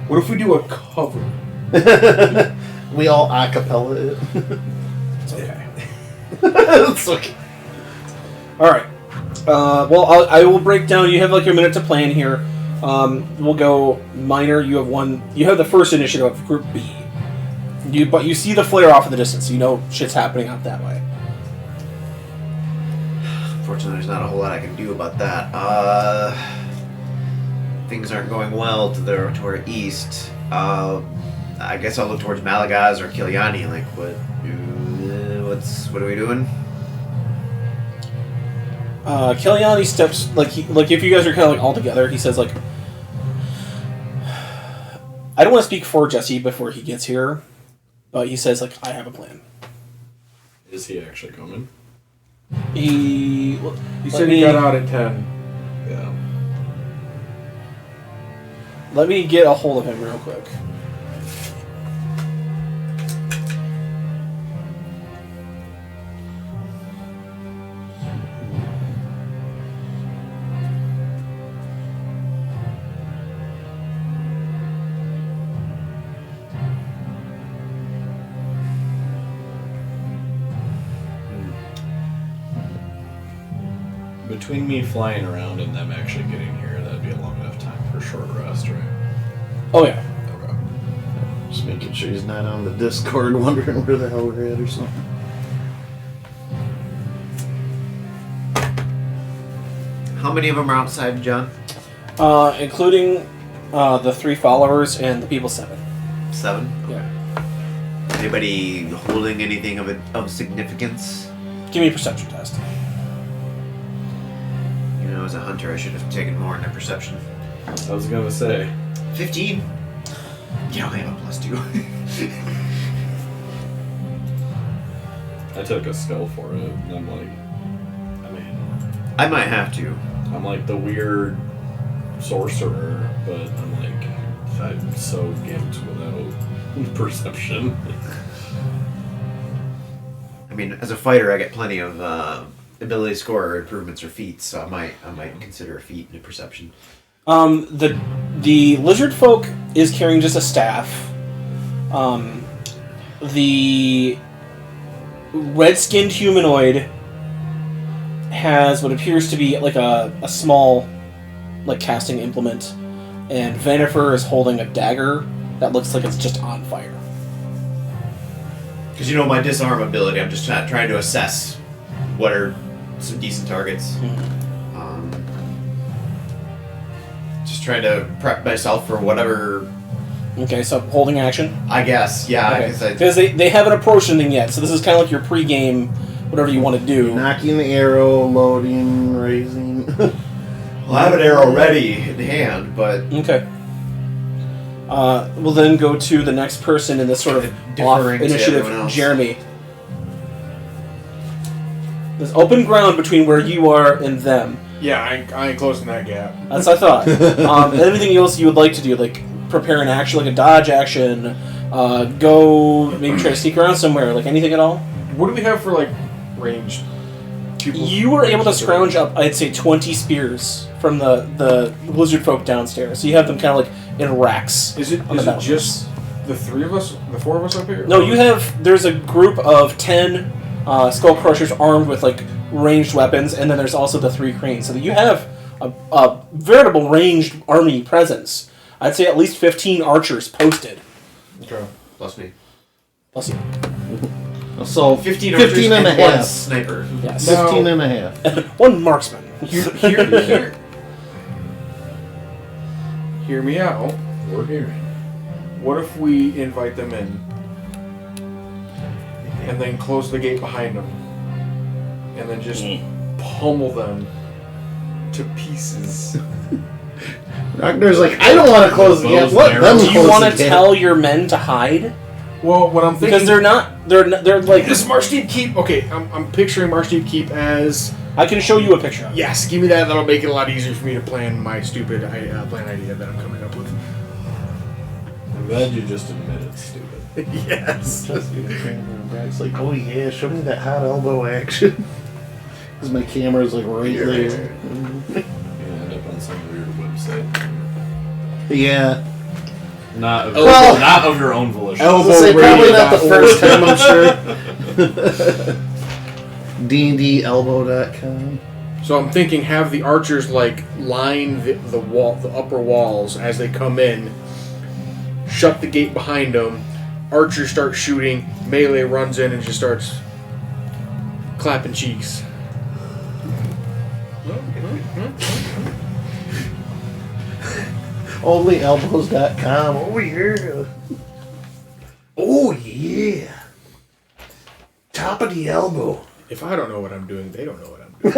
What if we do a cover? We all acapella it. It's okay. It's okay. All right. Well, I will break down. You have your minute to plan here. We'll go minor. You have one. You have the first initiative of Group B. But you see the flare off in the distance. So you know shit's happening out that way. Fortunately, there's not a whole lot I can do about that. Things aren't going well to our east. I guess I'll look towards Malagaz or Kiliani. What are we doing? Kiliani steps if you guys are kind of all together. He says I don't want to speak for Jesse before he gets here, but he says I have a plan. Is he actually coming? He said he got out at 10. Yeah. Let me get a hold of him real quick. between me flying around and them actually getting here, that'd be a long enough time for a short rest, right? Oh yeah. Okay. Just making sure he's not on the Discord wondering where the hell we're at or something. How many of them are outside, John? Including the 3 followers and the people 7. 7? Yeah. Anybody holding anything of significance? Give me a perception test. You know, as a hunter, I should have taken more into perception. I was gonna say. 15? Yeah, I have a +2. I took a skill for it, and I'm like, I mean, I might have to. I'm like the weird sorcerer, but I'm like, I'm so gimped without perception. I mean, as a fighter, I get plenty of ability score improvements or feats, so I might consider a feat in perception. The lizard folk is carrying just a staff. The red-skinned humanoid has what appears to be like a small, like, casting implement, and Vanifer is holding a dagger that looks like it's just on fire. Because you know my disarm ability, I'm just trying to assess what are some decent targets. Just trying to prep myself for whatever. Okay, so holding action. I guess, yeah. Because they haven't approached anything yet, so this is kind of like your pre-game, whatever you want to do. Knocking the arrow, loading, raising. Well, I have an arrow ready in hand, but Okay. We'll then go to the next person in this sort of off Differing to initiative, everyone else. Jeremy. There's open ground between where you are and them. Yeah, I ain't closing that gap. That's what I thought. Anything else you would like to do, like prepare an action, like a dodge action, go maybe try to sneak around somewhere, like anything at all? What do we have for, like, ranged people? You were able to scrounge up, I'd say, 20 spears from the lizard folk downstairs. So you have them kind of like in racks. Is it on the just battlements. the 3 of us, the 4 of us up here? No, there's a group of 10 skull crushers armed with like ranged weapons, and then there's also the 3 cranes. So that you have a veritable ranged army presence. I'd say at least 15 archers posted. Okay. plus me. Plus you. So 15 15 archers and a and 1 half. sniper. Yes. 15 and a half. 1 marksman. Hear me out. We're hearing. What if we invite them in and then close the gate behind them and then just pummel them to pieces? Ragnar's like, I don't want to close the gap. Let them Do you close want the to gap. tell your men to hide? Well, what I'm thinking, Because they're like. this Marshdeep Keep. Okay, I'm picturing Marshdeep Keep as. I can show you a picture of it. Yes, give me that. That'll make it a lot easier for me to plan my stupid plan idea that I'm coming up with. I'm glad you just admitted stupid. Yes. It's like, oh yeah, show me that hot elbow action. Because my camera's like right there. You end up on some weird website. Yeah. Not of, Well- not of your own volition. I was gonna say, probably not the first time, I'm sure. DndElbow.com. So I'm thinking, have the archers like line the wall, the upper walls as they come in. Shut the gate behind them. Archers start shooting. Melee runs in and just starts clapping cheeks. OnlyElbows.com. Oh yeah. Oh yeah. Top of the elbow. If I don't know what I'm doing, they don't know what I'm doing.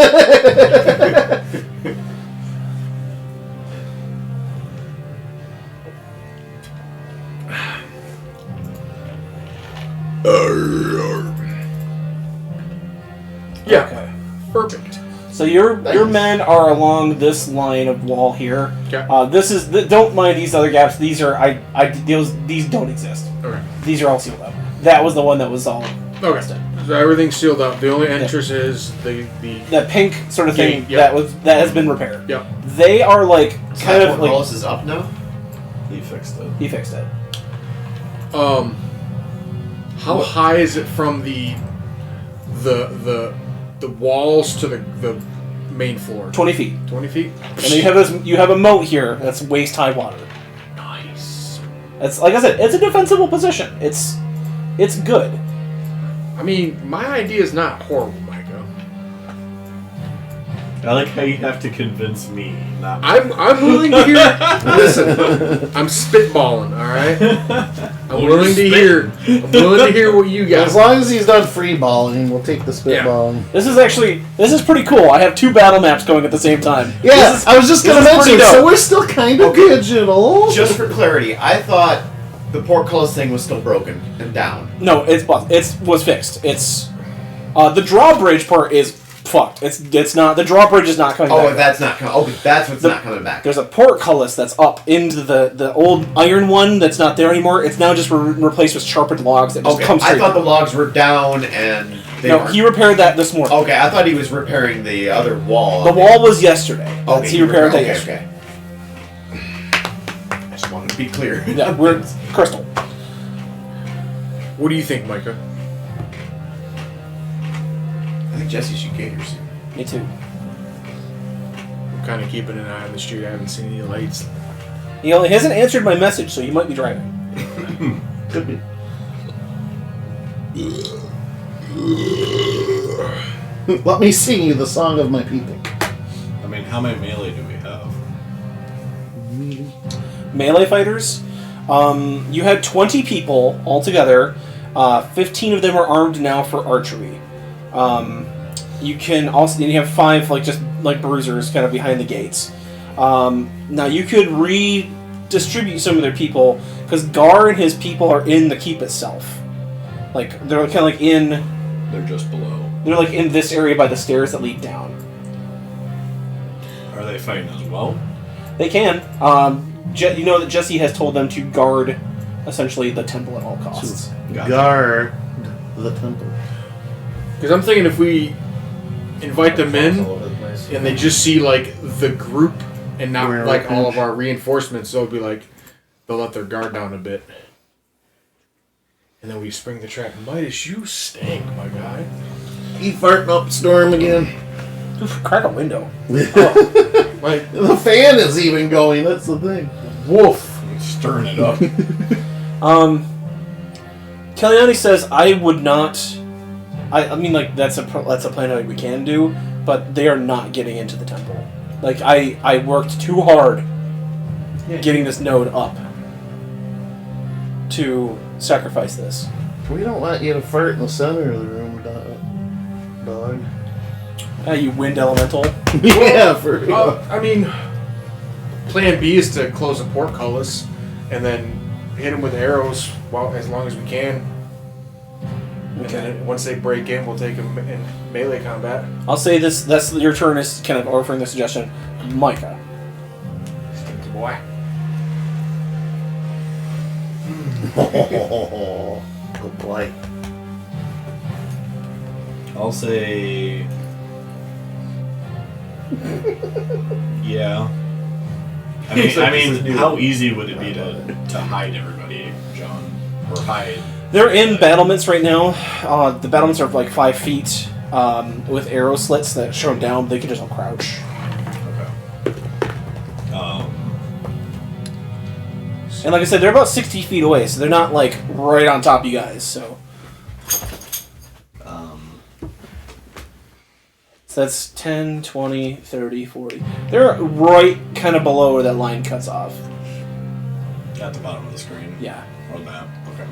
Yeah, Okay. perfect. So your men are along this line of wall here. Okay. Don't mind these other gaps. These are these don't exist. Okay. These are all sealed up. That was the one that was all Okay. So everything's sealed up. The only entrance is the that pink sort of thing Gate, yeah. that has been repaired. Yep. They are like kind of like Wallace is up now. He fixed it. he fixed it. How high is it from the walls to the main floor? 20 feet. 20 feet? And then you have a moat here that's waist-high water. Nice. It's like I said, it's a defensible position. It's good. I mean, my idea is not horrible, Micah. I like how you have to convince me, not me. I'm willing to hear. Listen, I'm spitballing. All right. I'm willing to hear what you guys. As long as he's not freeballing, we'll take the spitballing. This is pretty cool. I have 2 battle maps going at the same time. Yeah, I was just going to mention, so we're still kind of digital. Just for clarity, I thought the portcullis thing was still broken and down. No, it was fixed. It's the drawbridge part is fucked. It's not. The drawbridge is not coming back. Oh, that's not coming. Oh, that's what's not coming back. There's a portcullis that's up into the old iron one that's not there anymore. It's now just replaced with sharpened logs that just come straight. I thought the logs were down and they weren't. He repaired that this morning. Okay, I thought he was repairing the other wall. The wall was yesterday. Okay, he repaired that yesterday. Okay. I just wanted to be clear. Yeah, we're Crystal. What do you think, Micah? I think Jesse should get here soon. Me too. I'm kind of keeping an eye on the street. I haven't seen any lights. He hasn't answered my message, so you might be driving. Could be. Let me sing you the song of my people. I mean, how many melee do we have? Melee fighters. You had 20 people altogether. 15 of them are armed now for archery. You can also you have 5 just bruisers kind of behind the gates. Now you could redistribute some of their people because Gar and his people are in the keep itself. They're kind of in. They're just below. They're in this area by the stairs that lead down. Are they fighting as well? They can. You know that Jesse has told them to guard, essentially, the temple at all costs. Gotcha. Guard the temple. Because I'm thinking if we invite them in and they just see the group and not all of our reinforcements, they'll be they'll let their guard down a bit. And then we spring the trap. Midas, you stink, my guy. He farting up a storm again. Crack a window. The fan is even going. That's the thing. Woof. Stirring it up. Kellyanne says, I would not... I mean, that's a plan we can do, but they are not getting into the temple. I worked too hard getting this node up to sacrifice this. We don't want you to fart in the center of the room, dog. You wind elemental. Yeah, for real. I mean, plan B is to close the portcullis and then hit them with arrows as long as we can. And then once they break in, we'll take them in melee combat. I'll say this. That's your turn is kind of offering the suggestion. Micah. Stinky boy. Oh, good boy. I'll say... Yeah. I mean, how easy would it be to hide everybody, John? Or hide... They're in battlements right now. The battlements are 5 feet with arrow slits that show them down. They can just all crouch. Okay. And like I said, they're about 60 feet away, so they're not right on top of you guys. So that's 10, 20, 30, 40. They're right kind of below where that line cuts off. At the bottom of the screen? Yeah. Or the map. Okay.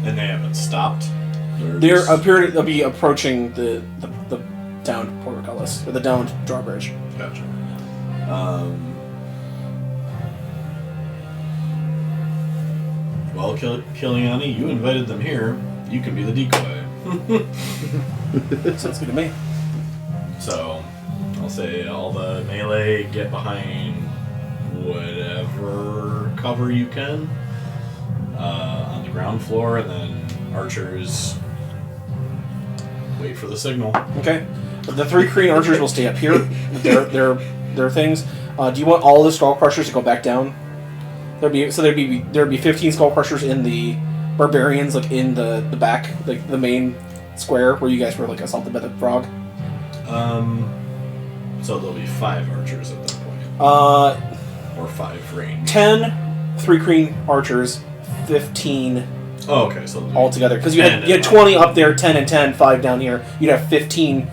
And they haven't stopped? They'll be approaching the downed portcullis, or the downed drawbridge. Gotcha. Well, Kiliani, you invited them here. You can be the decoy. Sounds good to me. So, I'll say all the melee get behind whatever cover you can on the ground floor, and then archers wait for the signal. Okay. The 3 Korean archers will stay up here with their things. Do you want all the skull crushers to go back down? There'd be 15 skull crushers in the barbarians, in the back, the main square where you guys were like assaulted by the frog. So there'll be 5 archers at that point. Or 5 range. 10 3 archers, 15 Oh, okay. So all together. Because you had 20 up there, 10 and 10, 5 down here. You'd have 15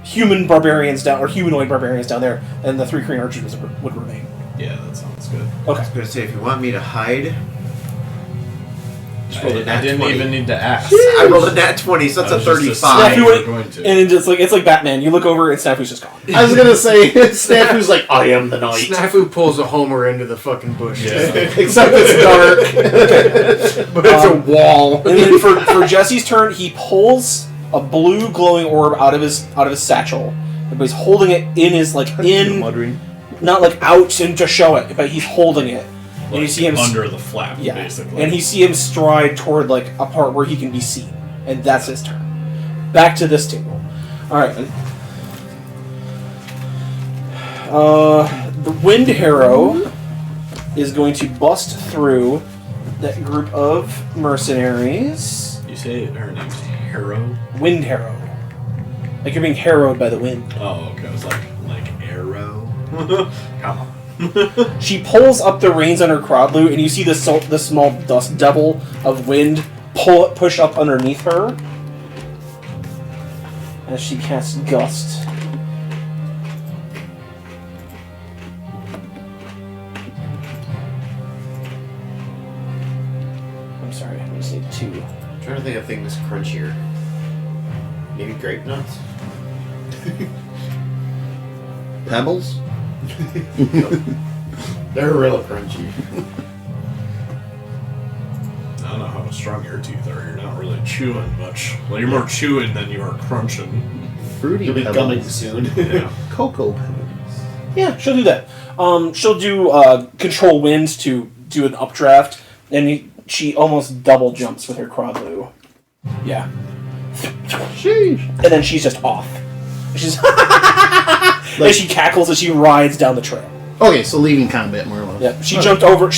human barbarians down, or humanoid barbarians down there, and the 3 archers would remain. Yeah, that sounds good. Okay. I was going to say, if you want me to hide, just roll a I nat didn't 20. even need to ask. I rolled a nat 20, so that's a I was just 35. assuming you were going to. And it's like Batman. You look over and Snafu's just gone. I was gonna say, Snafu's like, I am the knight. Snafu pulls a Homer into the fucking bush. Yeah. Except it's dark. But it's a wall. And then for Jesse's turn, he pulls a blue glowing orb out of his satchel, but he's holding it in his Muttering. not like out and to show it, but he's holding it. And you see him under the flap, basically. and you see him stride toward like a part where he can be seen, and that's his turn. Back to this table. All right. The Wind Harrow is going to bust through that group of mercenaries. You say her name's Harrow? Wind Harrow, like you're being harrowed by the wind. Oh, okay. I was like Arrow? Come on. She pulls up the reins on her Crodlu, and you see the small dust devil of wind push up underneath her as she casts Gust. I'm sorry, I just need 2. I'm trying to think of things crunchier. Maybe grape nuts? Pebbles? They're real crunchy. I don't know how strong your teeth are. You're not really chewing much. Well, you're more chewing than you are crunching. Fruity You'll be pebbles. gumming soon. Yeah. Cocoa pebbles. Yeah, she'll do that. She'll do control wind to do an updraft, and she almost double jumps with her Crodlu. Yeah. Sheesh. And then she's just off. She's and she cackles as she rides down the trail. Okay, so leaving combat more or less. Yeah, she jumped over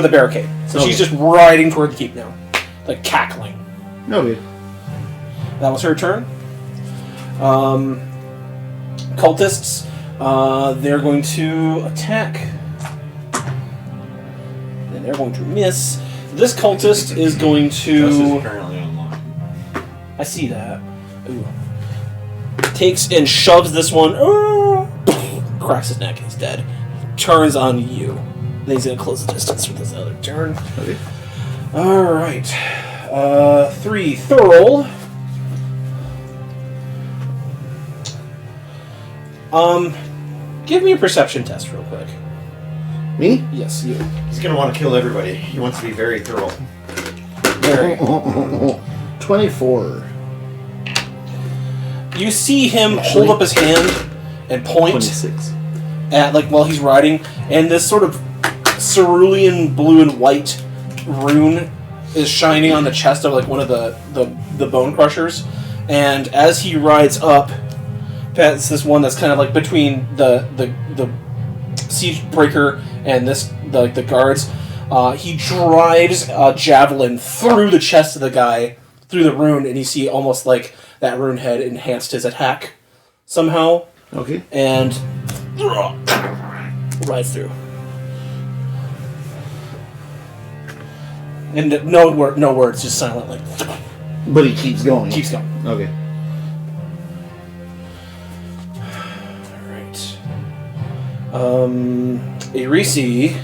the barricade. So she's just riding toward the keep now. Like cackling. Okay. That was her turn. Cultists, they're going to attack. And they're going to miss. This cultist is going This is to... apparently online. I see that. Ooh. Takes and shoves this one. Cracks his neck. He's dead. Turns on you. Then he's going to close the distance with his other turn. Okay. Alright. 3. Thurl. Give me a perception test real quick. Me? Yes, you. He's gonna want to kill everybody. He wants to be very thorough. Very. 24. You see him hold up his hand and point 26. at while he's riding, and this sort of cerulean blue and white rune is shining on the chest of one of the bone crushers, and as he rides up, it's this one that's kind of between the siege breaker and the guards. He drives a javelin through the chest of the guy, through the rune, and you see almost like that rune had enhanced his attack somehow. Okay. And rides through. And no words, just silently. But he keeps going. Keeps going. Okay. Alright. Irisi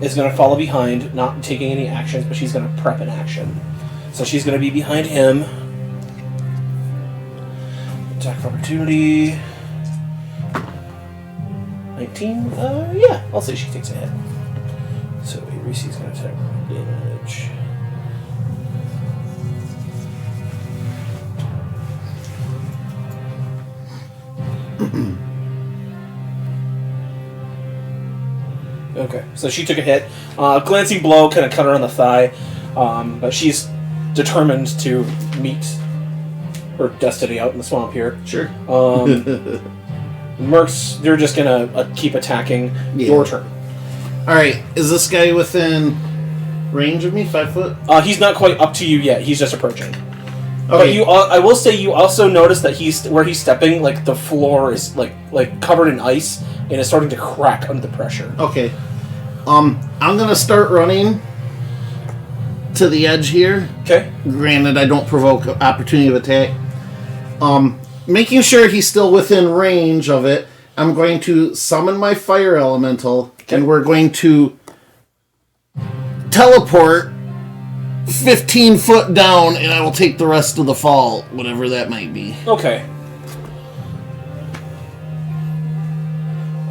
is going to follow behind, not taking any actions, but she's going to prep an action. So she's going to be behind him. Attack of opportunity. 19? Yeah, I'll say she takes a hit. So Irisi's going to attack damage. Okay, so she took a hit. Glancing blow kind of cut her on the thigh, but she's determined to meet her destiny out in the swamp here. Sure. Mercs, they're just gonna keep attacking. Yeah. Your turn. Alright, is this guy within range of me? 5 foot? He's not quite up to you yet. He's just approaching. But I will say, you also notice that where he's stepping, like the floor is like covered in ice and is starting to crack under the pressure. Okay. I'm gonna start running to the edge here. Okay. Granted, I don't provoke opportunity of attack. Making sure he's still within range of it, I'm going to summon my fire elemental, and we're going to teleport 15 foot down, and I will take the rest of the fall, whatever that might be. Okay.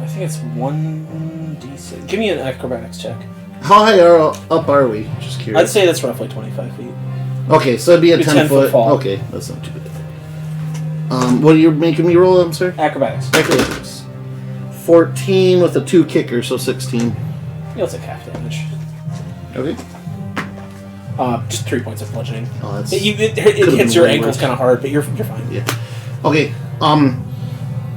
I think it's 1d6. Give me an acrobatics check. How high up are we? Just curious. I'd say that's roughly 25 feet. Okay, so it'd be a 10 foot fall. Okay, that's not too bad. What are you making me roll? I'm sorry. Acrobatics. Acrobatics. 14 with a 2 kicker, so 16. You'll take half damage. Okay. Just 3 points of bludgeoning. Oh, that's. It hits your ankles kind of hard, but you're fine. Yeah. Okay.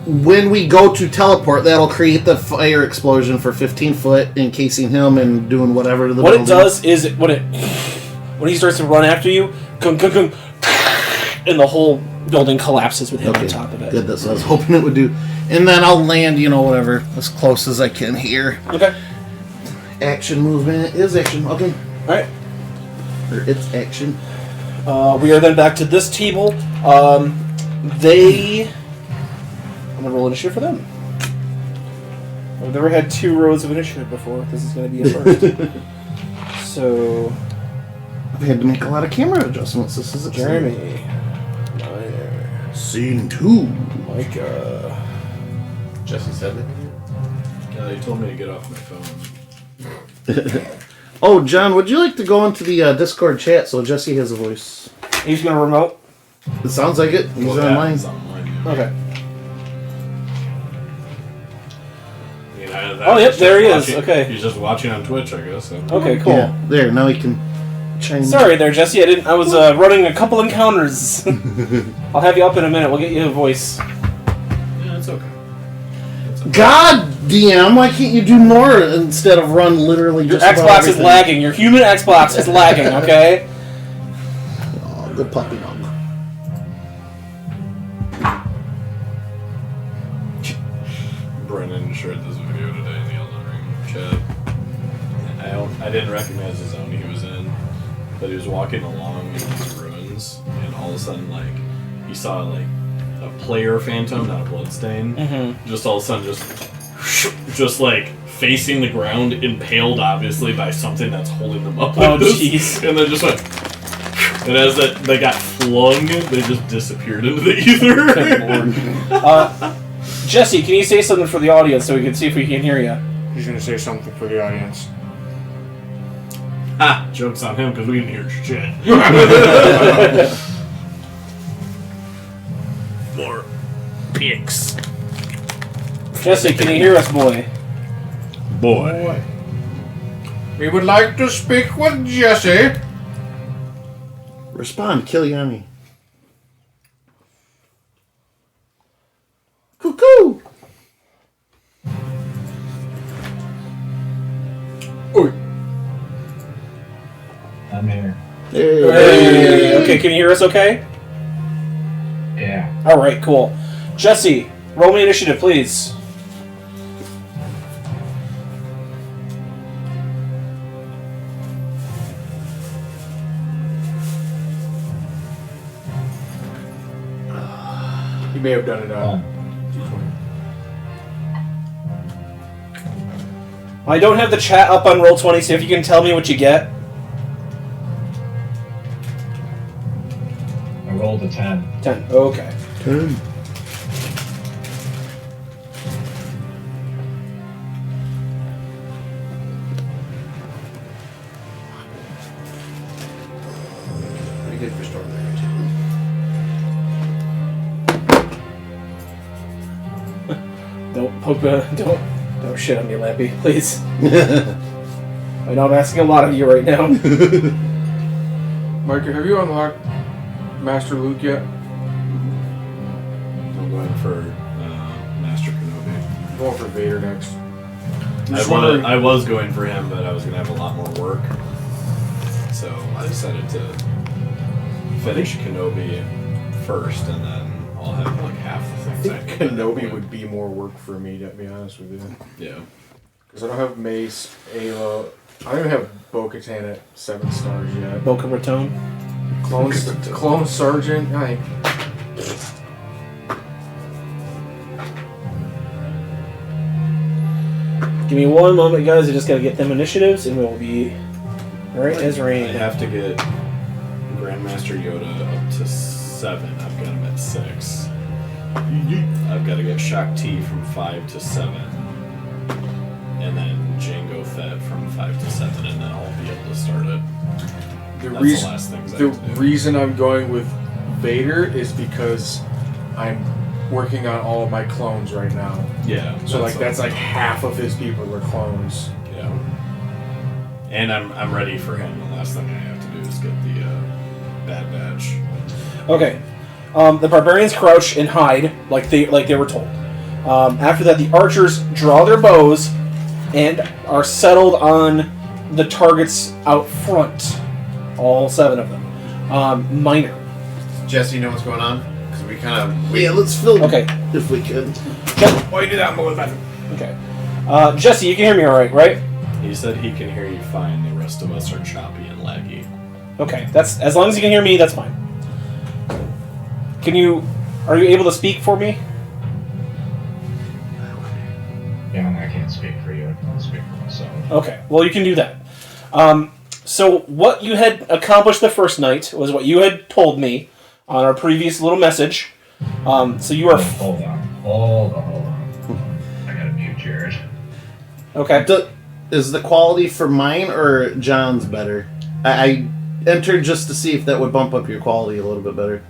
When we go to teleport, that'll create the fire explosion for 15 foot, encasing him and doing whatever to the What building. it does is when he starts to run after you, and the whole building collapses with him on top of it. Good. That's what I was hoping it would do. And then I'll land, whatever, as close as I can here. Okay. Action movement is action. Okay. All right. Or it's action. We are then back to this table. I'm gonna roll initiative for them. I've never had 2 rows of initiative before. This is gonna be a first. So, I've had to make a lot of camera adjustments. This is Jeremy, Scene 2. Micah. Jesse said that. Yeah, they told me to get off my phone. Oh, John, would you like to go into the Discord chat so Jesse has a voice? He's gonna remote. It sounds like it. He's Well, online. it's online, yeah. Okay. Yeah, Oh, yep, he's there he just is. watching- Okay. He's just watching on Twitch, I guess. So. Okay. Cool. Yeah, there, now he can chime in. Sorry there, Jesse. I was running a couple encounters. I'll have you up in a minute. We'll get you a voice. Yeah, it's okay. God damn, why can't you do more instead of run literally Your just about Xbox is everything? lagging. Your human Xbox is lagging. Okay. Oh, the puppy dog. Brennan shared this video today in the Elden Ring chat. I didn't recognize the zone he was in, but he was walking along these ruins, and all of a sudden, he saw a player phantom, not a bloodstain. Mm-hmm. Just all of a sudden, just facing the ground, impaled obviously by something that's holding them up. Oh, this, jeez. And then just went. And as they got flung, they just disappeared into the ether. Good Lord. Jesse, can you say something for the audience so we can see if we can hear you? He's gonna say something for the audience. Ha! Joke's on him because we didn't hear shit. More pigs. Jesse, can you hear us, boy? Boy. We would like to speak with Jesse. Respond, Kiliani. Cuckoo! Oi. I'm here. Hey. Okay, can you hear us okay? Yeah. Alright, cool. Jesse, roll me initiative, please. You may have done it D20. I don't have the chat up on Roll20, so if you can tell me what you get. I rolled a 10. 10. Okay. 10. Pretty good for storm damage. Don't shit on me, Lappy, please. I know I'm asking a lot of you right now. Micah, have you unlocked Master Luke yet? I'm going for Master Kenobi. I'm going for Vader next. I was going for him, but I was going to have a lot more work. So I decided to finish Kenobi first, and then I'll have like half the things. I think Kenobi would be more work for me, to be honest with you. Yeah. Because I don't have Mace, Ayla. I don't even have Bo-Katan at 7 stars yet. Boca Raton. Clone Sergeant. Give me one moment, guys. I just gotta get them initiatives, and we'll be right as I rain. have to get Grandmaster Yoda up to 7. I've got him at 6. I've got to get Shak Ti from 5 to 7. And then Jango Fett from 5 to 7, and then I'll be able to start it. The That's reason, the last things I the have to do. reason I'm going with Vader is because I'm working on all of my clones right now. Yeah. So that's like half of his people are clones. Yeah. And I'm ready for him. The last thing I have to do is get the Bad Batch. Okay. The barbarians crouch and hide like they were told. After that, the archers draw their bows and are settled on the targets out front. All 7 of them. Minor. Jesse, you know what's going on? Because we kind of... Yeah, let's film Okay. if we can. Why do that? I'm going back. Okay. Jesse, you can hear me all right? He said he can hear you fine. The rest of us are choppy and laggy. Okay. That's as long as you can hear me, that's fine. Are you able to speak for me? Yeah, and I can't speak for you. I can only speak for myself. Okay, well, you can do that. So what you had accomplished the first night was what you had told me on our previous little message. So you are... Hold on. I gotta mute Jared. Okay. Is the quality for mine or John's better? I entered just to see if that would bump up your quality a little bit better.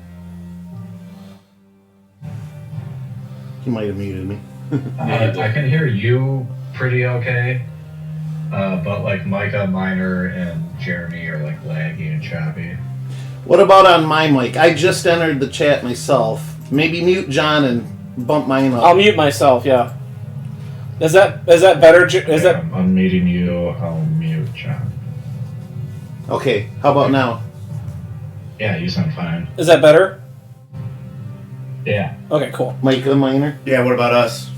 He might have muted me. I can hear you pretty okay, but like Micah, Minor, and Jeremy are like laggy and choppy. What about on my mic? I just entered the chat myself. Maybe mute John and bump mine up. I'll mute myself, yeah. Is that better? Is that... I'm unmuting you. I'll mute John. Okay, how about now? Yeah, you sound fine. Is that better? Yeah. Okay, cool. Mike the Minor? Yeah, what about us?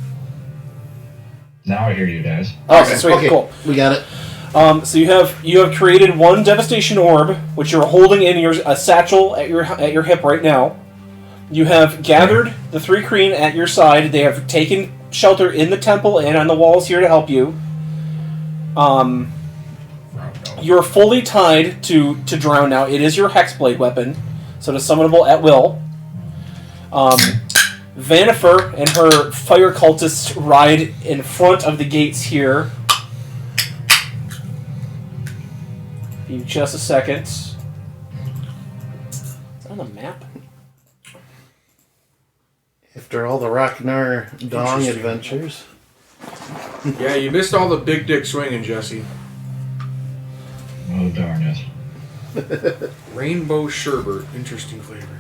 Now I hear you guys. Okay, sweet, Okay, cool. we got it. So you have created one devastation orb, which you're holding in a satchel at your hip right now. You have gathered the 3 Kreen at your side. They have taken shelter in the temple and on the walls here to help you. You're fully tied to drown now. It is your hexblade weapon, so it is summonable at will. Vanifer and her fire cultists ride in front of the gates here. Give me just a second. Is that on the map? After all the Ragnar Dong adventures. Yeah, you missed all the big dick swinging, Jesse. Oh darn it. Rainbow sherbet, interesting flavor.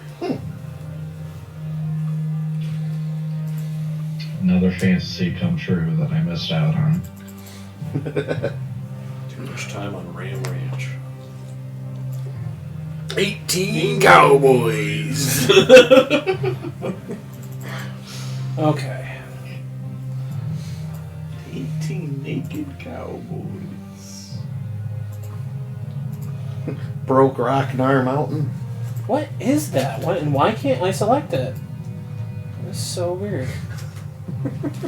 Another fantasy come true that I missed out on. Too much time on Ram Ranch. 18 cowboys. Okay. 18 naked cowboys. Broke Ragnar Mountain. What is that? And why can't I select it? That's so weird.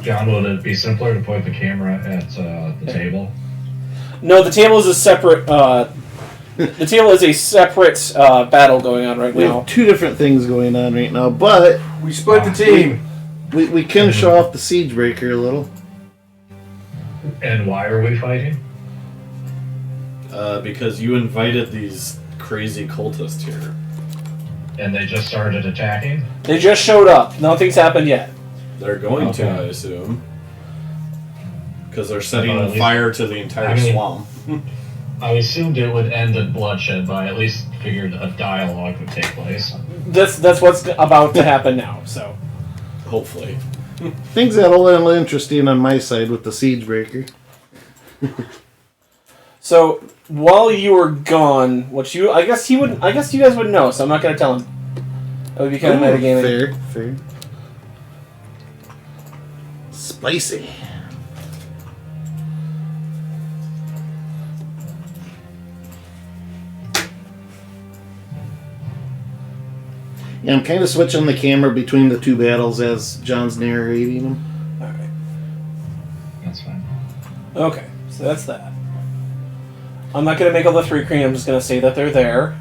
John, would it be simpler to point the camera at the table? No, the table is a separate. The table is a separate battle going on right We now. have 2 different things going on right now, but We split the team. we can show off the siege breaker a little. And why are we fighting? Because you invited these crazy cultists here. And they just started attacking? They just showed up. Nothing's happened yet. They're going to, Okay. I assume. Because they're setting Well, at least- fire to the entire I mean- swamp. I assumed it would end in bloodshed, but I at least figured a dialogue would take place. That's what's about to happen now. So Hopefully. Things got a little interesting on my side with the siege breaker. So while you were gone, I guess you guys would know. So I'm not gonna tell him. That would be kind of metagaming. Fair. Spicy. Yeah, I'm kind of switching the camera between the two battles as John's narrating them. All right. That's fine. Okay, so that's that. I'm not gonna make all the 3 green. I'm just gonna say that they're there.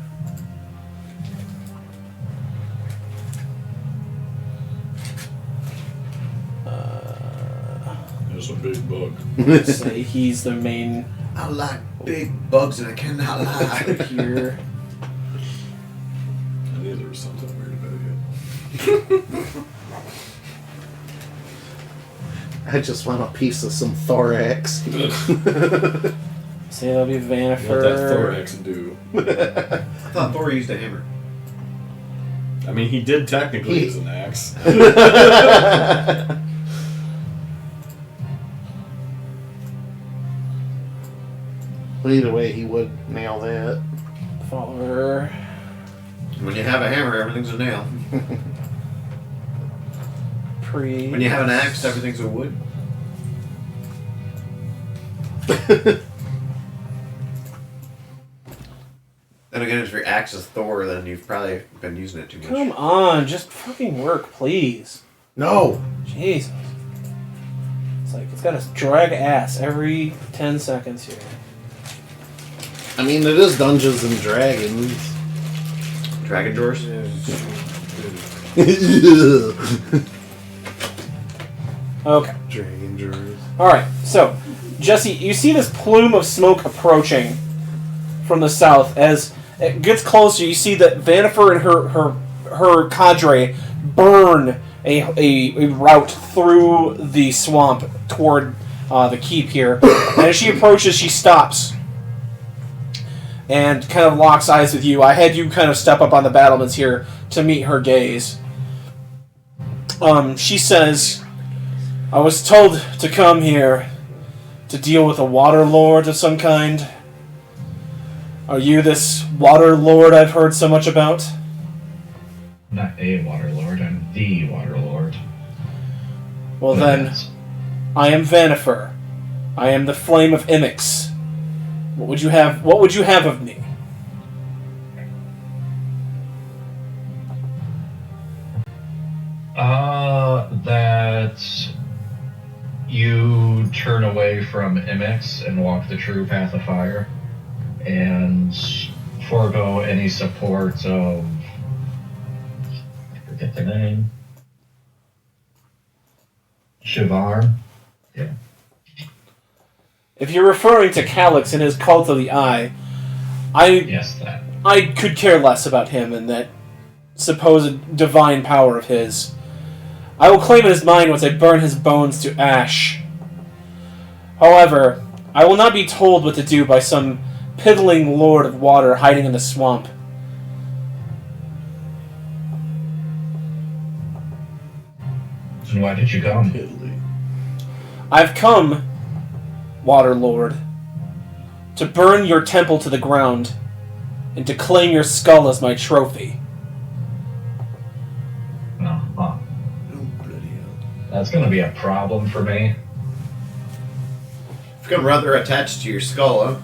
There's a big bug. Say he's the main I like big bugs and I cannot lie. here. I knew there was something weird about you. I just want a piece of some thorax. Say that'll be What that Vanifer. thorax do? I thought Thor used a hammer. I mean, he did technically use an axe. But either way, he would nail that. Follower. When you have a hammer, everything's a nail. Priest. When you have an axe, everything's a wood. Then again, if your axe is Thor, then you've probably been using it too much. Come on, just fucking work, please. No! Jesus. It's like it's gotta drag ass every 10 seconds here. I mean, it is Dungeons and Dragons. Dragon doors? Okay. Dragon drawers. Alright, so, Jesse, you see this plume of smoke approaching from the south. As it gets closer, you see that Vanifer and her cadre burn a route through the swamp toward the keep here. And as she approaches, she stops and kind of locks eyes with you. I had you kind of step up on the battlements here to meet her gaze. She says, I was told to come here to deal with a water lord of some kind. Are you this water lord I've heard so much about? Not a water lord, I'm the water lord. Well then, I am Vanifer. I am the flame of Imix. What would you have of me? That you turn away from Imix and walk the true path of fire, and forego any support of, I forget the name, Shivar. Yeah. If you're referring to Calyx and his cult of the eye, Yes, that. I could care less about him and that supposed divine power of his. I will claim it as mine once I burn his bones to ash. However, I will not be told what to do by some piddling lord of water hiding in the swamp. And why did you come? I've come, Water Lord, to burn your temple to the ground and to claim your skull as my trophy. Uh-huh. That's gonna be a problem for me. I've become rather attached to your skull, huh?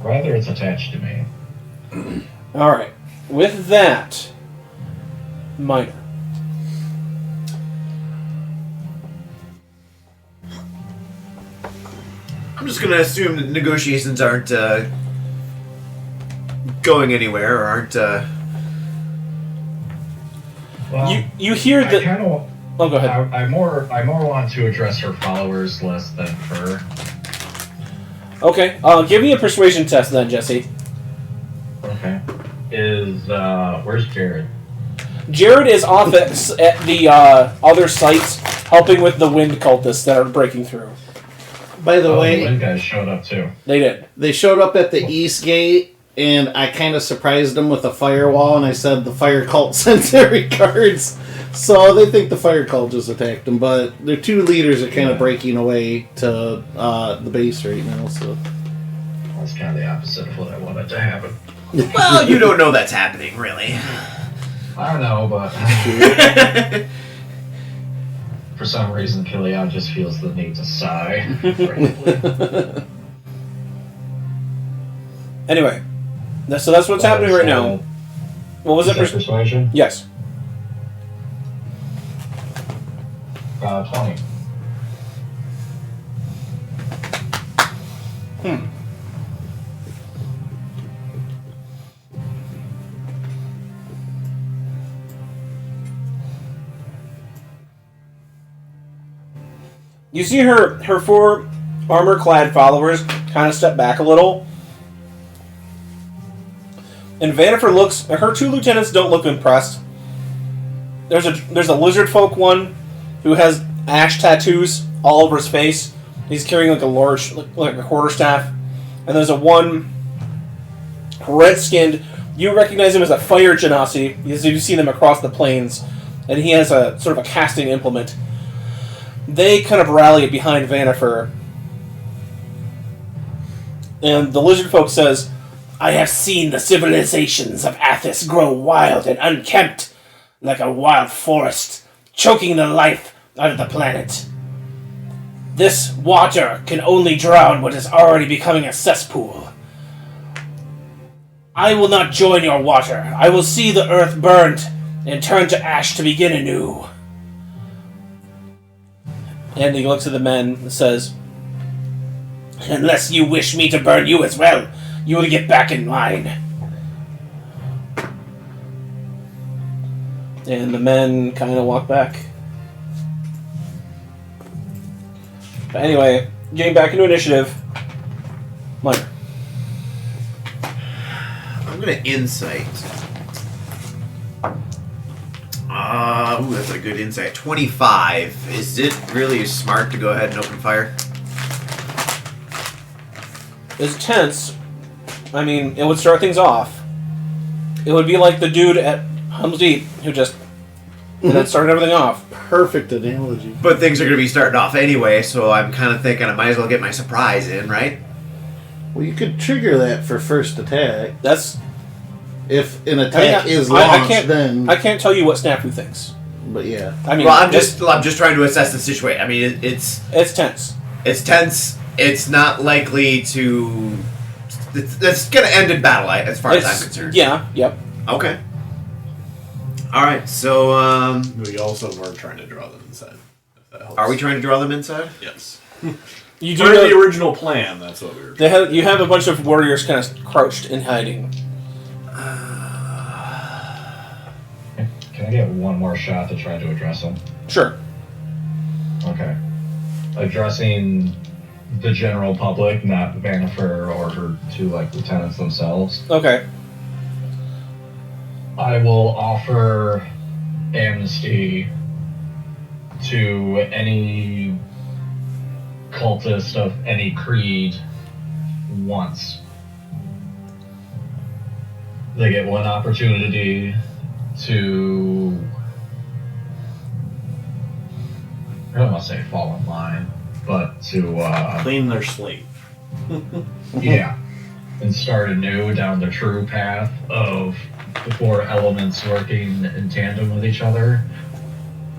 Rather, it's attached to me. Alright, with that, Minor. I'm just gonna assume that negotiations aren't going anywhere, or aren't. Well, You hear I the... kind of. Oh, go ahead. I more want to address her followers less than her. Okay, give me a persuasion test then, Jesse. Okay. Where's Jared? Jared is off at the other sites helping with the wind cultists that are breaking through. By the The way, wind guys showed up too. They did. they showed up at the east gate, and I kind of surprised them with a firewall, and I said the fire cult sent their regards. So they think the fire cult just attacked them, but their two leaders are kind of breaking away to the base right now. So That's kind of the opposite of what I wanted to happen. Well, you don't know that's happening, really. I don't know, but for some reason, Kilian just feels the need to sigh. Anyway, so that's what's happening right now. What was it? Persuasion? Yes. 20. You see her 4 armor-clad followers kind of step back a little. And Vannifer looks... Her 2 lieutenants don't look impressed. There's a lizard folk one who has ash tattoos all over his face. He's carrying like a large, like a quarterstaff. And there's a one red-skinned... You recognize him as a fire genasi, because you've seen them across the plains. And he has a sort of a casting implement. They kind of rally behind Vannifer. And the lizard folk says, I have seen the civilizations of Athos grow wild and unkempt, like a wild forest, choking the life out of the planet. This water can only drown what is already becoming a cesspool. I will not join your water. I will see the earth burned and turn to ash to begin anew. And he looks at the men and says, unless you wish me to burn you as well, you will get back in line. And the men kind of walk back. But anyway, getting back into initiative. Minor. I'm gonna insight. Ooh, that's a good insight. 25. Is it really smart to go ahead and open fire? It's tense. I mean, it would start things off. It would be like the dude at Helm's Deep who just and then started everything off. Perfect analogy. But things are going to be starting off anyway, so I'm kind of thinking I might as well get my surprise in, right? Well, you could trigger that for first attack. That's If an attack is launched, then... I can't tell you what Snafu thinks. But yeah. I mean, well, I'm just trying to assess the situation. I mean, it's tense. It's tense. It's not likely to... It's going to end in battle, as far as I'm concerned. Yeah, yep. Okay. Alright, so, We also were trying to draw them inside. If that helps. Are we trying to draw them inside? Yes. You do Per know, the original plan, that's what we were doing. you have a bunch of warriors kind of crouched in hiding. Can I get one more shot to try to address them? Sure. Okay. Addressing the general public, not Vannifer or her 2 lieutenants themselves. Okay. I will offer amnesty to any cultist of any creed once. They get one opportunity to, I don't want to say fall in line, but to Clean their slate. yeah, and start anew down the true path of the 4 elements working in tandem with each other,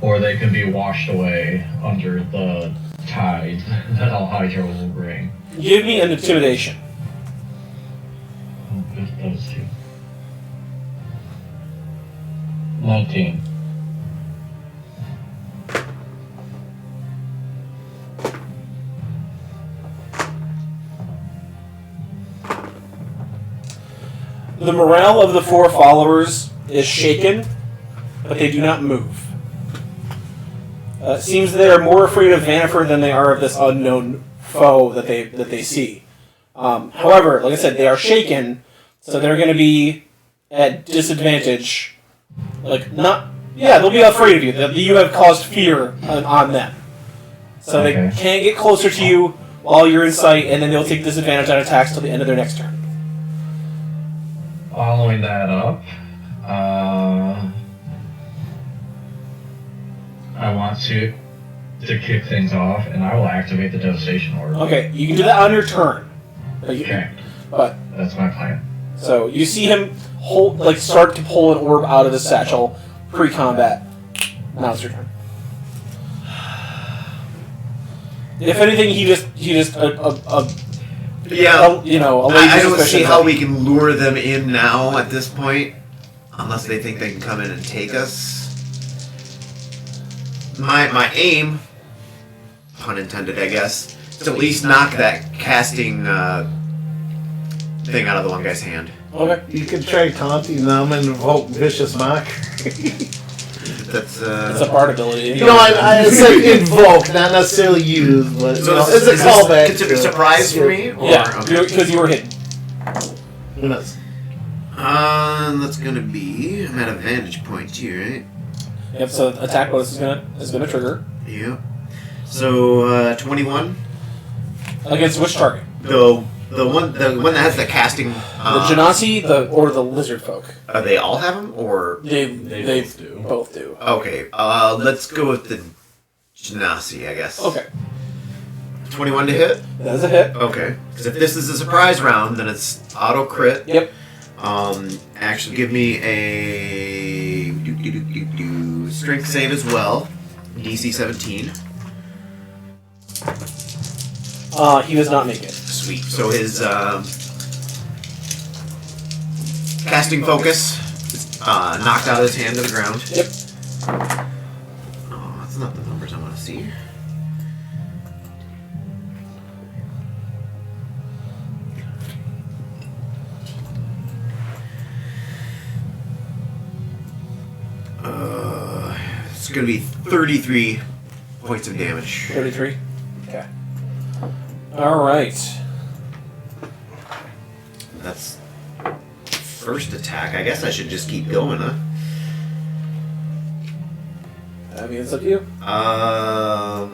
or they can be washed away under the tide that Alhydra will bring. Give me an intimidation. Those 2. 19. The morale of the 4 followers is shaken, but they do not move. It seems they are more afraid of Vannifer than they are of this unknown foe that they see. However, like I said, they are shaken, so they're going to be at disadvantage. They'll be afraid of you. You have caused fear on them. So they can't get closer to you while you're in sight, and then they'll take disadvantage on attacks till the end of their next turn. Following that up, I want to kick things off, and I will activate the devastation order. Okay, you can do that on your turn. Okay. But That's my plan. so you see him start to pull an orb out of his satchel pre-combat. Now it's your turn. If anything, he just Yeah. a I don't see how we can lure them in now at this point, unless they think they can come in and take us. My aim, pun intended, I guess, is to at least knock that casting thing out of the one guy's hand. Okay. You could try taunting them and invoke vicious mock. That's It's a bard ability. I said invoke, not necessarily use, but So it's a callback. considered a surprise for me? Or, Yeah, okay. because you were hidden. Who knows? That's gonna be. I'm at a vantage point too, right? Yep. So attack bonus is gonna trigger Yep. So 21. against which target? The one that has the casting. The Genasi, or the lizard folk. They all have them, or They both do. both do. okay. Let's go with the Genasi, I guess. Okay, 21 to hit. that is a hit. Okay. Because if this is a surprise round, then it's auto crit. Yep. Actually, give me a strength save as well. DC 17. He does not make it. Sweet. So his casting focus is knocked out of his hand to the ground. Yep. Oh, that's not the numbers I want to see. It's going to be 33 points of damage. 33. Okay. All right. That's first attack. I guess I should just keep going, huh? I mean, it's up to you. Ow.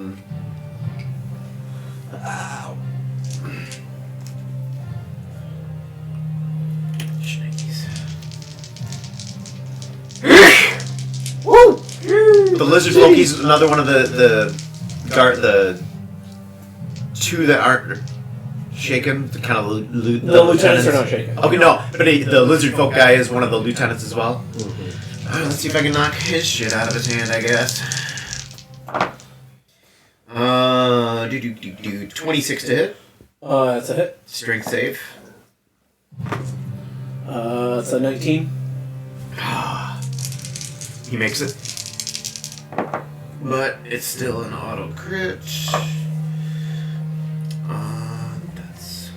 Shnikes. Woo! The lizard Loki's another one of the two that aren't shaken. The kind of The lieutenants are not shaken. Okay, no, but the lizard folk guy is one of the lieutenants as well. Alright, let's see if I can knock his shit out of his hand, I guess. 26 to hit. That's a hit. Strength save. It's a 19. He makes it. But it's still an auto crit. That's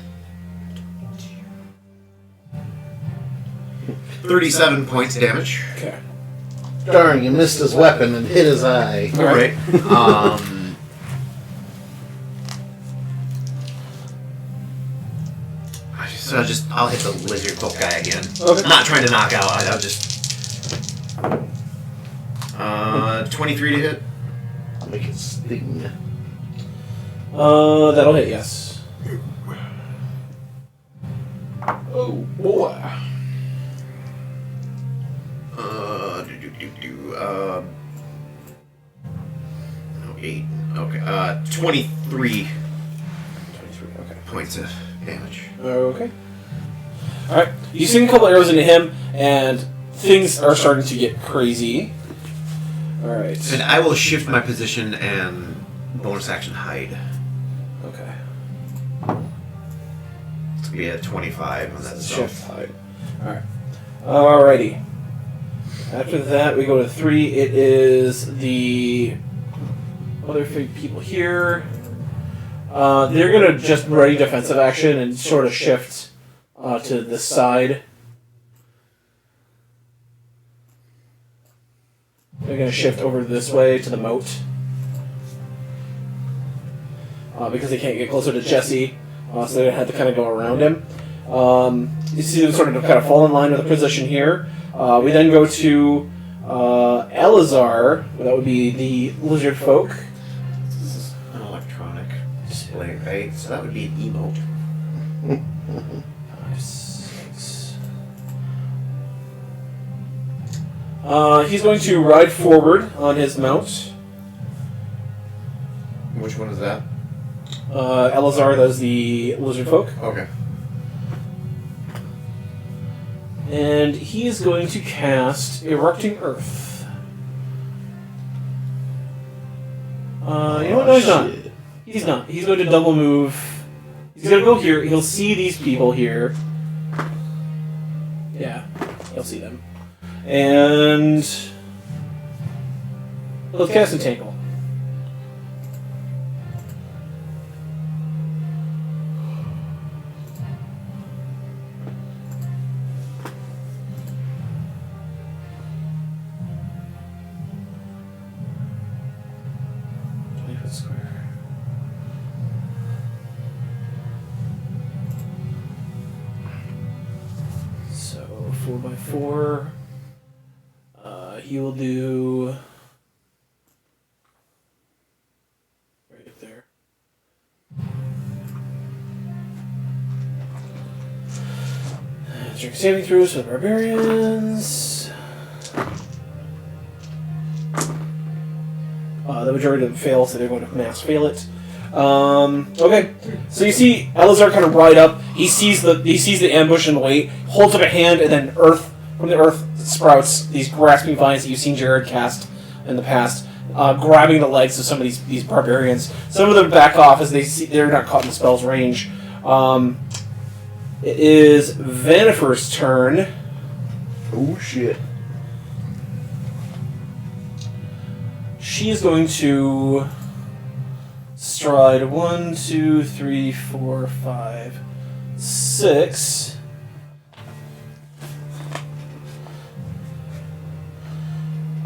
37 points damage. Okay. Darn, you missed his weapon and hit his eye. Alright. I'll hit the lizard folk guy again. Okay. I'm not trying to knock out. I'll just. 23 to hit. Make it sting. That'll hit, yes. Oh, boy. 8. Okay. 23 23, okay. points of damage. Okay. Alright, you send a couple arrows into him, and things are starting to get crazy. Alright. And I will shift my position and bonus action hide. Okay. It's gonna be at 25 on that stuff. Shift hide. Alright. Alrighty. After that, we go to 3. It is the other people here. They're going to just ready defensive action and sort of shift to the side. They're going to shift over this way to the moat. Because they can't get closer to Jesse. So they're going to have to kind of go around him. You see them sort of kind of fall in line with the position here. We then go to Elazar. That would be the lizard folk. This is an electronic display, right? So that would be an emote. 6. He's going to ride forward on his mount. Which one is that? Elazar does the lizard folk. Okay. And he is going to cast Erupting Earth. You know what? No, he's not. Shit. He's not. He's going to double move. He's going to go here. He'll see these people here. Yeah, he'll see them. And he'll cast Entangle. Square. So 4x4. He will do right up there. Drink saving throws for the barbarians. The majority of them fail, so they're going to mass fail it. Okay, so you see Elazar kind of ride up. He sees the ambush in the way, holds up a hand, and then from the earth sprouts these grasping vines that you've seen Jared cast in the past, grabbing the legs of some of these barbarians. Some of them back off as they're not caught in the spell's range. It is Vanifer's turn. Oh shit. She is going to stride 1, 2, 3, 4, 5, 6.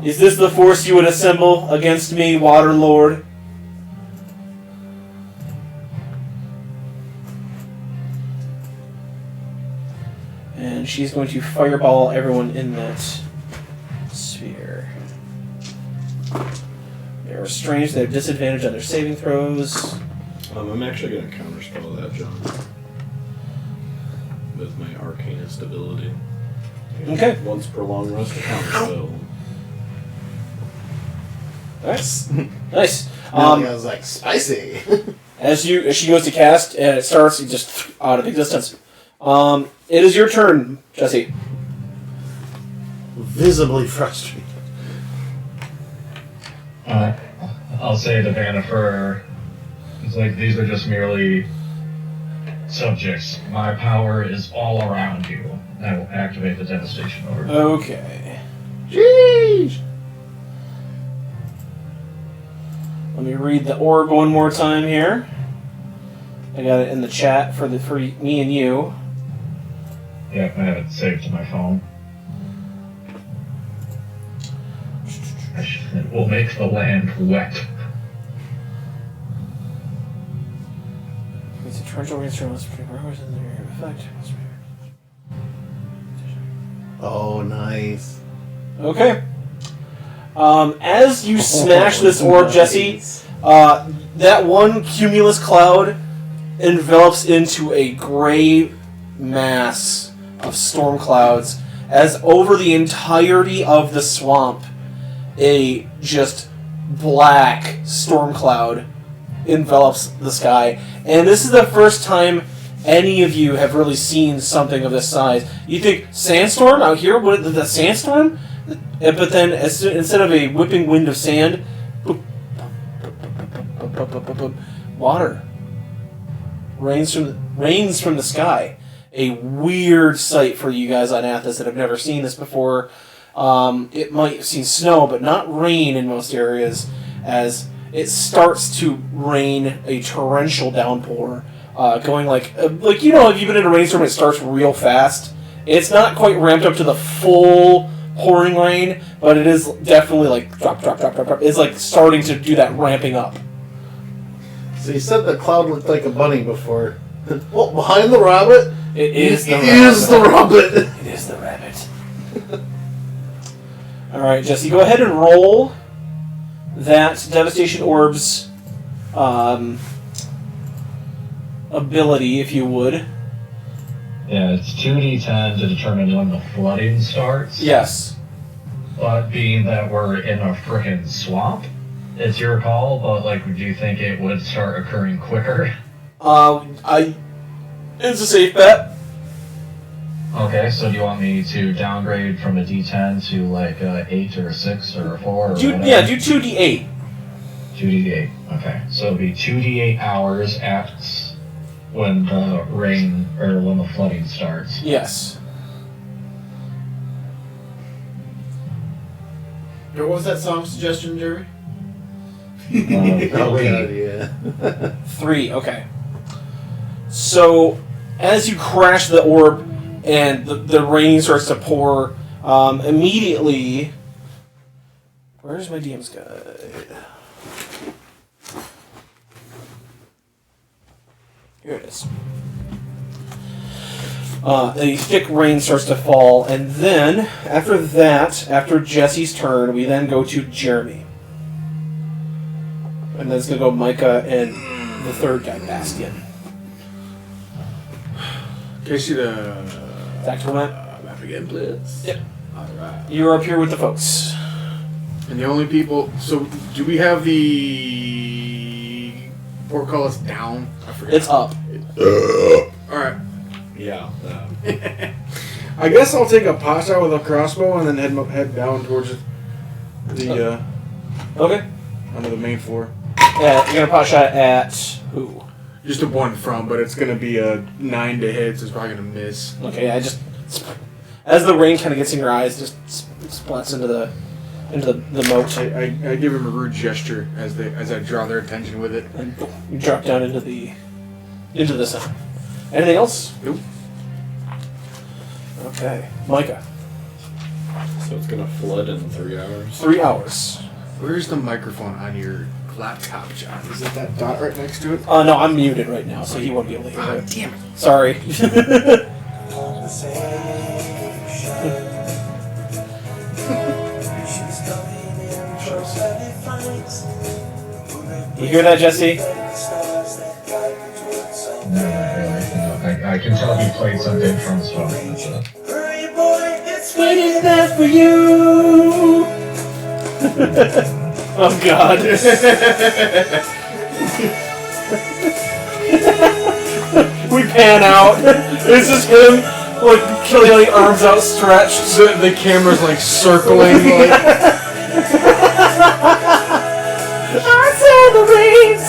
Is this the force you would assemble against me, Water Lord? And she's going to fireball everyone in that sphere. They're restrained, they have disadvantage on their saving throws. I'm actually going to counterspell that, John. With my Arcanist ability. Okay. Once per long rest, a counterspell. Nice. Nice. I was like, spicy. As she goes to cast, and it starts just out of existence. It is your turn, Jesse. Visibly frustrated. I'll say to Vanifer, it's like these are just merely subjects. My power is all around you. I will activate the devastation order. Okay. Jeez. Let me read the orb one more time here. I got it in the chat for me and you. Yep, I have it saved to my phone. It will make the land wet. It's a torrential rainstorm. Let's put growers in their effect. Oh, nice. Okay. As you smash this orb, Jesse, that one cumulus cloud envelops into a gray mass of storm clouds as over the entirety of the swamp, a just black storm cloud envelops the sky. And this is the first time any of you have really seen something of this size. You think, sandstorm out here? What, the sandstorm? But then, instead of a whipping wind of sand, water rains from the sky. A weird sight for you guys on Athos that have never seen this before. It might have seen snow, but not rain in most areas, as it starts to rain a torrential downpour, going like you know, if you've been in a rainstorm, it starts real fast. It's not quite ramped up to the full pouring rain, but it is definitely like drop, drop, drop, drop, drop. It's like starting to do that ramping up. So you said the cloud looked like a bunny before. Well, behind the rabbit, It is the rabbit. It is the rabbit. Alright, Jesse, go ahead and roll that Devastation Orb's ability, if you would. Yeah, it's 2d10 to determine when the flooding starts. Yes. But being that we're in a frickin' swamp, it's your call, but like, do you think it would start occurring quicker? It's a safe bet. Okay, so do you want me to downgrade from a D10 to like a 8 or a 6 or a 4 or whatever? Yeah, do 2d8. 2d8. Okay, so it'll be 2d8 hours at when the rain or when the flooding starts. Yes. What was that song suggestion, Jeremy? Oh, 3. God, yeah. 3, okay. So, as you crash the orb and the rain starts to pour, immediately... Where's my DM's guide? Here it is. A thick rain starts to fall, and then, after that, after Jesse's turn, we then go to Jeremy. And then it's going to go Micah and the third guy, Bastian. Can I see the Tactical map? map again, please? Yep. Alright. You're up here with the folks. And the only people... So, do we have the portcullis down? I forget. It's up. Alright. Yeah. I guess I'll take a pot shot with a crossbow and then head down towards the Okay. onto the main floor. You're going to pot shot at who? Just a 1 from, but it's gonna be a 9 to hit, so it's probably gonna miss. Okay, I just... As the rain kind of gets in your eyes, just splats into the moat. I give him a rude gesture as I draw their attention with it. And you drop down into the sun. Anything else? Nope. Okay. Micah. So it's gonna flood in 3 hours. 3 hours. Where's the microphone on your laptop, John? Is it that dot right next to it? No, I'm muted right now, so he won't be able to hear it. Damn it. Sorry. You hear that, Jesse? No, not really. No, I can tell he played something from his phone. That's it. Waiting there for you. Oh God. We pan out. It's just him, like, killing the arms outstretched. The camera's like circling. Like, I saw the rains.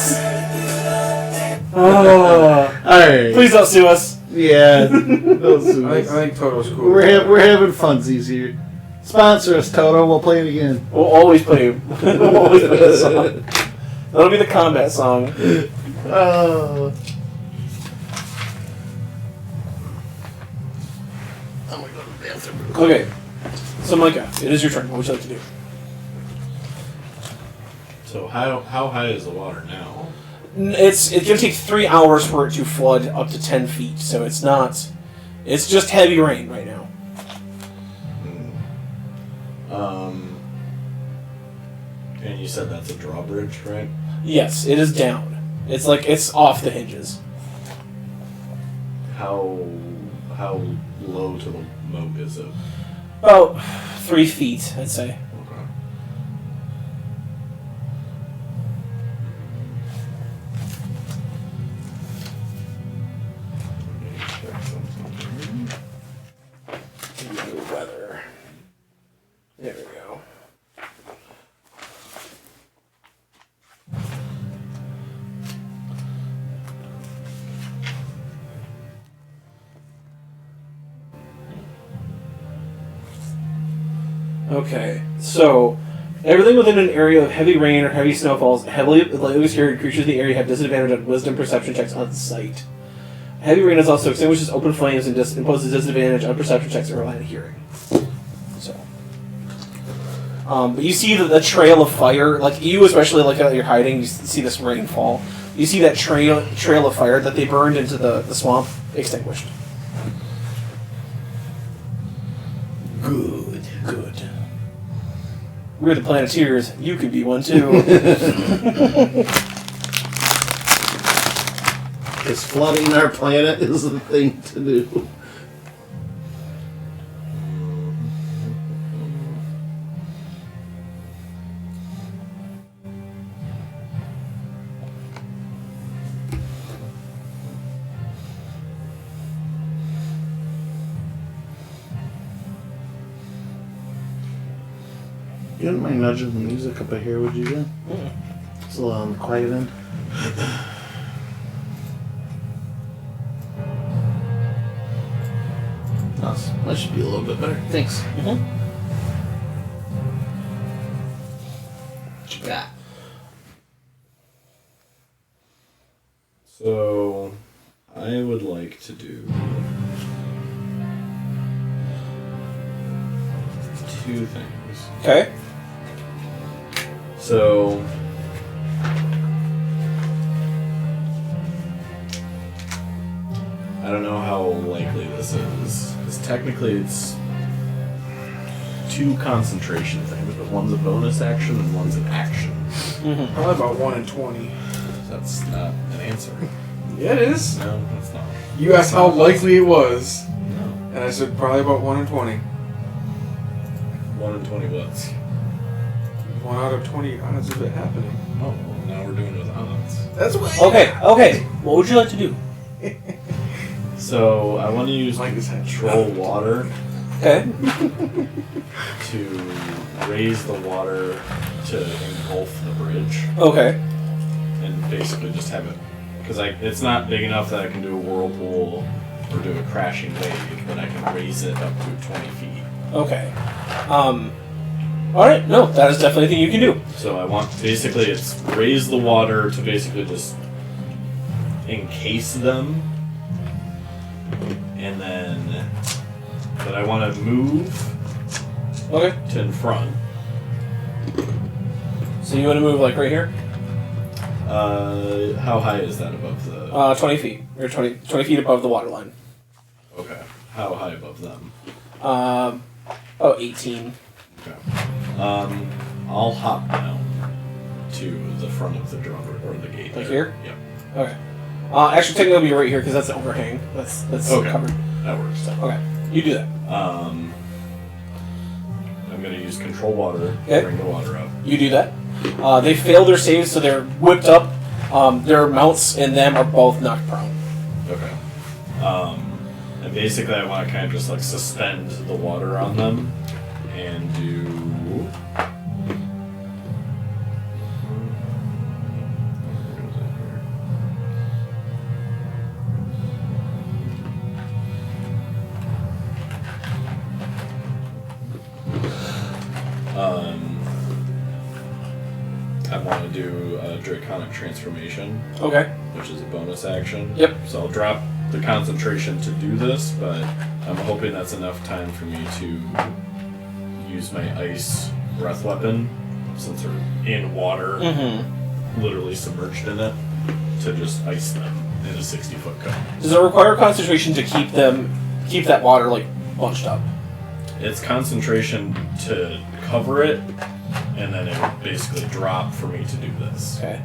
Oh. Alright. Please don't sue us. Yeah. Those I think Toto's cool. we're having funsies here. Sponsor us, Toto. We'll play it again. We'll always play. We'll always play that song. That'll be the combat song. Oh. Okay. So Micah, it is your turn. What would you like to do? So how high is the water now? It's gonna take 3 hours for it to flood up to 10 feet. So it's not. It's just heavy rain right now. And you said that's a drawbridge, right? Yes, it is down. It's like it's off the hinges. How low to the moat is it? About 3 feet, I'd say. Okay. Weather. There we go. Okay, so everything within an area of heavy rain or heavy snowfalls, heavily obscured creatures in the area have disadvantage on wisdom perception checks on sight. Heavy rain is also extinguishes open flames and imposes disadvantage on perception checks that rely on hearing. So, but you see the trail of fire, like you especially, like you're hiding, you see this rainfall. You see that trail of fire that they burned into the swamp, extinguished. Good. We're the Planeteers. You could be one too. Because flooding our planet is the thing to do. You wouldn't mind nudging the music up here, would you, Jen? It's a little on the quiet end. That should be a little bit better. Thanks. What you got? So, I would like to do 2 things. Okay. So, I don't know how likely this is, because technically it's 2 concentration things, but one's a bonus action and one's an action. Probably about 1 in 20. That's not an answer. Yeah, it is. No, that's not. You asked how likely it was, No. and I said probably about 1 in 20. 1 in 20 what's? 1 out of 20 odds of it happening. Oh, well, now we're doing it with odds. That's what. Okay. What would you like to do? So, I want to use Like this hat. control water Okay. to raise the water to engulf the bridge. Okay. And basically just have it, because it's not big enough that I can do a whirlpool or do a crashing wave, but I can raise it up to 20 feet. Okay. Alright, no, that is definitely a thing you can do. So I want, basically it's raise the water to basically just encase them, and then, but I want to move Okay. to in front. So you want to move like right here? How high is that above the... 20 feet. Or 20 feet above the water line. Okay. How high above them? 18. Okay. I'll hop down to the front of the drum or the gate. Like there. here? Yep. Okay. Actually, technically it'll be right here because that's an overhang. That's Okay. covered. That works. So, okay. You do that. I'm gonna use control water Okay. to bring the water up. You do that. They fail their saves, so they're whipped up. Their mounts and them are both knocked prone. Okay. And basically I want to kind of just like suspend the water on them and do... I want to do a Draconic Transformation, Okay. which is a bonus action. Yep. So I'll drop the concentration to do this, but I'm hoping that's enough time for me to use my ice breath weapon, since they're in water, literally submerged in it, to just ice them in a 60-foot cone. Does it require concentration to keep that water like bunched up? It's concentration to cover it, and then it would basically drop for me to do this. Okay.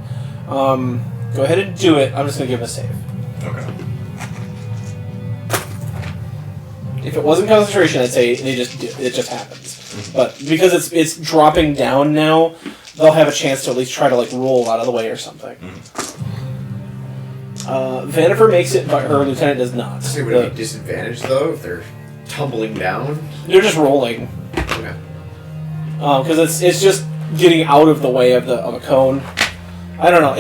Go ahead and do it. I'm just gonna give it a save. Okay. If it wasn't concentration, I'd say it just happens. But because it's dropping down now, they'll have a chance to at least try to like roll out of the way or something. Vanifer makes it, but her lieutenant does not. So would it be disadvantaged though if they're tumbling down? They're just rolling. Okay. Because it's just getting out of the way of a cone. I don't know.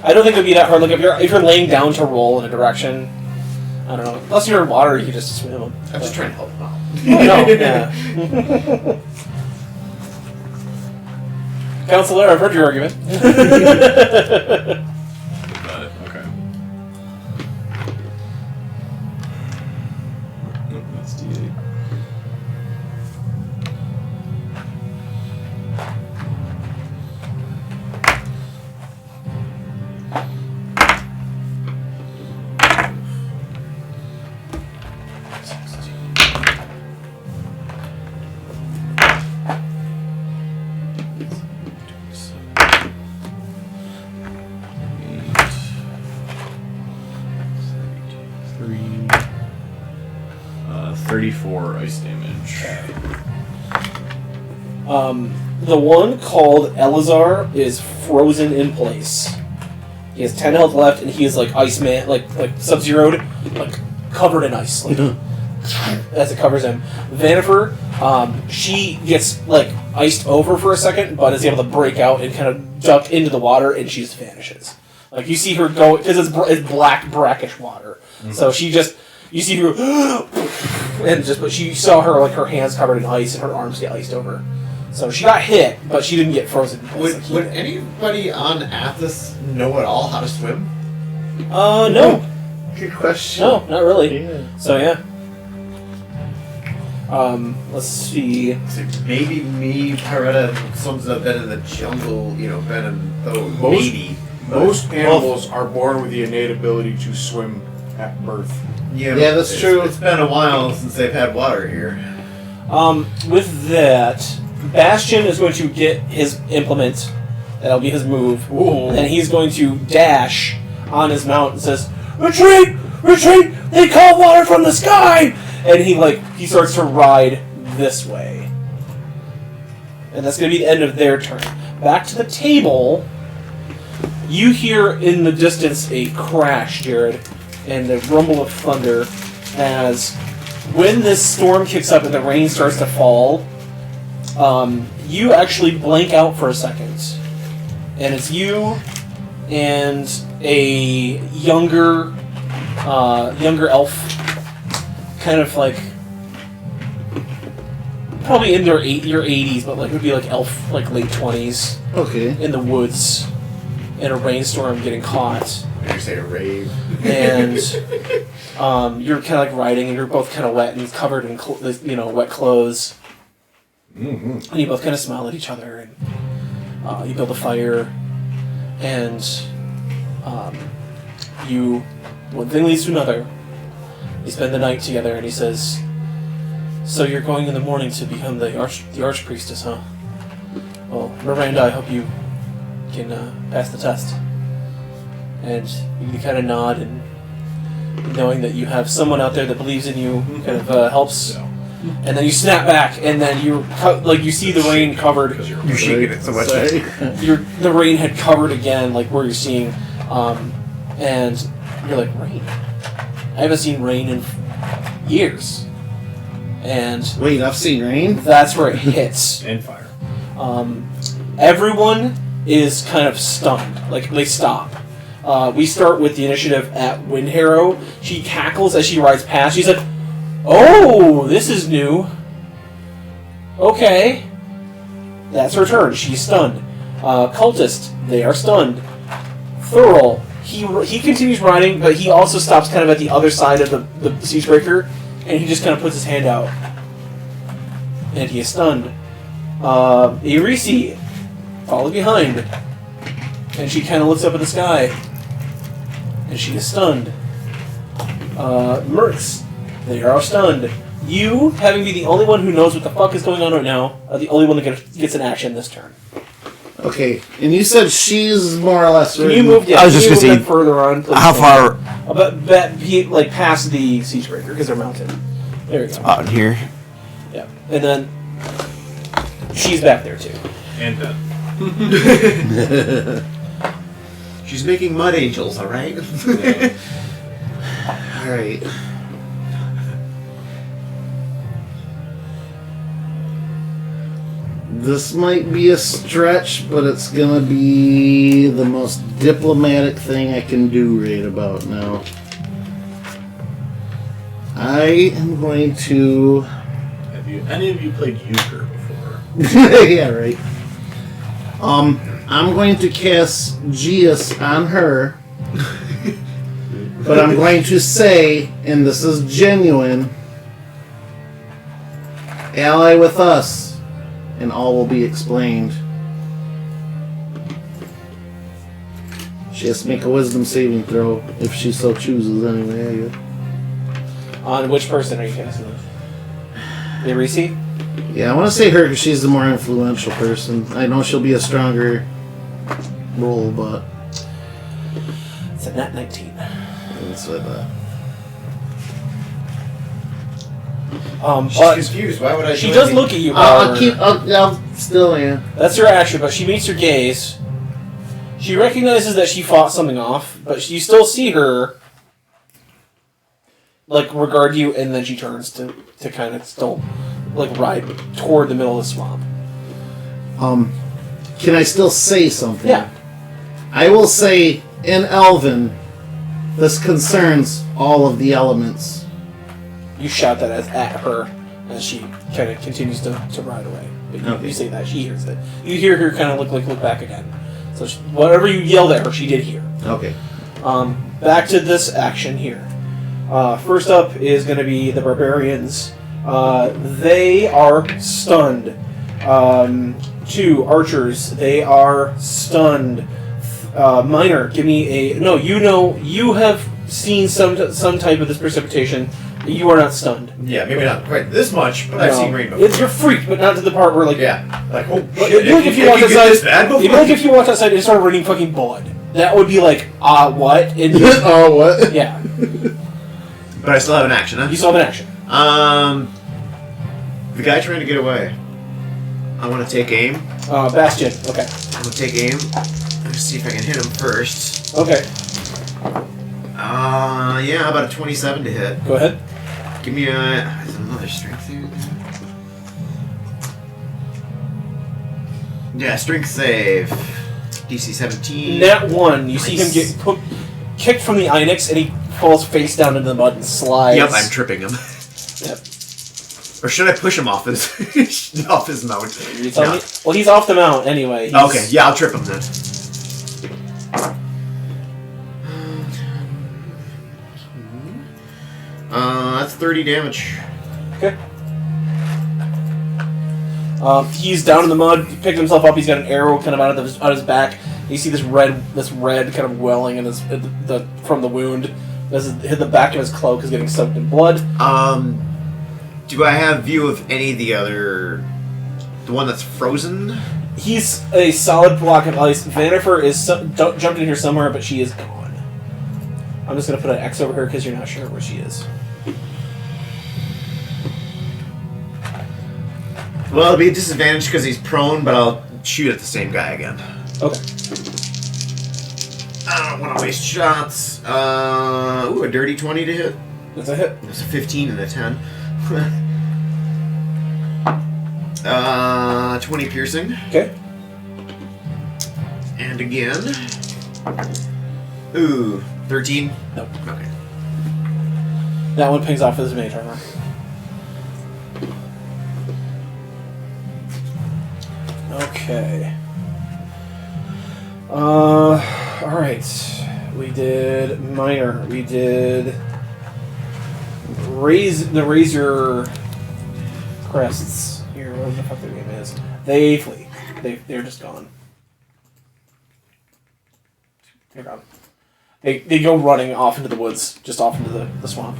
I don't think it'd be that hard. Like if you're laying down to roll in a direction, I don't know. Unless you're in water, you can just swim them. I'm just trying to help them out. No, yeah. Counselor, I've heard your argument. But, okay. Nope, that's D8. Three. 34 ice damage. The one called Elazar is frozen in place. He has 10 health left, and he is like Iceman, like Sub-Zero'd, like covered in ice, like as it covers him. Vanifer, She gets like iced over for a second, but is able to break out and kind of duck into the water, and she just vanishes. Like you see her go because it's black brackish water, so she just you see her and just but you saw her like her hands covered in ice and her arms get iced over. So she got hit, but she didn't get frozen. Would anybody on Athos know at all how to swim? No. Good question. No, not really. Yeah. So yeah. Let's see. So maybe me, Piretta, someone's been in the jungle, been in the maybe. Most animals are born with the innate ability to swim at birth. Yeah, that's true. It's been a while since they've had water here. With that, Bastion is going to get his implement. That'll be his move. Ooh. And he's going to dash on his mount and says, "Retreat! Retreat! They call water from the sky!" And he starts to ride this way. And that's going to be the end of their turn. Back to the table. You hear in the distance a crash, Jared, and the rumble of thunder as when this storm kicks up and the rain starts to fall, you actually blank out for a second. And it's you and a younger elf, kind of like probably in your 80s, but like would be like elf, like late 20s, Okay. in the woods in a rainstorm getting caught. You say a rave. And you're kind of like riding, and you're both kind of wet and covered in wet clothes. Mm-hmm. And you both kind of smile at each other, and you build a fire, and one thing leads to another. You spend the night together, and he says, "So you're going in the morning to become the archpriestess, huh? Well, Miranda, I hope you can pass the test." And you kind of nod, and knowing that you have someone out there that believes in you kind of helps. And then you snap back, and then you see the rain covered. You're shaking it so much. The rain had covered again, like where you're seeing, and you're like, rain? I haven't seen rain in years. And Wait, I've seen rain? that's where it hits. And fire. Everyone is kind of stunned. Like, they stop. We start with the initiative at Windharrow. She cackles as she rides past. She's like, "Oh, this is new. Okay." That's her turn. She's stunned. Cultist, they are stunned. Thurl, he continues riding, but he also stops kind of at the other side of the Siegebreaker, and he just kind of puts his hand out. And he is stunned. Irisi follows behind, and she kind of looks up at the sky, and she is stunned. Mercs, they are stunned. You, having been the only one who knows what the fuck is going on right now, are the only one that gets an action this turn. Okay, and you said she's more or less Can ready. you move? Yeah, I was just can you gonna move say, further on. Please? How far Like past the Siegebreaker because they're mounted. There we go. out here? Yeah, and then she's back there too. And dead. She's making mud angels, alright? Alright. This might be a stretch, but it's gonna be the most diplomatic thing I can do right about now. I am going to... Have any of you played euchre before? yeah, right. I'm going to cast Geas on her, but I'm going to say, and this is genuine, ally with us, and all will be explained. She has to make a wisdom saving throw, if she so chooses anyway, I guess. On which person are you casting with? Irisi? Yeah, I want to say her because she's the more influential person. I know she'll be a stronger roll, but It's a nat 19. that's what She's But confused. Why would I she do does anything? look at you. I'll however. I'll still, yeah. That's her action, but she meets your gaze. She recognizes that she fought something off, but you still see her, like, regard you, and then she turns to kind of still ride toward the middle of the swamp. Can I still say something? Yeah. I will say, in Elven, this concerns all of the elements. You shout that at her as she kind of continues to ride away. But you say that, she hears it. You hear her kind of look back again. So whatever you yelled at her, she did hear. Okay. Back to this action here. First up is going to be the barbarians. They are stunned. 2 archers. They are stunned. Minor, give me a... No, you have seen some type of this precipitation. You are not stunned. Yeah, maybe not quite this much, but I've seen rain before. You're freaked, but not to the part where, like... Yeah. Like, oh, It'd be like if you walked outside and it started raining fucking blood. That would be like, what? And Oh, what? yeah. But I still have an action, huh? You still have an action. The guy trying to get away. I want to take aim. Bastion. Okay. I'm going to take aim. Let's see if I can hit him first. Okay. Yeah, about a 27 to hit. Go ahead. Give me is another strength here? Yeah, strength save. DC 17. Nat 1. You see him Nice. get kicked from the Onyx, and he falls face down into the mud and slides. Yep, I'm tripping him. Yep. Or should I push him off his off his mount? You tell me? Well, he's off the mount anyway. Okay, yeah, I'll trip him then. That's 30 damage. Okay. He's down in the mud. He picked himself up. He's got an arrow kind of out of his back. You see this red kind of welling in from the wound. The back of his cloak is getting soaked in blood. Do I have view of any of the one that's frozen? He's a solid block of ice. Vannifer is jumped in here somewhere, but she is gone. I'm just gonna put an X over her because you're not sure where she is. Well, it'll be a disadvantage because he's prone, but I'll shoot at the same guy again. Okay. I don't want to waste shots. A dirty 20 to hit. That's a hit. There's a 15 and a 10. 20 piercing. Okay. And again. Ooh, 13? Nope. Okay. That one pings off as mage armor. Okay. Alright. We did minor. We did the razor crests. Here, whatever the fuck their name is. They flee. They're just gone. They're gone. They go running off into the woods, just off into the swamp.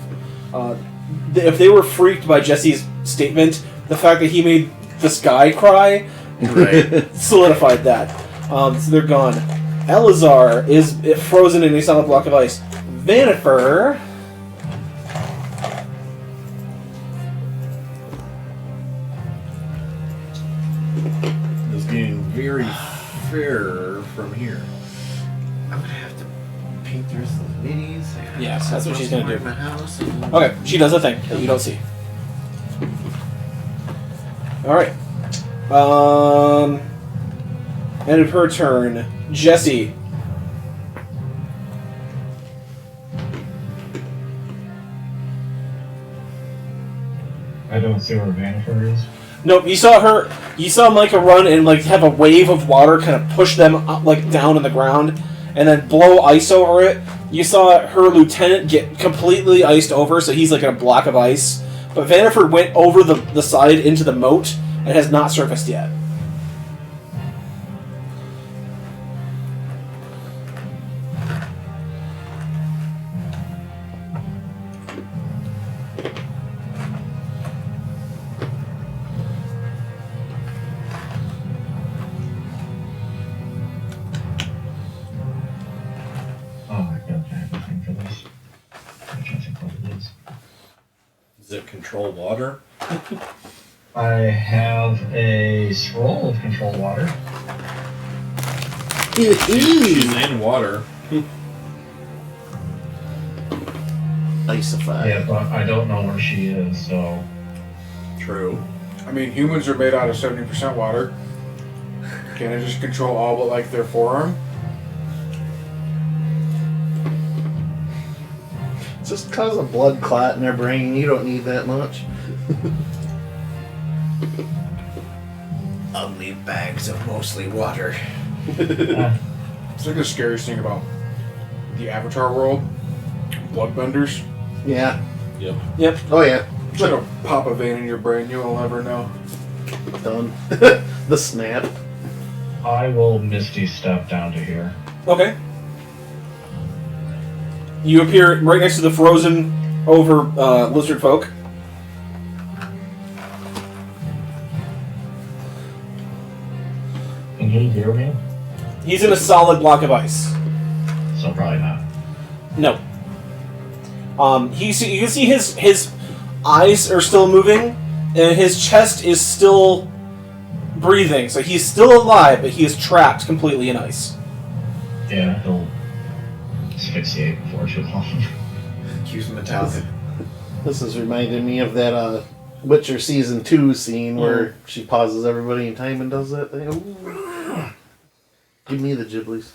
If they were freaked by Jesse's statement, the fact that he made this guy cry solidified that. So they're gone. Elazar is frozen in a solid block of ice. Vannifer It's getting very fair from here. I'm gonna have to paint the rest of the minis. Yes, that's what she's gonna do. My house. Okay, she does a thing that you don't see. Alright. End of her turn. Jesse. I don't see where Vannifer is. Nope, you saw Micah run and have a wave of water kind of push them up, down on the ground and then blow ice over it. You saw her lieutenant get completely iced over, so he's in a block of ice. But Vannifer went over the side into the moat and has not surfaced yet. Does it control water? I have a scroll of control water. She's in water. Icify. Yeah, but I don't know where she is, so... True. I mean, humans are made out of 70% water. Can I just control all but like their forearm? Just cause a blood clot in their brain. You don't need that much. Ugly bags of mostly water. It's like the scariest thing about the Avatar world. Bloodbenders. Yeah. Yep. Oh yeah. It's like a pop a vein in your brain. You'll never know. Done. The snap. I will Misty step down to here. Okay. You appear right next to the frozen over lizard folk. Can he hear me? He's in a solid block of ice. So probably not. No. You can see his eyes are still moving, and his chest is still breathing. So he's still alive, but he is trapped completely in ice. Yeah, he'll asphyxiate before too long. Accuse Metallica. This is reminding me of that Witcher Season 2 scene where she pauses everybody in time and does that thing. Ooh. Give me the Ghiblies.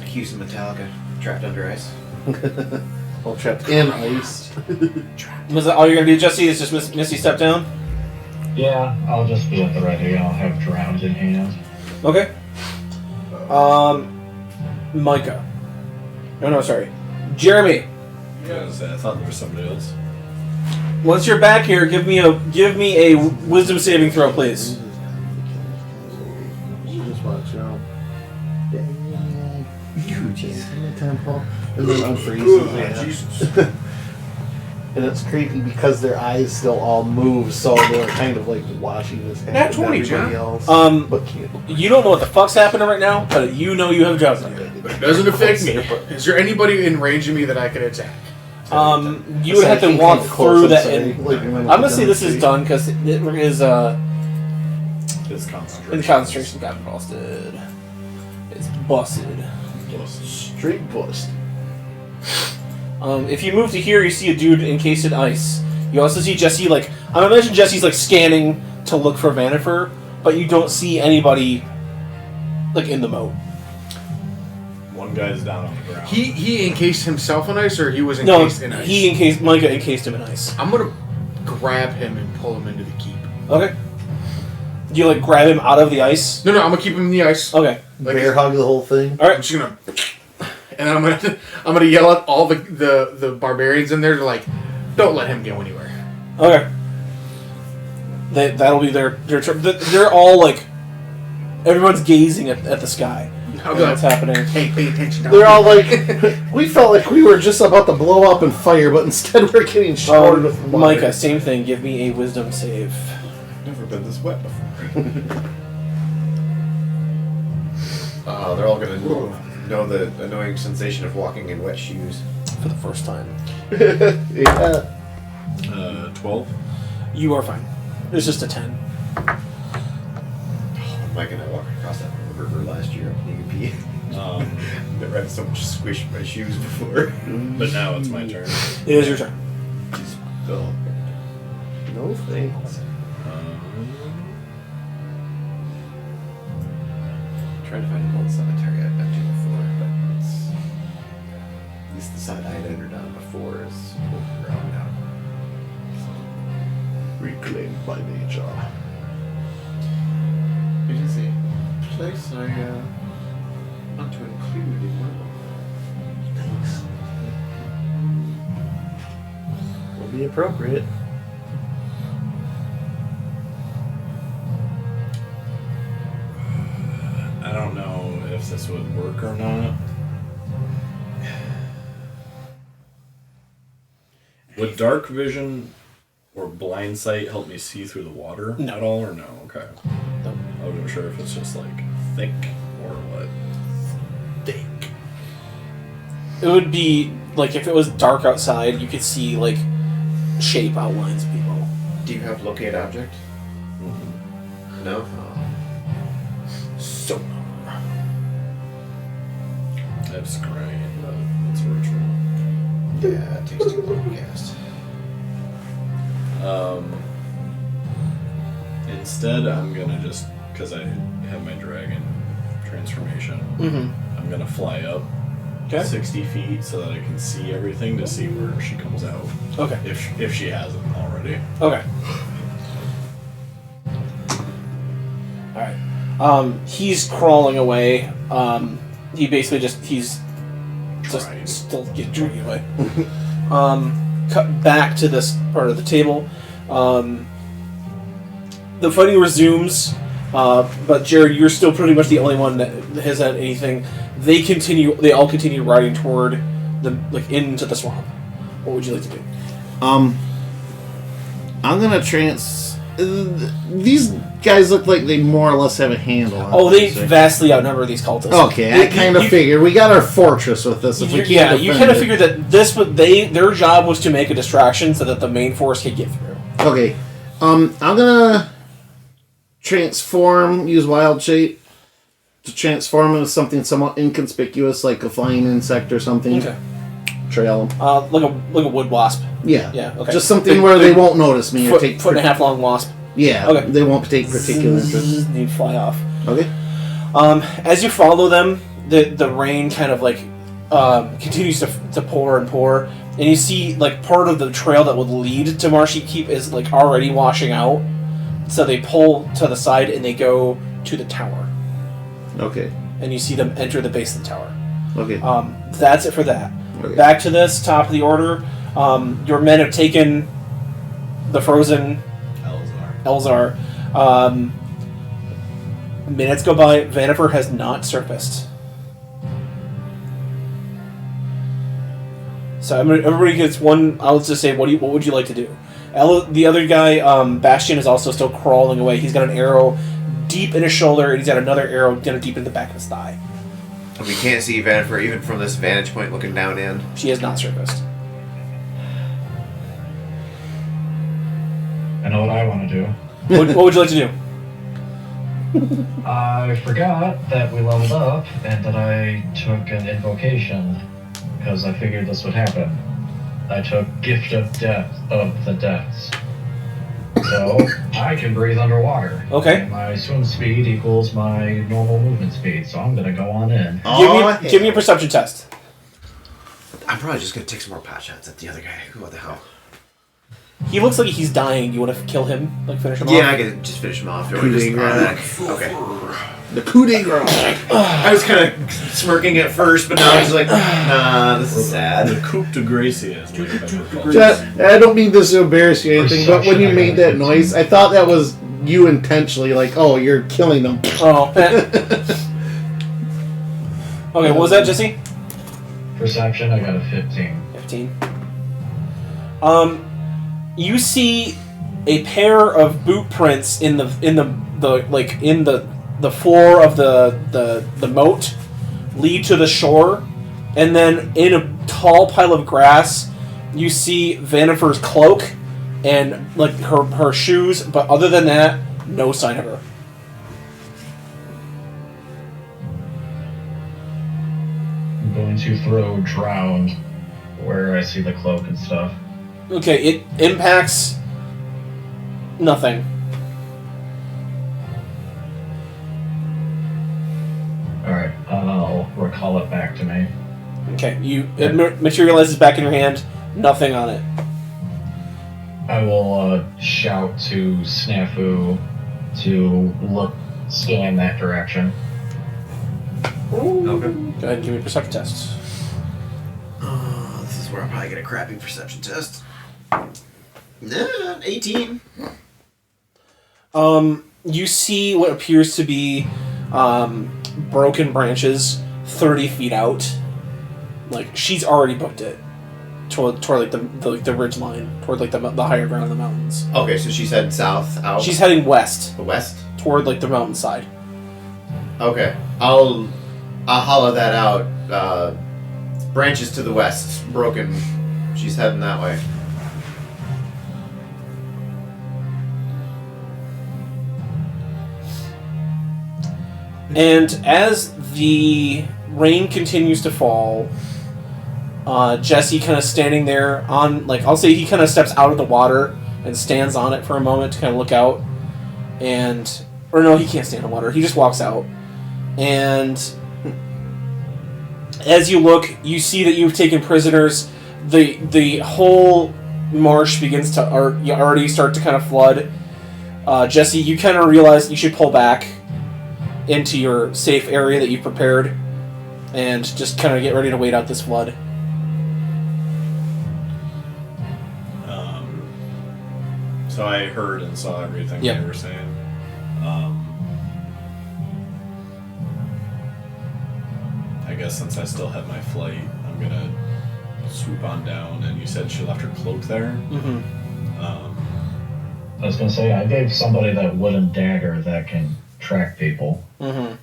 Accuse Metallica. Trapped under ice. All trapped in ice. Was that all you're gonna do, Jesse? Is just Misty step down? Yeah, I'll just be at the ready. I'll have drowns in hand. Okay. Micah. No, sorry. Jeremy. I thought there was somebody else. Once you're back here, give me a wisdom saving throw, please. Just watch out. And then unfreeze. Yeah. Jesus. And it's creepy because their eyes still all move, so they're kind of like watching this happen Nat to 20, everybody John. else. But can't. You don't know what the fuck's happening right now, but you know you have drowsiness. But it doesn't affect me. Is there anybody in range of me that I can attack? You would have to walk through that. I'm gonna say this is done because it is His concentration. in concentration got busted. It's busted. Straight bust. If you move to here, you see a dude encased in ice. You also see Jesse, like, I imagine Jesse's, like, scanning to look for Vanifer, but you don't see anybody, like, in the moat. One guy's down on the ground. He encased himself in ice, or he was encased in ice? Micah encased him in ice. I'm gonna grab him and pull him into the keep. Okay. Do you, like, grab him out of the ice? No, I'm gonna keep him in the ice. Okay. Like, Bear hug the whole thing. Alright. I'm just gonna, and then I'm gonna yell at all the barbarians in there to like, don't let him go anywhere. Okay. That'll be their turn. They're all, like, everyone's gazing at the sky. I'll be like, What's happening? hey, pay attention. They're all like, we felt like we were just about to blow up in fire, but instead we're getting showered with water. Micah, same thing. Give me a wisdom save. Never been this wet before. They're all gonna know the annoying sensation of walking in wet shoes. For the first time. Yeah. 12. You are fine. It's just a 10. Mike and I walked across that river last year up in UP. Never had so much squish in my shoes before. But now it's my turn. It is your turn. Just, oh. No thanks. Trying to find an old cemetery I've been to before, but it's at least the side I'd entered on before is overgrown now. Reclaimed by nature. It is a place I want to include in my book. Thanks. Will be appropriate. I don't know if this would work or not. Would dark vision or blind sight help me see through the water No. at all, or no? Okay. No. I wasn't sure if it's just like thick or what. Thick. It would be, like, if it was dark outside, you could see, like, shape outlines of people. Do you have locate object? Mm-hmm. No? So. I have scrying, but it's virtual. Yeah, it takes too long to cast. Instead, I'm gonna just, because I have my dragon transformation, I'm gonna fly up 60 feet so that I can see everything to see where she comes out. Okay. If she hasn't already. Okay. Alright. He's crawling away. He basically he's Trying. just still getting away. Cut back to this part of the table. The fighting resumes, but Jared, you're still pretty much the only one that has had anything. They all continue riding toward into the swamp. What would you like to do? I'm gonna these guys look like they more or less have a handle on They this, right? vastly outnumber these cultists. Okay, I kind of figured. We got our fortress with this. If we can't you defend kind of it. figured that their job was to make a distraction so that the main force could get through. Okay, I'm gonna use wild shape to transform into something somewhat inconspicuous, like a flying insect or something. Okay. Trail them. Like a wood wasp. Yeah. Yeah. Okay. Just something where they won't notice me or take foot and a half long wasp. Yeah. Okay. They won't take particular interest. You fly off. Okay. As you follow them, the rain kind of continues to pour and pour, and you see part of the trail that would lead to Marshy Keep is already washing out. So they pull to the side and they go to the tower. Okay. And you see them enter the base of the tower. Okay. That's it for that. Okay. Back to this, top of the order. Your men have taken the frozen Elzar. Minutes go by. Vanifer has not surfaced. So everybody gets one. I'll just say, what would you like to do? The other guy, Bastion, is also still crawling away. He's got an arrow deep in his shoulder, and he's got another arrow deep in the back of his thigh. We can't see Vanifer even from this vantage point looking down in. She has not surfaced. I know what I want to do. What would you like to do? I forgot that we leveled up and that I took an invocation because I figured this would happen. I took Gift of the Depths. So I can breathe underwater. Okay. And my swim speed equals my normal movement speed, so I'm gonna go on in. Give me a perception test. I'm probably just gonna take some more pot shots at the other guy. What the hell? He looks like he's dying. You want to kill him? Finish him off? Yeah, I can just finish him off. Coup de grace. Okay. The coup de grace. I was kind of smirking at first, but now I'm just like, nah, this is sad. The coup de grace is. I don't mean this to embarrass you or anything, but when you made that noise, I thought that was you intentionally, you're killing them. Oh. Okay, what was that, Jesse? Perception, I got a 15. 15. You see a pair of boot prints in the floor of the moat lead to the shore, and then in a tall pile of grass you see Vanifer's cloak and her shoes, but other than that, no sign of her. I'm going to throw drowned where I see the cloak and stuff. Okay, it impacts nothing. Alright, I'll recall it back to me. Okay, it materializes back in your hand, nothing on it. I will shout to Snafu to scan that direction. Okay. Go ahead and give me a perception test. This is where I'll probably get a crappy perception test. 18. You see what appears to be broken branches 30 feet out. She's already booked it toward the ridge line, toward the higher ground of the mountains. Okay, so she's heading south out. She's heading west, the west. toward the mountainside. Okay, I'll hollow that out. Branches to the west, broken. She's heading that way. And as the rain continues to fall, Jesse kind of standing there on, I'll say he kind of steps out of the water and stands on it for a moment to kind of look out. or no, he can't stand in water. He just walks out. And as you look, you see that you've taken prisoners. The whole marsh begins to already start to kind of flood. Jesse, you kind of realize you should pull back into your safe area that you've prepared and just kind of get ready to wait out this flood. So I heard and saw everything they were saying. I guess since I still have my flight, I'm gonna swoop on down. And you said she left her cloak there. Mm-hmm. I was gonna say I gave somebody that wooden dagger that can track people. Mm-hmm.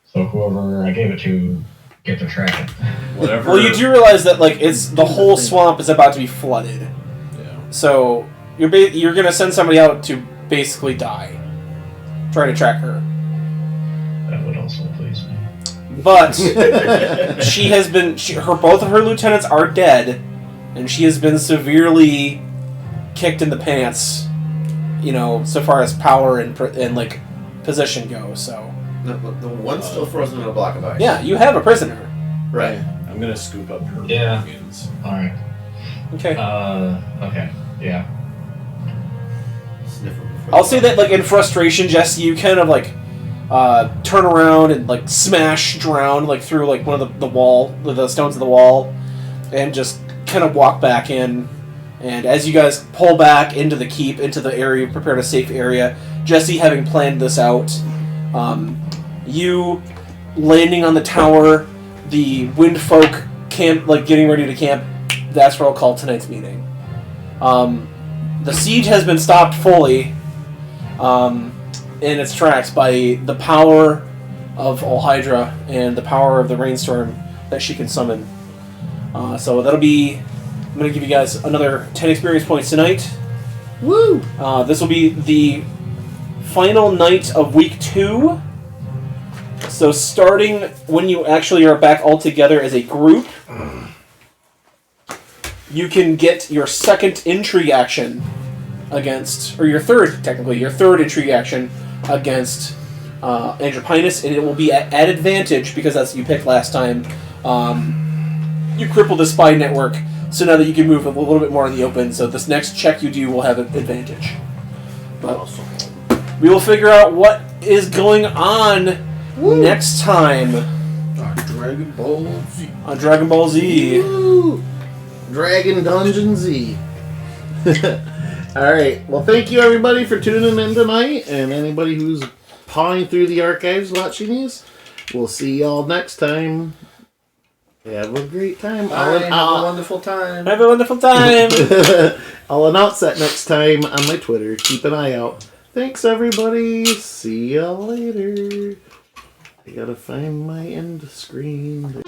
So whoever I gave it to, get to track it. Whatever. Well, you do realize that it's the whole swamp is about to be flooded. Yeah. So you're gonna send somebody out to basically die, try to track her. That would also please me. But she has been. Both of her lieutenants are dead, and she has been severely kicked in the pants. So far as power and position go. So The one's still frozen in a block of ice. yeah, you have a prisoner. Right. I'm gonna scoop up her Yeah. belongings. Alright. Okay. Okay. Yeah. Sniff 'em before I'll they say that in frustration, Jesse, you kind of turn around and smash drown through one of the stones of the wall, and just kind of walk back in. And as you guys pull back into the keep, into the area, prepared a safe area, Jesse having planned this out, you landing on the tower, the wind folk camp, getting ready to camp. That's where I'll call tonight's meeting. The siege has been stopped fully. In its tracks by the power of All Hydra and the power of the rainstorm that she can summon. So that'll be... I'm going to give you guys another 10 experience points tonight. Woo! This will be the final night of week 2. So starting when you actually are back all together as a group, you can get your second intrigue action against, or your third intrigue action against Andropinus, and it will be at advantage because that's what you picked last time. You crippled the spy network, so now that you can move a little bit more in the open, so this next check you do will have an advantage. But we will figure out what is going on next time Dragon Ball Z. on Dragon Ball Z. Woo! Dragon Dungeon Z. Alright, well thank you everybody for tuning in tonight, and anybody who's pawing through the archives watching these. We'll see y'all next time. Have a great time. Have a wonderful time. Have a wonderful time. I'll announce that next time on my Twitter. Keep an eye out. Thanks everybody. See y'all later. I gotta find my end screen.